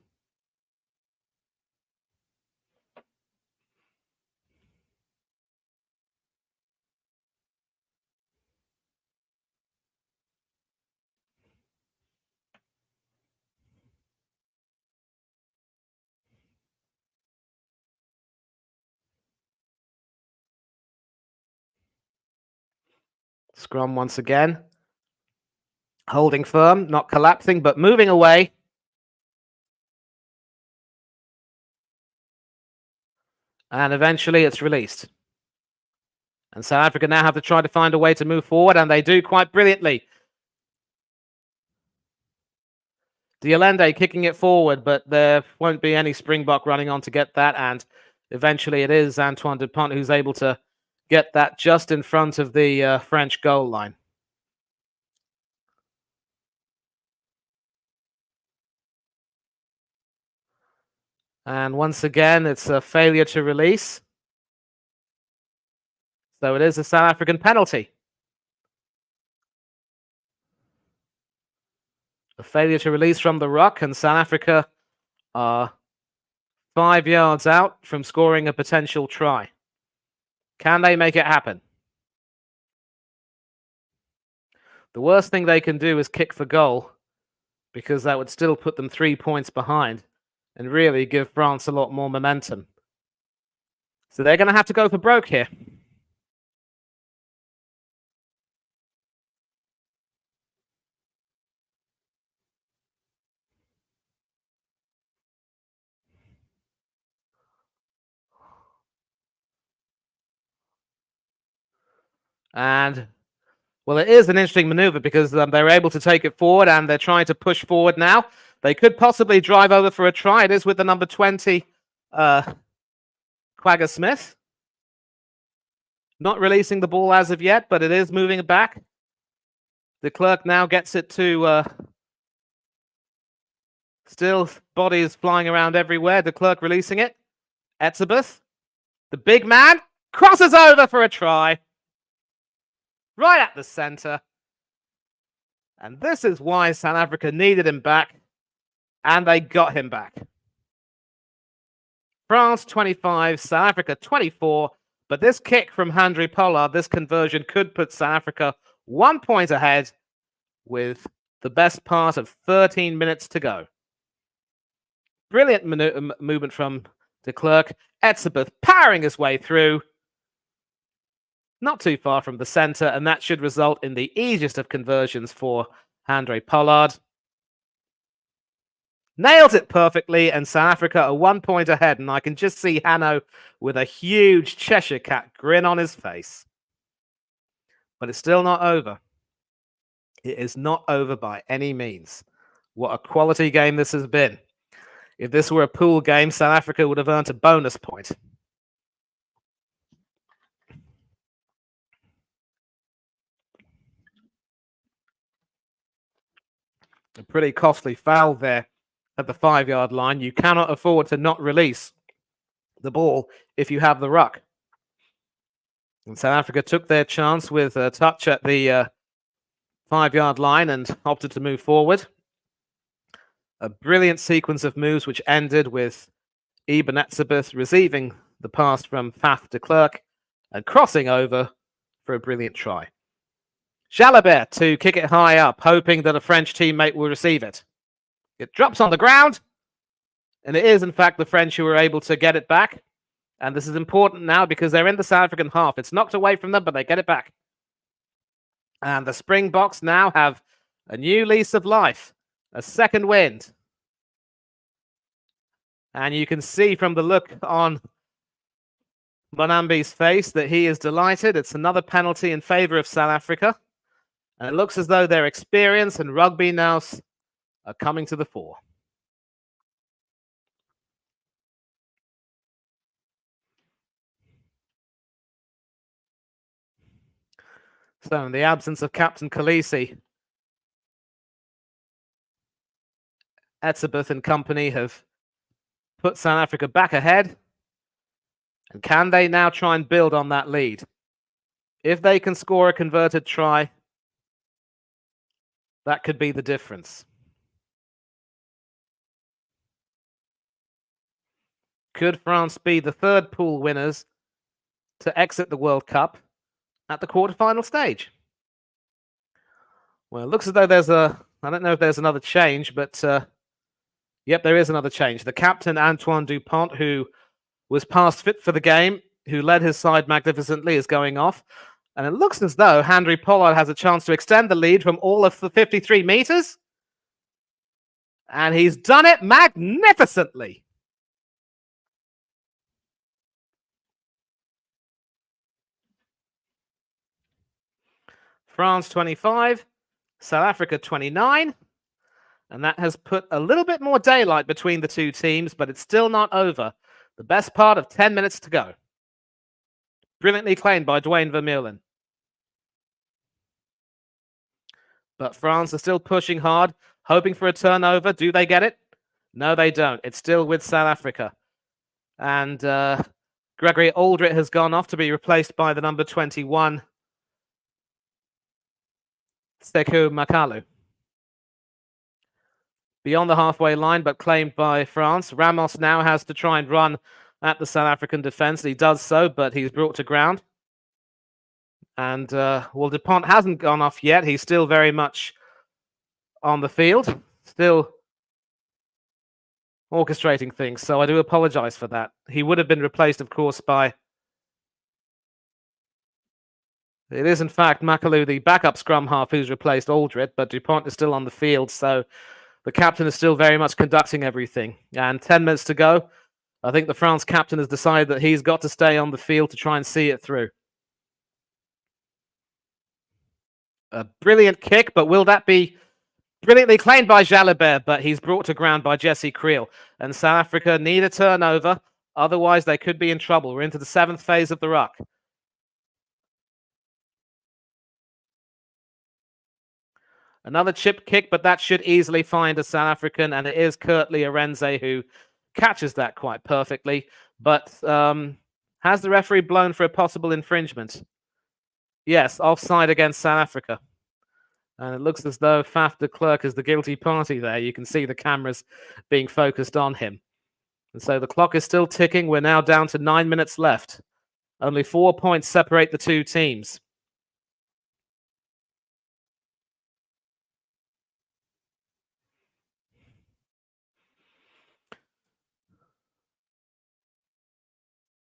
Scrum once again. Holding firm, not collapsing, but moving away. And eventually it's released. And South Africa now have to try to find a way to move forward, and they do quite brilliantly. Diolende kicking it forward, but there won't be any Springbok running on to get that, and eventually it is Antoine Dupont who's able to get that just in front of the French goal line. And once again, it's a failure to release. So it is a South African penalty. A failure to release from the ruck, and South Africa are 5 yards out from scoring a potential try. Can they make it happen? The worst thing they can do is kick for goal, because that would still put them 3 points behind and really give France a lot more momentum. So they're going to have to go for broke here. And, well, it is an interesting maneuver because they're able to take it forward and they're trying to push forward now. They could possibly drive over for a try. It is with the number 20, Quagga Smith. Not releasing the ball as of yet, but it is moving it back. De Klerk now gets it to... still bodies flying around everywhere. De Klerk releasing it. Etzebeth, the big man, crosses over for a try. Right at the centre. And this is why South Africa needed him back. And they got him back. France 25, South Africa 24. But this kick from Handré Pollard, this conversion, could put South Africa 1 point ahead with the best part of 13 minutes to go. Brilliant movement from de Klerk. Etzebeth powering his way through. Not too far from the centre, and that should result in the easiest of conversions for Handré Pollard. Nails it perfectly, and South Africa are 1 point ahead, and I can just see Hanno with a huge Cheshire Cat grin on his face. But it's still not over. It is not over by any means. What a quality game this has been. If this were a pool game, South Africa would have earned a bonus point. A pretty costly foul there at the 5-yard line. You cannot afford to not release the ball if you have the ruck. And South Africa took their chance with a touch at the 5-yard line and opted to move forward. A brilliant sequence of moves which ended with Eben Etzebeth receiving the pass from Faf de Klerk and crossing over for a brilliant try. Jalabert to kick it high up, hoping that a French teammate will receive it. It drops on the ground, and it is, in fact, the French who were able to get it back. And this is important now because they're in the South African half. It's knocked away from them, but they get it back. And the Springboks now have a new lease of life, a second wind. And you can see from the look on Bonambi's face that he is delighted. It's another penalty in favour of South Africa. And it looks as though their experience and rugby now are coming to the fore. So in the absence of Captain Khaleesi, Etzebeth and company have put South Africa back ahead. And can they now try and build on that lead? If they can score a converted try, that could be the difference. Could France be the third pool winners to exit the World Cup at the quarterfinal stage? Well, it looks as though there's I don't know if there's another change, but yep, there is another change. The captain, Antoine Dupont, who was past fit for the game, who led his side magnificently, is going off. And it looks as though Henry Pollard has a chance to extend the lead from all of the 53 meters. And he's done it magnificently. France 25, South Africa 29. And that has put a little bit more daylight between the two teams, but it's still not over. The best part of 10 minutes to go. Brilliantly claimed by Dwayne Vermeulen. But France are still pushing hard, hoping for a turnover. Do they get it? No, they don't. It's still with South Africa. And Gregory Aldrit has gone off to be replaced by the number 21, Sekou Makalu. Beyond the halfway line, but claimed by France. Ramos now has to try and run at the South African defence. He does so, but he's brought to ground. And, well, Dupont hasn't gone off yet. He's still very much on the field, still orchestrating things. So I do apologise for that. He would have been replaced, of course, by... It is, in fact, Makalu, the backup scrum half, who's replaced Aldrit, but Dupont is still on the field, so the captain is still very much conducting everything. And 10 minutes to go. I think the France captain has decided that he's got to stay on the field to try and see it through. A brilliant kick, but will that be brilliantly claimed by Jalibert? But he's brought to ground by Jesse Creel. And South Africa need a turnover. Otherwise, they could be in trouble. We're into the 7th phase of the ruck. Another chip kick, but that should easily find a South African. And it is Kurtley Arenze who catches that quite perfectly. But has the referee blown for a possible infringement? Yes, offside against South Africa. And it looks as though Faf de Klerk is the guilty party there. You can see the cameras being focused on him. And so the clock is still ticking. We're now down to 9 minutes left. Only 4 points separate the two teams.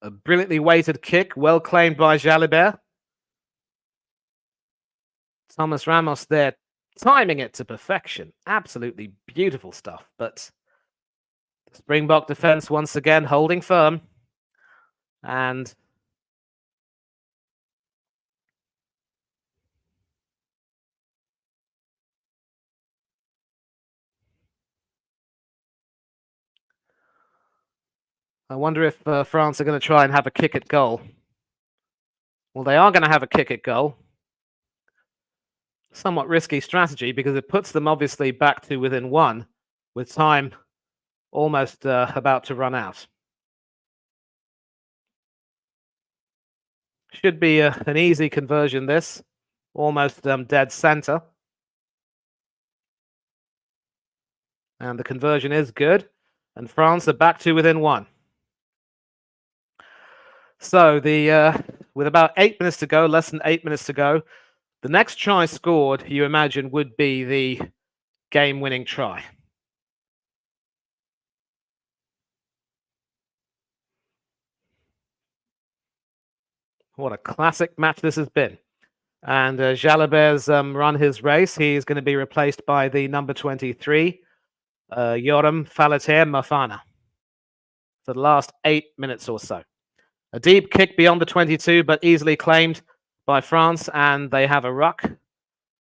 A brilliantly weighted kick, well claimed by Jalibert. Thomas Ramos there, timing it to perfection. Absolutely beautiful stuff. But the Springbok defense once again holding firm. And I wonder if France are going to try and have a kick at goal. Well, they are going to have a kick at goal. Somewhat risky strategy because it puts them obviously back to within 1 with time almost about to run out. Should be an easy conversion, this. Almost dead center. And the conversion is good. And France are back to within 1. So with about 8 minutes to go, less than 8 minutes to go, the next try scored, you imagine, would be the game-winning try. What a classic match this has been. And Jalibert's run his race. He's going to be replaced by the number 23, Yoram Falater Mafana, for the last 8 minutes or so. A deep kick beyond the 22, but easily claimed by France, and they have a ruck.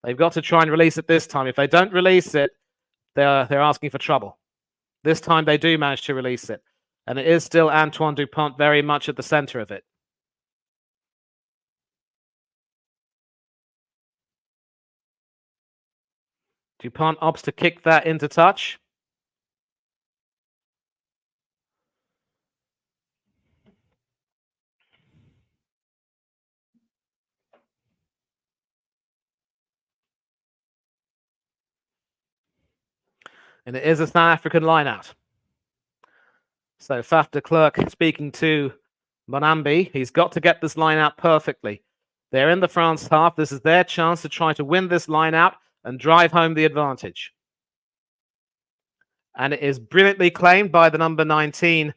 They've got to try and release it this time. If they don't release it, they're asking for trouble. This time they do manage to release it. And it is still Antoine Dupont very much at the center of it. Dupont opts to kick that into touch. And it is a South African line-out. So Faf de Klerk speaking to Monambi. He's got to get this line out perfectly. They're in the France half. This is their chance to try to win this line out and drive home the advantage. And it is brilliantly claimed by the number 19,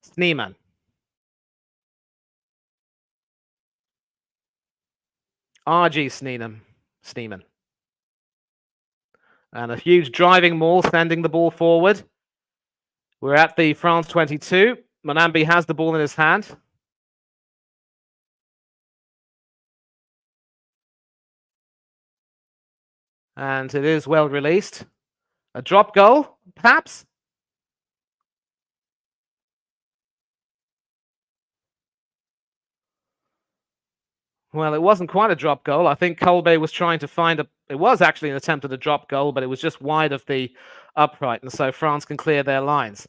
Sneeman. RG Sneeman. And a huge driving maul sending the ball forward. We're at the France 22. Monambi has the ball in his hand. And it is well released. A drop goal, perhaps? Well, it wasn't quite a drop goal. I think Kolbe was trying to find a... It was actually an attempt at a drop goal, but it was just wide of the upright, and so France can clear their lines.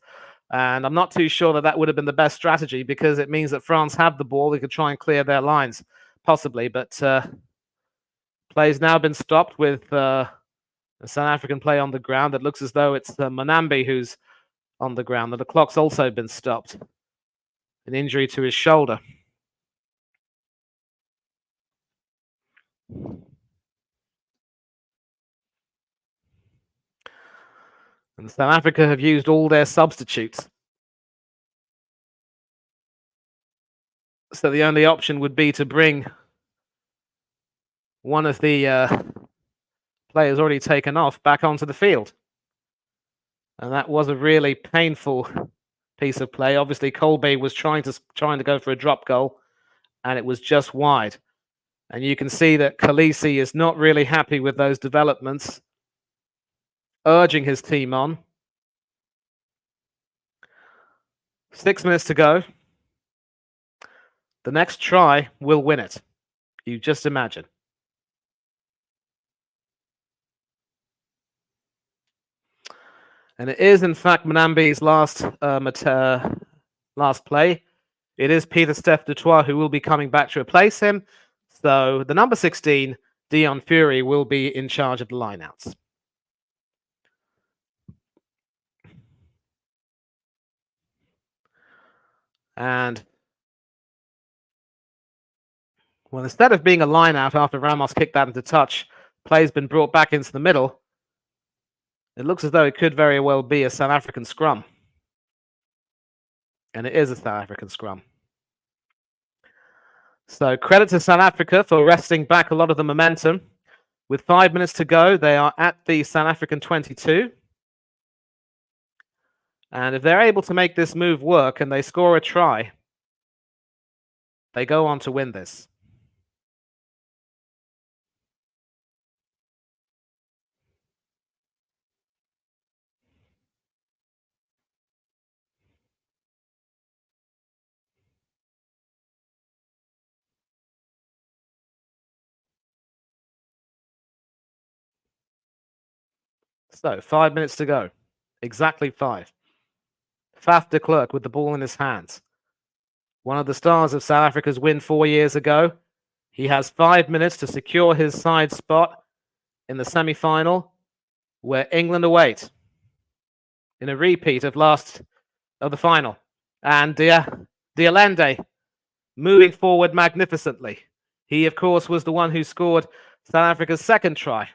And I'm not too sure that that would have been the best strategy, because it means that France have the ball. They could try and clear their lines, possibly. But play's now been stopped with a South African play on the ground. It looks as though it's Monambi who's on the ground. And the clock's also been stopped. An injury to his shoulder. And South Africa have used all their substitutes. So the only option would be to bring one of the players already taken off back onto the field. And that was a really painful piece of play. Obviously, Kolbe was trying to go for a drop goal, and it was just wide. And you can see that Khaleesi is not really happy with those developments, urging his team on. 6 minutes to go. The next try will win it. You just imagine. And it is, in fact, Monambi's last play. It is Pieter-Steph du Toit who will be coming back to replace him. So the number 16, Dion Fury, will be in charge of the lineouts. And, well, instead of being a lineout after Ramos kicked that into touch, play's been brought back into the middle. It looks as though it could very well be a South African scrum. And it is a South African scrum. So credit to South Africa for wresting back a lot of the momentum. With 5 minutes to go, they are at the South African 22. And if they're able to make this move work and they score a try, they go on to win this. So 5 minutes to go. Exactly 5. Faf de Klerk with the ball in his hands. One of the stars of South Africa's win 4 years ago. He has 5 minutes to secure his side spot in the semi-final, where England await in a repeat of the final. And Dialende moving forward magnificently. He, of course, was the one who scored South Africa's second try.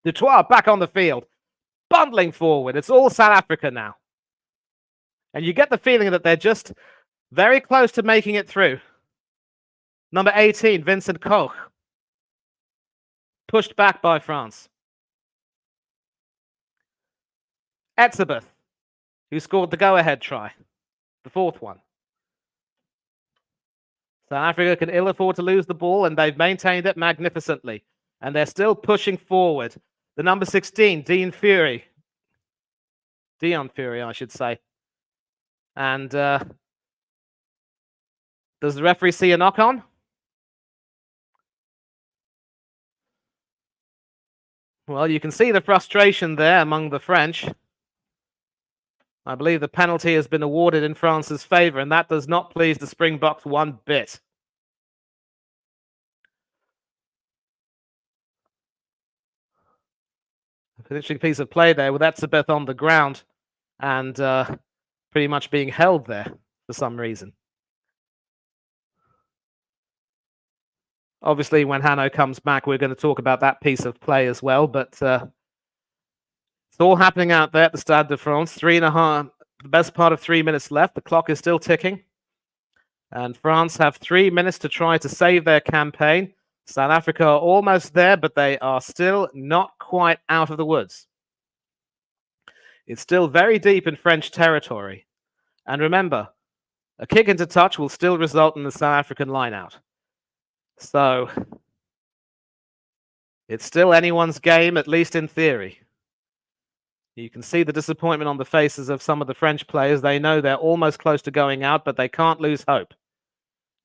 Du Toit back on the field, bundling forward. It's all South Africa now. And you get the feeling that they're just very close to making it through. Number 18, Vincent Koch. Pushed back by France. Etzebeth, who scored the go-ahead try. The fourth one. South Africa can ill afford to lose the ball, and they've maintained it magnificently. And they're still pushing forward. The number 16, Dion Fury, I should say. And does the referee see a knock-on? Well, you can see the frustration there among the French. I believe the penalty has been awarded in France's favour, and that does not please the Springboks one bit. An interesting piece of play there with Etzebeth on the ground and pretty much being held there for some reason. Obviously, when Hanno comes back, we're going to talk about that piece of play as well, but it's all happening out there at the Stade de France. The best part of 3 minutes left. The clock is still ticking. And France have 3 minutes to try to save their campaign. South Africa are almost there, but they are still not quite out of the woods. It's still very deep in French territory. And remember, a kick into touch will still result in the South African line-out. So it's still anyone's game, at least in theory. You can see the disappointment on the faces of some of the French players. They know they're almost close to going out, but they can't lose hope.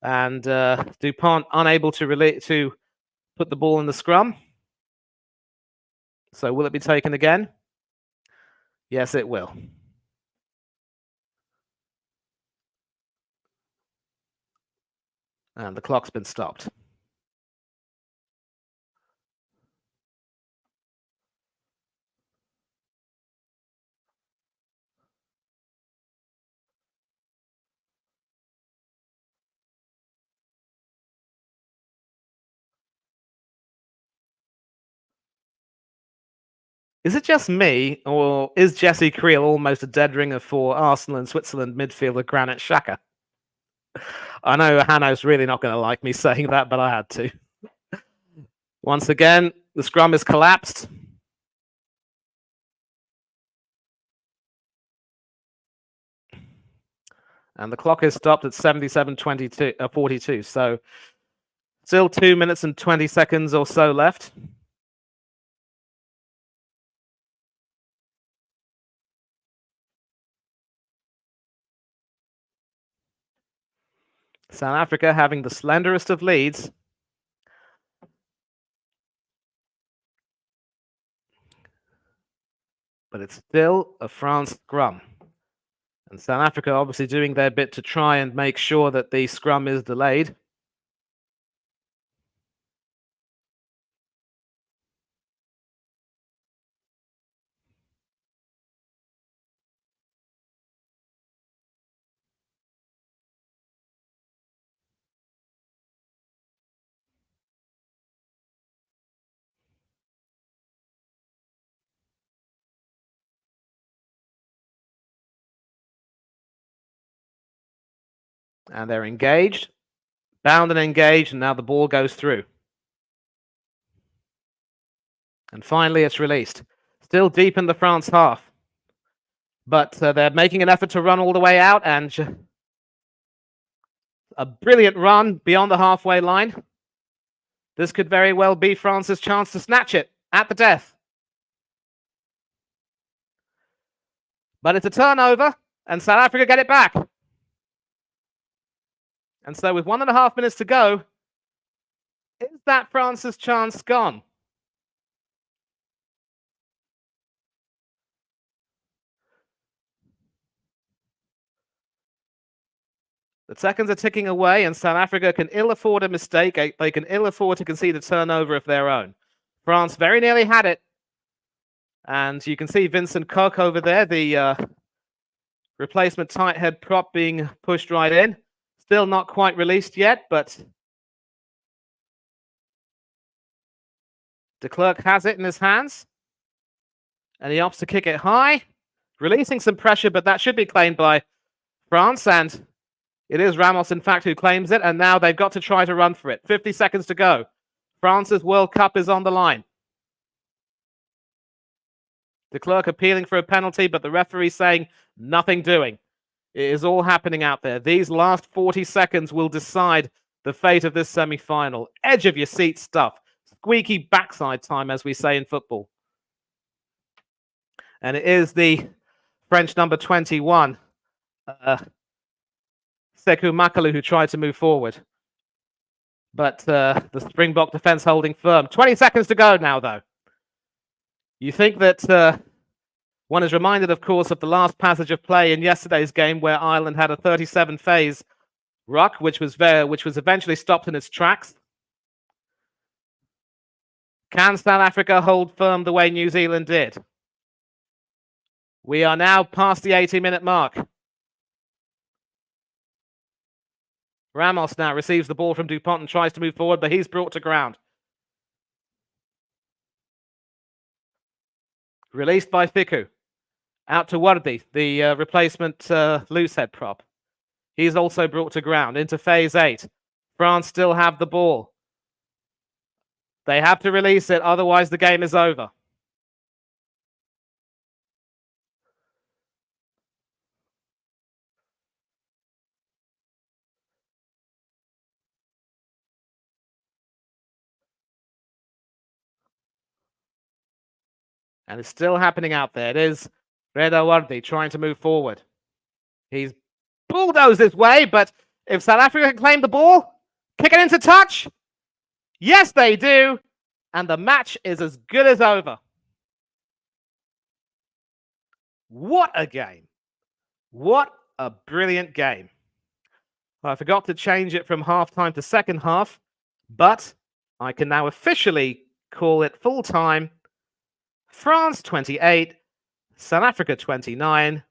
And Dupont unable to put the ball in the scrum. So will it be taken again? Yes, it will. And the clock's been stopped. Is it just me, or is Jesse Creel almost a dead ringer for Arsenal and Switzerland midfielder Granit Xhaka? I know Hanno's really not going to like me saying that, but I had to. Once again, the scrum is collapsed. And the clock is stopped at 42. So still 2 minutes and 20 seconds or so left. South Africa having the slenderest of leads. But it's still a France scrum. And South Africa obviously doing their bit to try and make sure that the scrum is delayed. And they're engaged, bound and engaged, and now the ball goes through. And finally, it's released. Still deep in the France half. But they're making an effort to run all the way out, and a brilliant run beyond the halfway line. This could very well be France's chance to snatch it at the death. But it's a turnover, and South Africa get it back. And so with 1.5 minutes to go, is that France's chance gone? The seconds are ticking away, and South Africa can ill afford a mistake. They can ill afford to concede a turnover of their own. France very nearly had it. And you can see Vincent Koch over there, the replacement tight head prop being pushed right in. Still not quite released yet, but de Klerk has it in his hands. And he opts to kick it high, releasing some pressure, but that should be claimed by France. And it is Ramos, in fact, who claims it. And now they've got to try to run for it. 50 seconds to go. France's World Cup is on the line. De Klerk appealing for a penalty, but the referee saying nothing doing. It is all happening out there. These last 40 seconds will decide the fate of this semi-final. Edge of your seat stuff. Squeaky backside time, as we say in football. And it is the French number 21, Sekou Makalu, who tried to move forward. But the Springbok defense holding firm. 20 seconds to go now, though. You think that one is reminded, of course, of the last passage of play in yesterday's game where Ireland had a 37-phase ruck, which was eventually stopped in its tracks. Can South Africa hold firm the way New Zealand did? We are now past the 80-minute mark. Ramos now receives the ball from Dupont and tries to move forward, but he's brought to ground. Released by Fiku. Out to Wardi, the replacement loose head prop. He's also brought to ground into phase 8. France still have the ball. They have to release it, otherwise the game is over. And it's still happening out there. It is Reda trying to move forward. He's bulldozed his way, but if South Africa can claim the ball, kick it into touch. Yes, they do. And the match is as good as over. What a game. What a brilliant game. I forgot to change it from halftime to second half, but I can now officially call it full time. France 28, South Africa 29.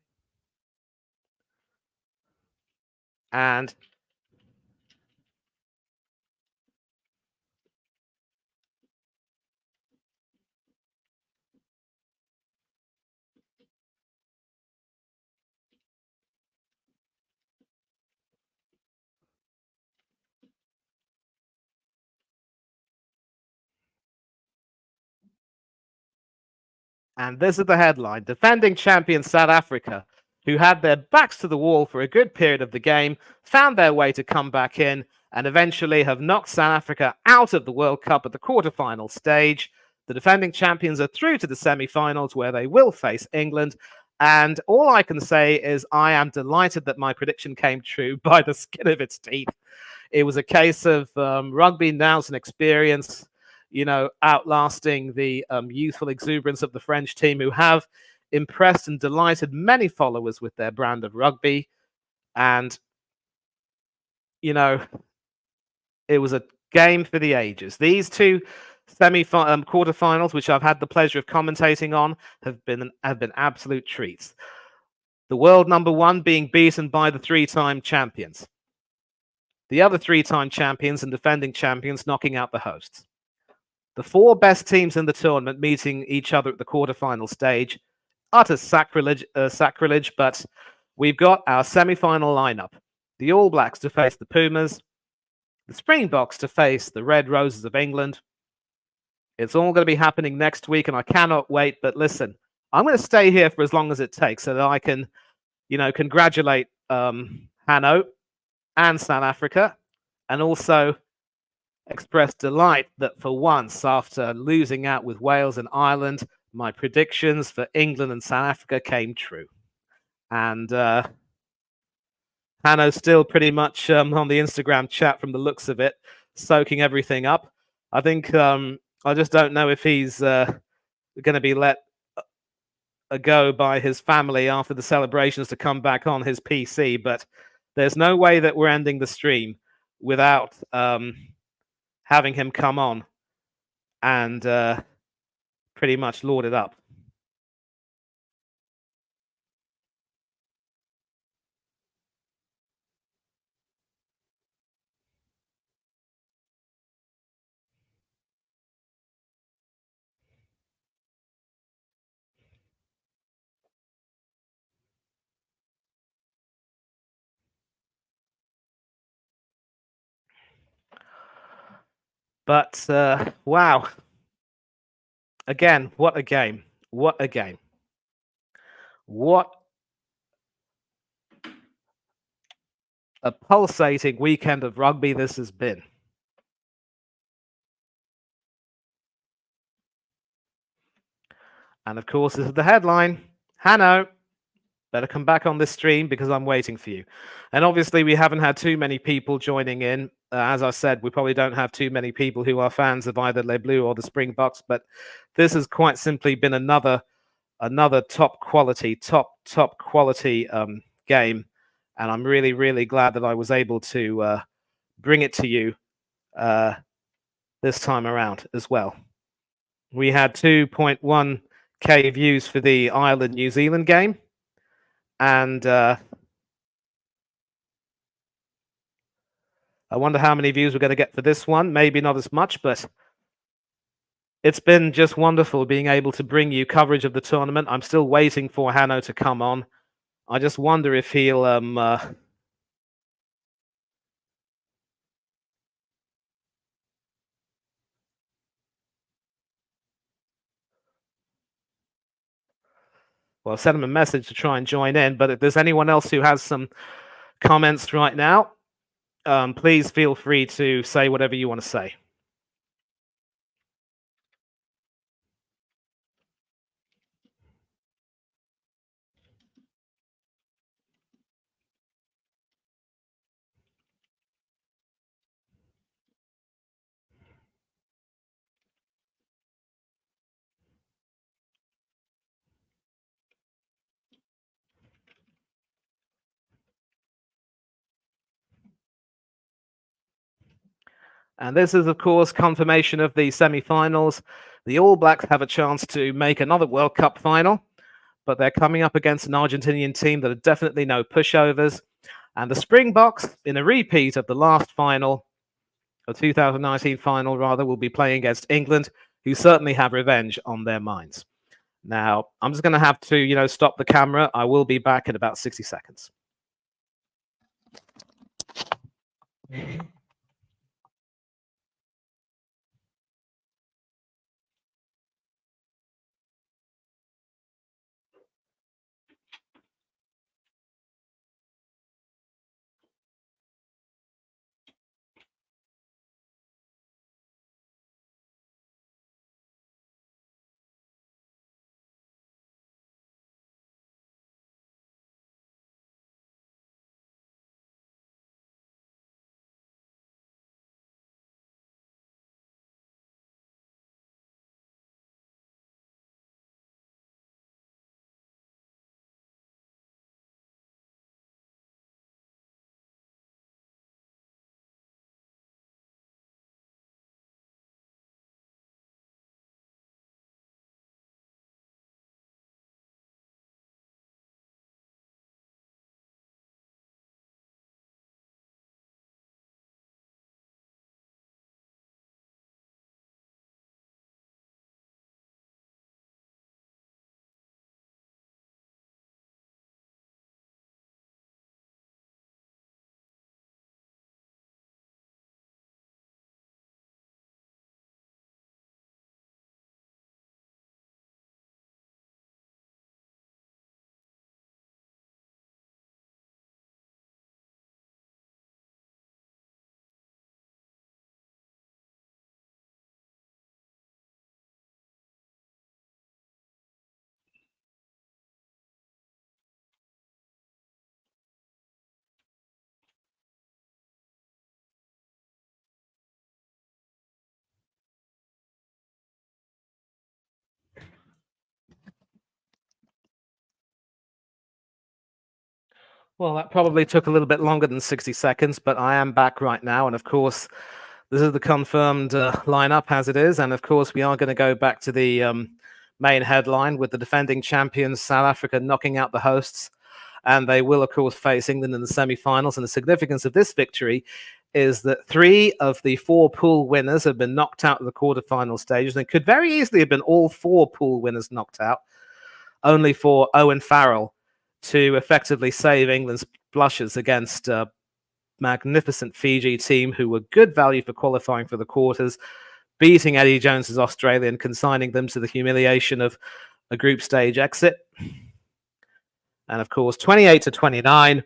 And this is the headline. Defending champion South Africa, who had their backs to the wall for a good period of the game, found their way to come back in and eventually have knocked South Africa out of the World Cup at the quarterfinal stage. The defending champions are through to the semi-finals where they will face England. And all I can say is I am delighted that my prediction came true by the skin of its teeth. It was a case of rugby now's an experience, outlasting the youthful exuberance of the French team, who have impressed and delighted many followers with their brand of rugby. And, it was a game for the ages. These two quarterfinals, which I've had the pleasure of commentating on, have been absolute treats. The world number one being beaten by the three-time champions. The other three-time champions and defending champions knocking out the hosts. The four best teams in the tournament meeting each other at the quarterfinal stage. Utter sacrilege, but we've got our semi-final lineup. The All Blacks to face the Pumas. The Springboks to face the Red Roses of England. It's all going to be happening next week, and I cannot wait. But listen, I'm going to stay here for as long as it takes so that I can, congratulate Hanno and South Africa, and also express delight that for once, after losing out with Wales and Ireland, my predictions for England and South Africa came true. And Hanno's still pretty much on the Instagram chat from the looks of it, soaking everything up. I think I just don't know if he's going to be let go by his family after the celebrations to come back on his PC, but there's no way that we're ending the stream without having him come on and pretty much lord it up. But wow. Again, what a game. What a game. What a pulsating weekend of rugby this has been. And of course, this is the headline. Hanno, better come back on this stream because I'm waiting for you. And obviously, we haven't had too many people joining in. As I said, we probably don't have too many people who are fans of either Les Bleus or the Springboks, but this has quite simply been another top quality game. And I'm really, really glad that I was able to bring it to you this time around as well. We had 2.1k views for the Ireland-New Zealand game. And I wonder how many views we're going to get for this one. Maybe not as much, but it's been just wonderful being able to bring you coverage of the tournament. I'm still waiting for Hanno to come on. I just wonder if he'll Well, I've sent him a message to try and join in, but if there's anyone else who has some comments right now, please feel free to say whatever you want to say. And this is, of course, confirmation of the semi-finals. The All Blacks have a chance to make another World Cup final, but they're coming up against an Argentinian team that are definitely no pushovers. And the Springboks, in a repeat of the last final, the 2019 final rather, will be playing against England, who certainly have revenge on their minds. Now, I'm just going to have to, stop the camera. I will be back in about 60 seconds. Well, that probably took a little bit longer than 60 seconds, but I am back right now. And of course, this is the confirmed lineup as it is. And of course, we are going to go back to the main headline with the defending champions, South Africa, knocking out the hosts. And they will, of course, face England in the semi-finals. And the significance of this victory is that 3 of the 4 pool winners have been knocked out of the quarterfinal stages. And it could very easily have been all 4 pool winners knocked out, only for Owen Farrell to effectively save England's blushes against a magnificent Fiji team who were good value for qualifying for the quarters, beating Eddie Jones's Australia and consigning them to the humiliation of a group stage exit. And of course, 28-29,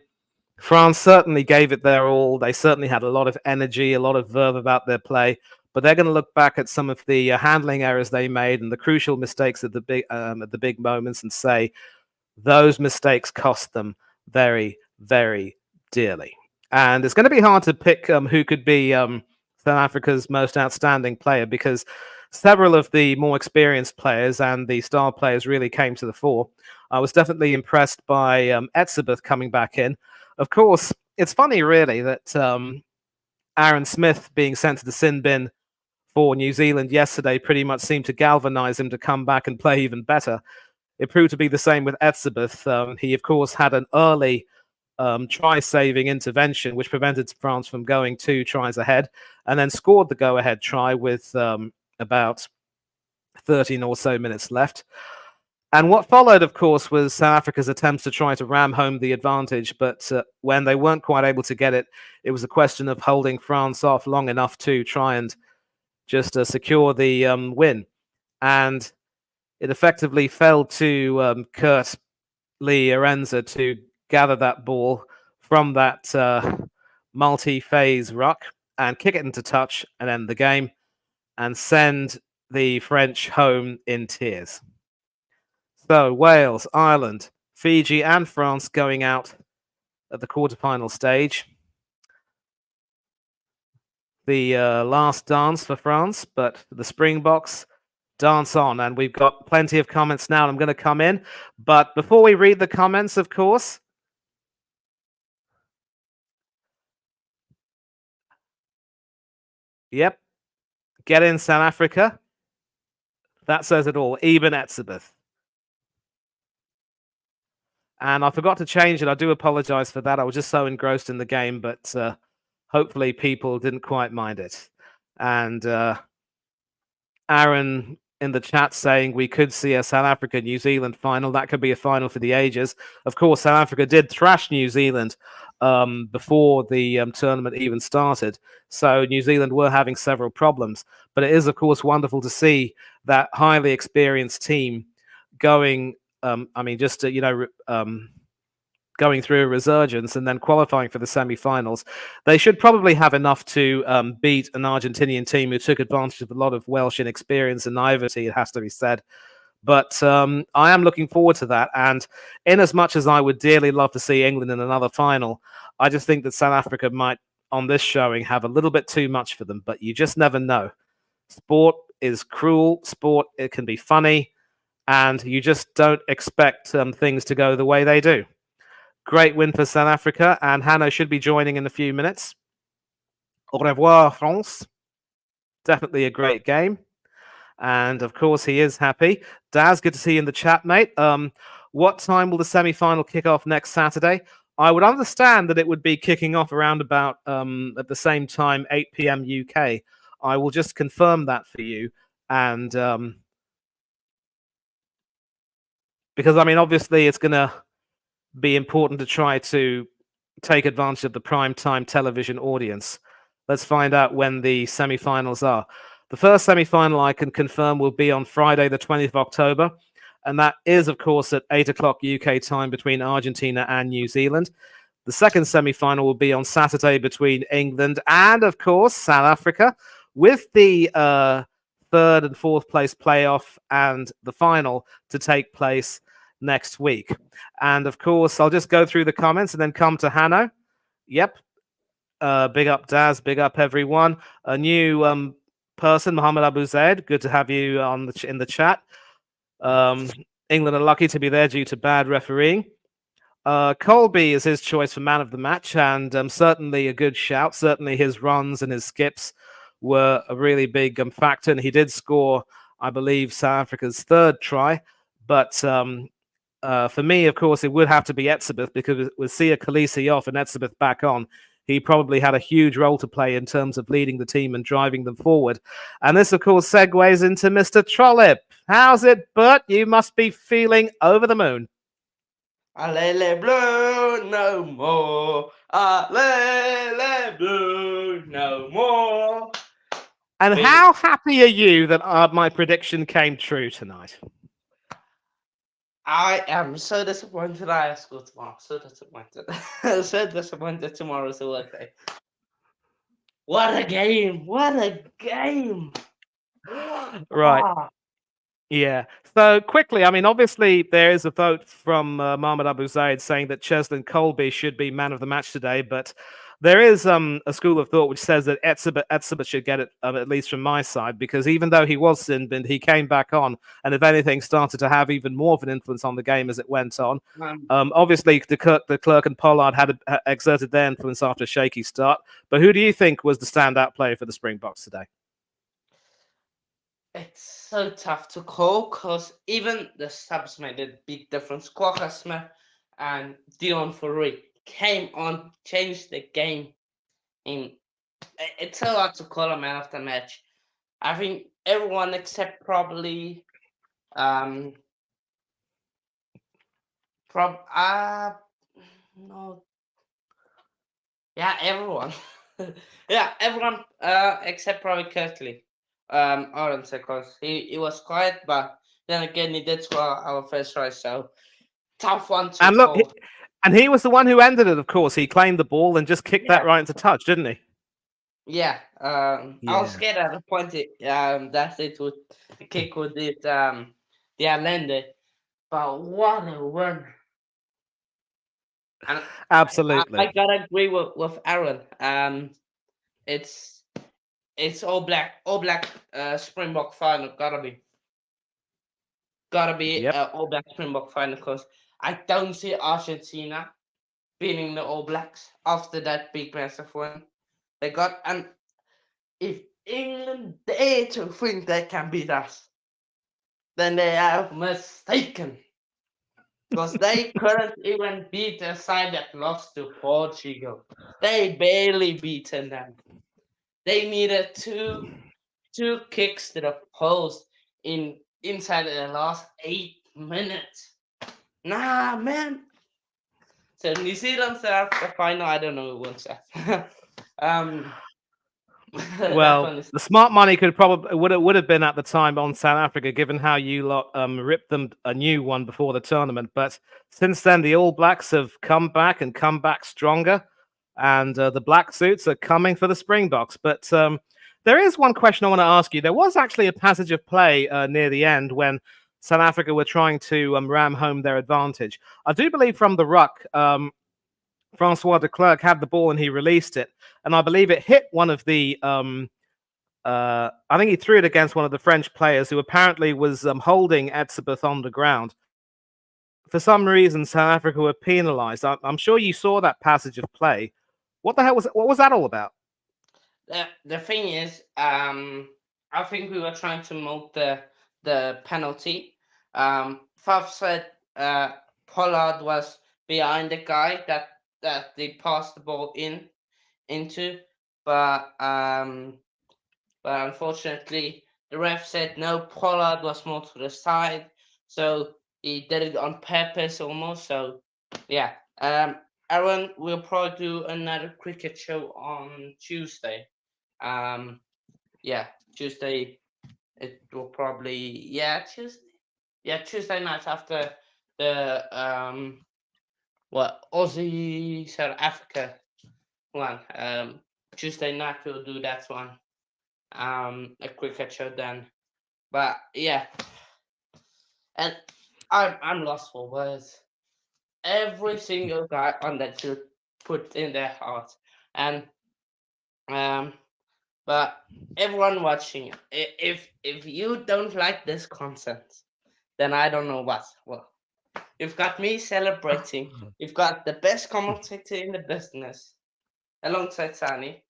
France certainly gave it their all. They certainly had a lot of energy, a lot of verve about their play, but they're going to look back at some of the handling errors they made and the crucial mistakes at the big moments and say, those mistakes cost them very, very dearly. And it's going to be hard to pick who could be South Africa's most outstanding player because several of the more experienced players and the star players really came to the fore. I was definitely impressed by Etzebeth coming back in. Of course, it's funny, really, that Aaron Smith being sent to the sin bin for New Zealand yesterday pretty much seemed to galvanize him to come back and play even better. It proved to be the same with Etzebeth. He, of course, had an early try-saving intervention, which prevented France from going 2 tries ahead, and then scored the go-ahead try with about 13 or so minutes left. And what followed, of course, was South Africa's attempts to try to ram home the advantage, but when they weren't quite able to get it, it was a question of holding France off long enough to try and just secure the win. And it effectively fell to Kurt Lee Arenza to gather that ball from that multi-phase ruck and kick it into touch and end the game and send the French home in tears. So Wales, Ireland, Fiji, and France going out at the quarterfinal stage. The last dance for France, but the Springboks dance on. And we've got plenty of comments now. I'm going to come in. But before we read the comments, of course, yep, get in South Africa. That says it all. Eben Etzebeth. And I forgot to change it. I do apologize for that. I was just so engrossed in the game, but hopefully people didn't quite mind it. And Aaron in the chat saying we could see a South Africa New Zealand final. That could be a final for the ages. Of course, South Africa did thrash New Zealand before the tournament even started. So New Zealand were having several problems. But it is, of course, wonderful to see that highly experienced team going. Going through a resurgence and then qualifying for the semi-finals. They should probably have enough to beat an Argentinian team who took advantage of a lot of Welsh inexperience and naivety, it has to be said. But I am looking forward to that. And in as much as I would dearly love to see England in another final, I just think that South Africa might, on this showing, have a little bit too much for them. But you just never know. Sport is cruel. Sport, it can be funny. And you just don't expect things to go the way they do. Great win for South Africa, and Hanno should be joining in a few minutes. Au revoir, France. Definitely a great game. And of course, he is happy. Daz, good to see you in the chat, mate. What time will the semi-final kick off next Saturday? I would understand that it would be kicking off around about at the same time, 8 p.m. UK. I will just confirm that for you. And because, I mean, obviously it's going to be important to try to take advantage of the prime time television audience. Let's find out when the semi-finals are. The first semi-final I can confirm will be on Friday, the 20th of October. And that is, of course, at 8 o'clock UK time between Argentina and New Zealand. The second semi-final will be on Saturday between England and, of course, South Africa, with the third and fourth place playoff and the final to take place next week. And of course, I'll just go through the comments and then come to Hanno. Yep. Big up Daz, big up everyone. A new person, Mohammed Abu Zaid. Good to have you on in the chat. England are lucky to be there due to bad refereeing. Colby is his choice for man of the match, and certainly a good shout. Certainly his runs and his skips were a really big factor, and he did score, I believe, South Africa's third try. But for me, of course, it would have to be Etzebeth, because with Sia Khaleesi off and Etzebeth back on, he probably had a huge role to play in terms of leading the team and driving them forward. And this, of course, segues into Mr. Trollip. How's it, Bert? You must be feeling over the moon. Alele blue, no more. Alele blue, no more. And how happy are you that my prediction came true tonight? I am so disappointed I have school tomorrow. So disappointed. So disappointed tomorrow's a work day. What a game! What a game! Right. Yeah. So quickly, I mean, obviously there is a vote from Mohammed Abu Zaid saying that Cheslin Colby should be man of the match today, but there is a school of thought which says that Etzebeth should get it, at least from my side, because even though he was sin-binned, he came back on, and if anything, started to have even more of an influence on the game as it went on. Obviously, the Clerk and Pollard had exerted their influence after a shaky start, but who do you think was the standout player for the Springboks today? It's so tough to call, because even the subs made a big difference. Quokka Smith and Dion Fourie came on, changed the game. And it's so hard to call a man of the match. I think everyone except probably no, yeah, everyone. Yeah, everyone except probably Kirtley. Orange, because he was quiet, but then again he did score our first try, so tough one to And look, hold. and he was the one who ended it, of course. He claimed the ball and just kicked that Yeah, right into touch, didn't he? yeah. I was Yeah. scared at the point that it would the kick would it yeah landed, but what a run! And I Absolutely. gotta agree with Aaron. It's it's all black Springbok final. Gotta be Yep. all black Springbok final because I don't see Argentina beating the All Blacks after that big massive win. They got and if England dare to think they can beat us, then they have mistaken. Because they couldn't even beat a side that lost to Portugal. They barely beaten them. They needed two kicks to the post inside the last 8 minutes. Nah, man. So New Zealand South Africa final. I don't know who wins that. um, that Well, one is the smart money could probably would have been at the time on South Africa, given how you lot ripped them a new one before the tournament. But since then, the All Blacks have come back and come back stronger, and the black suits are coming for the Springboks. But there is one question I want to ask you. There was actually a passage of play near the end when South Africa were trying to ram home their advantage. I do believe from the ruck. Francois de Klerk had the ball and he released it, and I believe it hit one of the. I think he threw it against one of the French players who apparently was holding Etzebeth on the ground. For some reason, South Africa were penalised. I'm sure you saw that passage of play. What the hell was it? What was that all about? the thing is, I think we were trying to milk the penalty. Faf said Pollard was behind the guy that they passed the ball into, but unfortunately the ref said no. Pollard was more to the side, so he did it on purpose almost. So yeah, Aaron will probably do another cricket show on Tuesday. Um, yeah, Tuesday. It will probably Tuesday. Yeah, Tuesday night after the what Aussie South Africa one. Tuesday night we'll do that one. A cricket show then. But yeah, and I'm lost for words. Every single guy on that should put in their heart, and um, but everyone watching, if you don't like this content, then I don't know what. Well, you've got me celebrating. You've got the best commentator in the business, alongside Sani,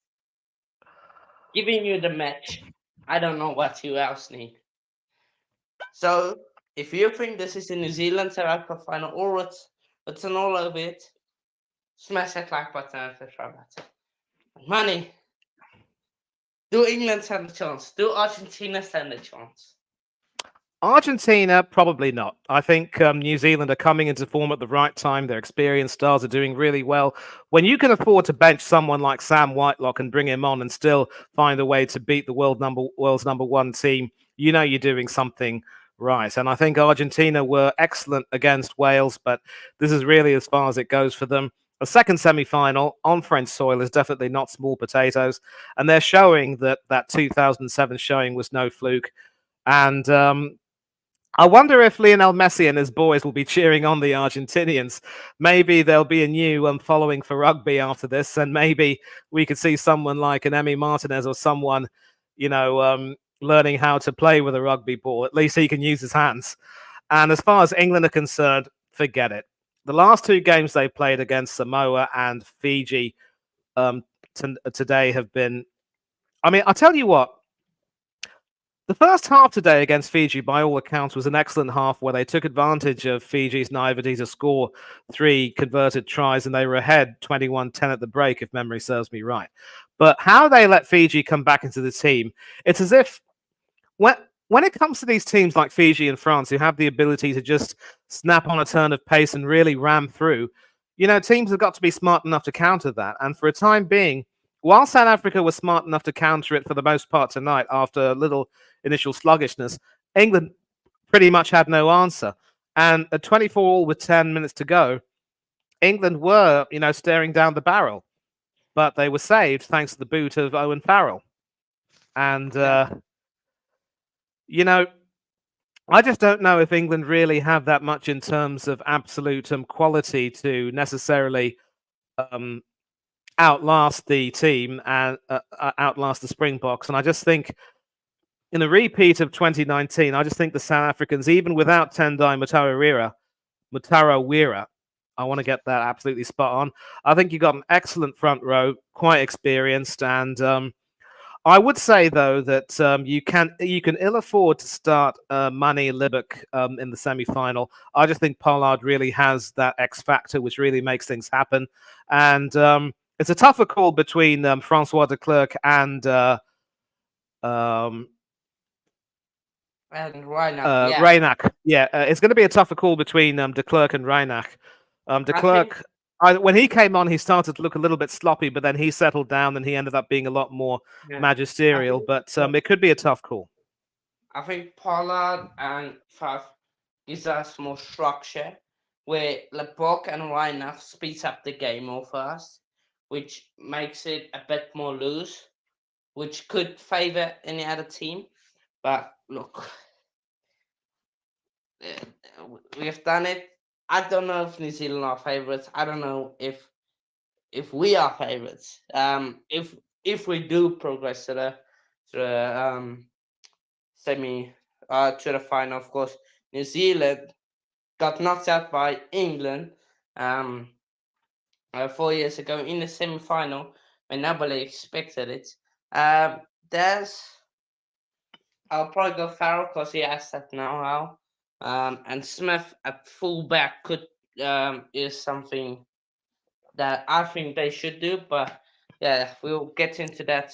giving you the match. I don't know what you else need. So, if you think this is a New Zealand South Africa final or it's an all over it, smash that like button and subscribe button. Money, do England stand a chance? Do Argentina stand a chance? Argentina, probably not. I think New Zealand are coming into form at the right time. Their experienced stars are doing really well. When you can afford to bench someone like Sam Whitelock and bring him on and still find a way to beat the world's number one team, you know you're doing something right. And I think Argentina were excellent against Wales, but this is really as far as it goes for them. A second semi-final on French soil is definitely not small potatoes, and they're showing that that 2007 showing was no fluke. And I wonder if Lionel Messi and his boys will be cheering on the Argentinians. Maybe there'll be a new following for rugby after this, and maybe we could see someone like an Emi Martinez or someone, learning how to play with a rugby ball. At least he can use his hands. And as far as England are concerned, forget it. The last two games they played against Samoa and Fiji today have been. I mean, I'll tell you what. The first half today against Fiji, by all accounts, was an excellent half where they took advantage of Fiji's naivety to score three converted tries, and they were ahead 21-10 at the break, if memory serves me right. But how they let Fiji come back into the team, it's as if when it comes to these teams like Fiji and France who have the ability to just snap on a turn of pace and really ram through, teams have got to be smart enough to counter that. And for a time being, while South Africa was smart enough to counter it for the most part tonight after a little initial sluggishness, England pretty much had no answer. And at 24 all with 10 minutes to go, England were, staring down the barrel, but they were saved thanks to the boot of Owen Farrell. And, Yeah. you know, I just don't know if England really have that much in terms of absolute quality to necessarily um, outlast the team and outlast the Springboks. And I just think in a repeat of 2019, I just think the South Africans, even without Tendai Mutarawira, I want to get that absolutely spot on. I think you got an excellent front row, quite experienced, and I would say though that you can ill afford to start Mani Libbok in the semi-final. I just think Pollard really has that X factor, which really makes things happen, and it's a tougher call between Francois de Klerk and um, And Reinach, yeah. Reinach. Yeah, it's going to be a tougher call between de Klerk and Reinach. De I think, Klerk, when he came on, he started to look a little bit sloppy, but then he settled down and he ended up being a lot more yeah. I magisterial. think, But it could be a tough call. I think Pollard and Faf gives us more structure, where Lebok and Reinach speeds up the game more fast, which makes it a bit more loose, which could favor any other team. But look, we have done it. I don't know if New Zealand are favorites. I don't know if we are favorites. If we do progress to the semi to the final, of course, New Zealand got knocked out by England 4 years ago in the semi final when nobody expected it. There's I'll probably go Farrell because he has that know-how. And Smith at fullback could is something that I think they should do, but yeah, we'll get into that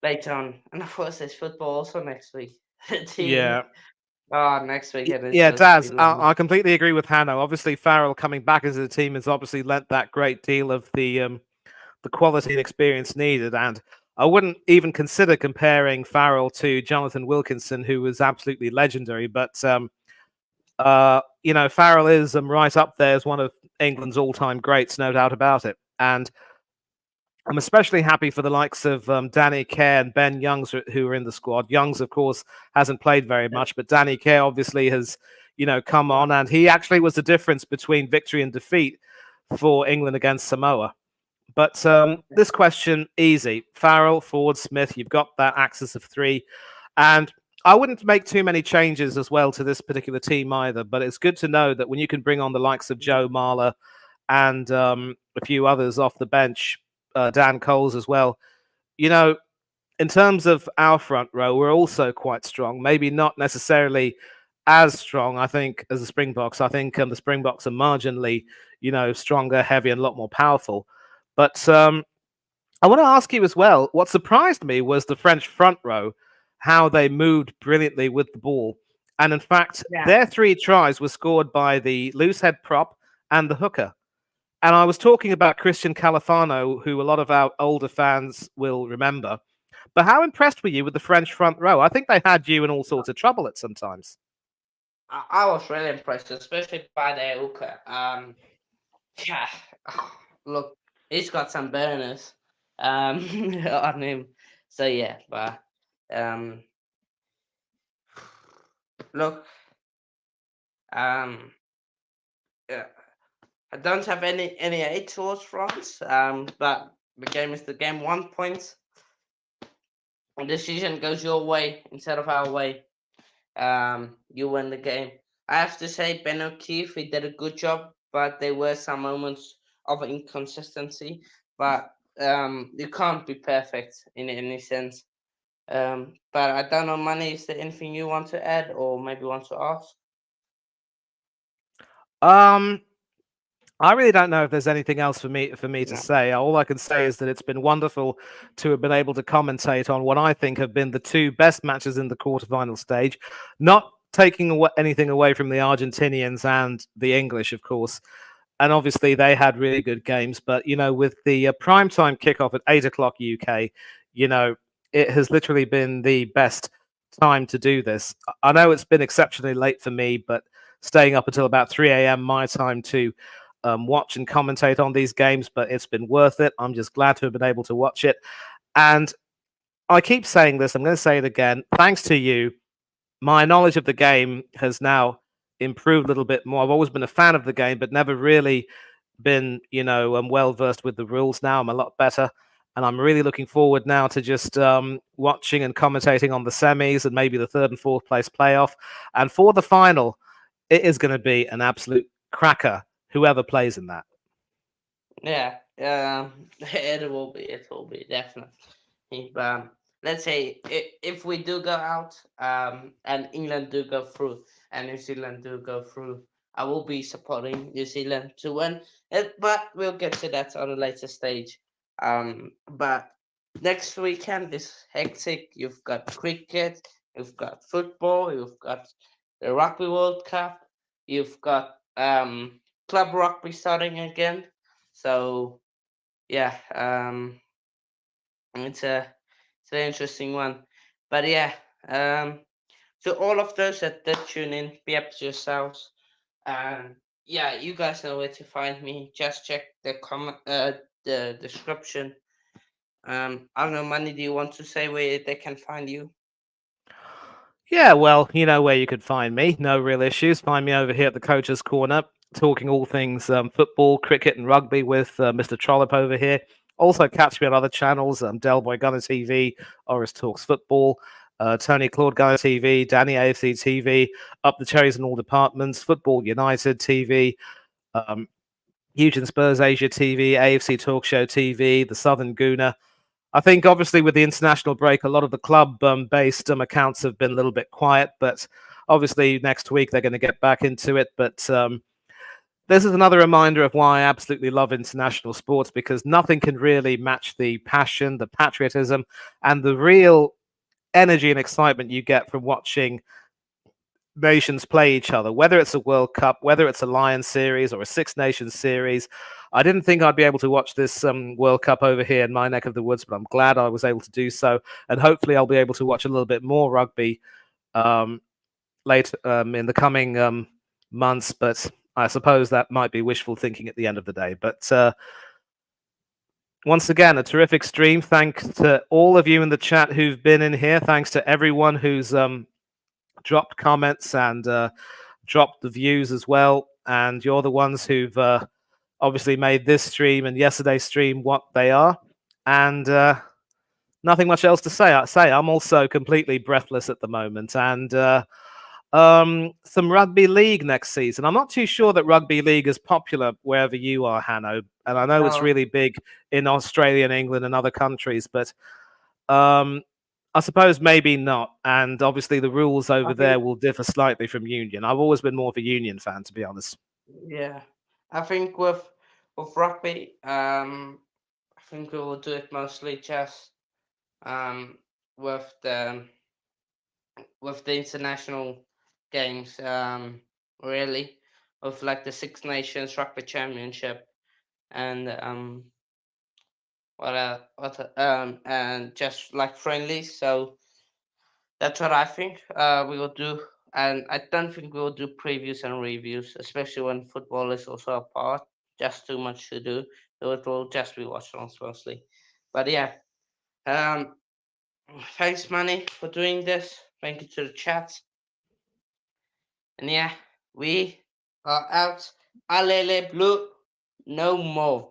later on. And of course, there's football also next week. The team, Yeah. next weekend is Yeah, just be Daz, long. I completely agree with Hanno. Obviously, Farrell coming back into the team has obviously lent that great deal of the quality and experience needed. And I wouldn't even consider comparing Farrell to Jonathan Wilkinson, who was absolutely legendary. But Farrell is right up there as one of England's all-time greats, no doubt about it. And I'm especially happy for the likes of Danny Kerr and Ben Youngs who are in the squad. Youngs, of course, hasn't played very much, but Danny Kerr obviously has, come Yeah, on, and he actually was the difference between victory and defeat for England against Samoa. But this question, easy. Farrell, Ford, Smith, you've got that axis of three. And I wouldn't make too many changes as well to this particular team either, but it's good to know that when you can bring on the likes of Joe Marler and a few others off the bench, Dan Coles as well, you know, in terms of our front row, we're also quite strong. Maybe not necessarily as strong, I think, as the Springboks. I think the Springboks are marginally, stronger, heavier, and a lot more powerful. But I want to ask you as well. What surprised me was the French front row, how they moved brilliantly with the ball, and in fact, yeah. their three tries were scored by the loose head prop and the hooker. And I was talking about Christian Califano, who a lot of our older fans will remember. But how impressed were you with the French front row? I think they had you in all sorts of trouble at sometimes. I was really impressed, especially by the Uka. Yeah, look, he's got some bitterness on him. So yeah, but um, look, um, yeah, I don't have any hate towards France. But the game is the game. 1 point. The decision goes your way instead of our way. You win the game. I have to say, Ben O'Keefe, he did a good job, but there were some moments of inconsistency. But you can't be perfect in any sense. But I don't know, Money, is there anything you want to add or maybe want to ask? Um, I really don't know if there's anything else for me to No. say. All I can say is that it's been wonderful to have been able to commentate on what I think have been the two best matches in the quarterfinal stage, not taking anything away from the Argentinians and the English, of course. And obviously they had really good games, but with the primetime kickoff at 8 o'clock UK, it has literally been the best time to do this. I know it's been exceptionally late for me, but staying up until about 3 a.m. my time to watch and commentate on these games, but it's been worth it. I'm just glad to have been able to watch it. And I keep saying this, I'm going to say it again. Thanks to you, my knowledge of the game has now improved a little bit more. I've always been a fan of the game, but never really been, well versed with the rules. Now I'm a lot better, and I'm really looking forward now to just watching and commentating on the semis and maybe the third and fourth place playoff. And for the final, it is going to be an absolute cracker. Whoever plays in that. Yeah, it will be. It will be definitely. Let's say if we do go out, and England do go through, and New Zealand do go through, I will be supporting New Zealand to win. But we'll get to that on a later stage. But next weekend is hectic. You've got cricket, you've got football, you've got the Rugby World Cup, you've got club rugby starting again. So yeah, it's an interesting one. But yeah, um, to all of those that did tune in, be up to yourselves. And yeah, you guys know where to find me. Just check the description. I don't know, Money. Do you want to say where they can find you? Yeah, well, you know where you could find me. No real issues. Find me over here at the Coach's Corner, talking all things football, cricket, and rugby with Mr. Trollop over here. Also, catch me on other channels: Del Boy Gunner TV, Oris Talks Football, Tony Claude Gunner TV, Danny AFC TV, Up the Cherries in all departments, Football United TV, um, Eugene Spurs Asia TV, AFC Talk Show TV, the Southern Gooner. I think obviously with the international break, a lot of the club based accounts have been a little bit quiet, but obviously next week they're going to get back into it. But this is another reminder of why I absolutely love international sports, because nothing can really match the passion, the patriotism, and the real energy and excitement you get from watching nations play each other, whether it's a World Cup, whether it's a Lions series or a Six Nations series. I didn't think I'd be able to watch this World Cup over here in my neck of the woods, but I'm glad I was able to do so. And hopefully, I'll be able to watch a little bit more rugby um, later in the coming months. But I suppose that might be wishful thinking at the end of the day. But once again, a terrific stream. Thanks to all of you in the chat who've been in here. Thanks to everyone who's dropped comments and dropped the views as well. And you're the ones who've obviously made this stream and yesterday's stream what they are. And nothing much else to say. I'm also completely breathless at the moment. And some rugby league next season. I'm not too sure that rugby league is popular wherever you are, Hanno. And I know it's No, really big in Australia and England and other countries, but um, I suppose maybe not. And obviously, the rules I over think there will differ slightly from Union. I've always been more of a Union fan, to be honest. yeah, I think with rugby, I think we will do it mostly just um with the international games, really, with like the Six Nations Rugby Championship and and just like friendlies. So that's what I think we will do. And I don't think we will do previews and reviews, especially when football is also a part. Just too much to do. So it will just be watch-alongs mostly. But yeah, um, thanks, Manny, for doing this. Thank you to the chat. And yeah, we are out. Alele blue, no more.